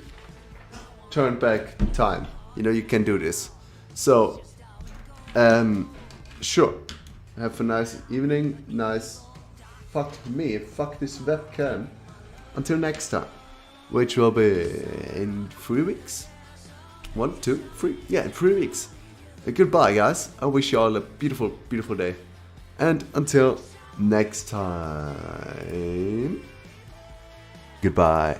turn back time. You know, you can do this. So, sure. Have a nice evening. Nice... Fuck me. Fuck this webcam. Until next time. Which will be in 3 weeks. 1, 2, 3. Yeah, in 3 weeks. Goodbye, guys. I wish you all a beautiful, beautiful day. And until next time. Goodbye.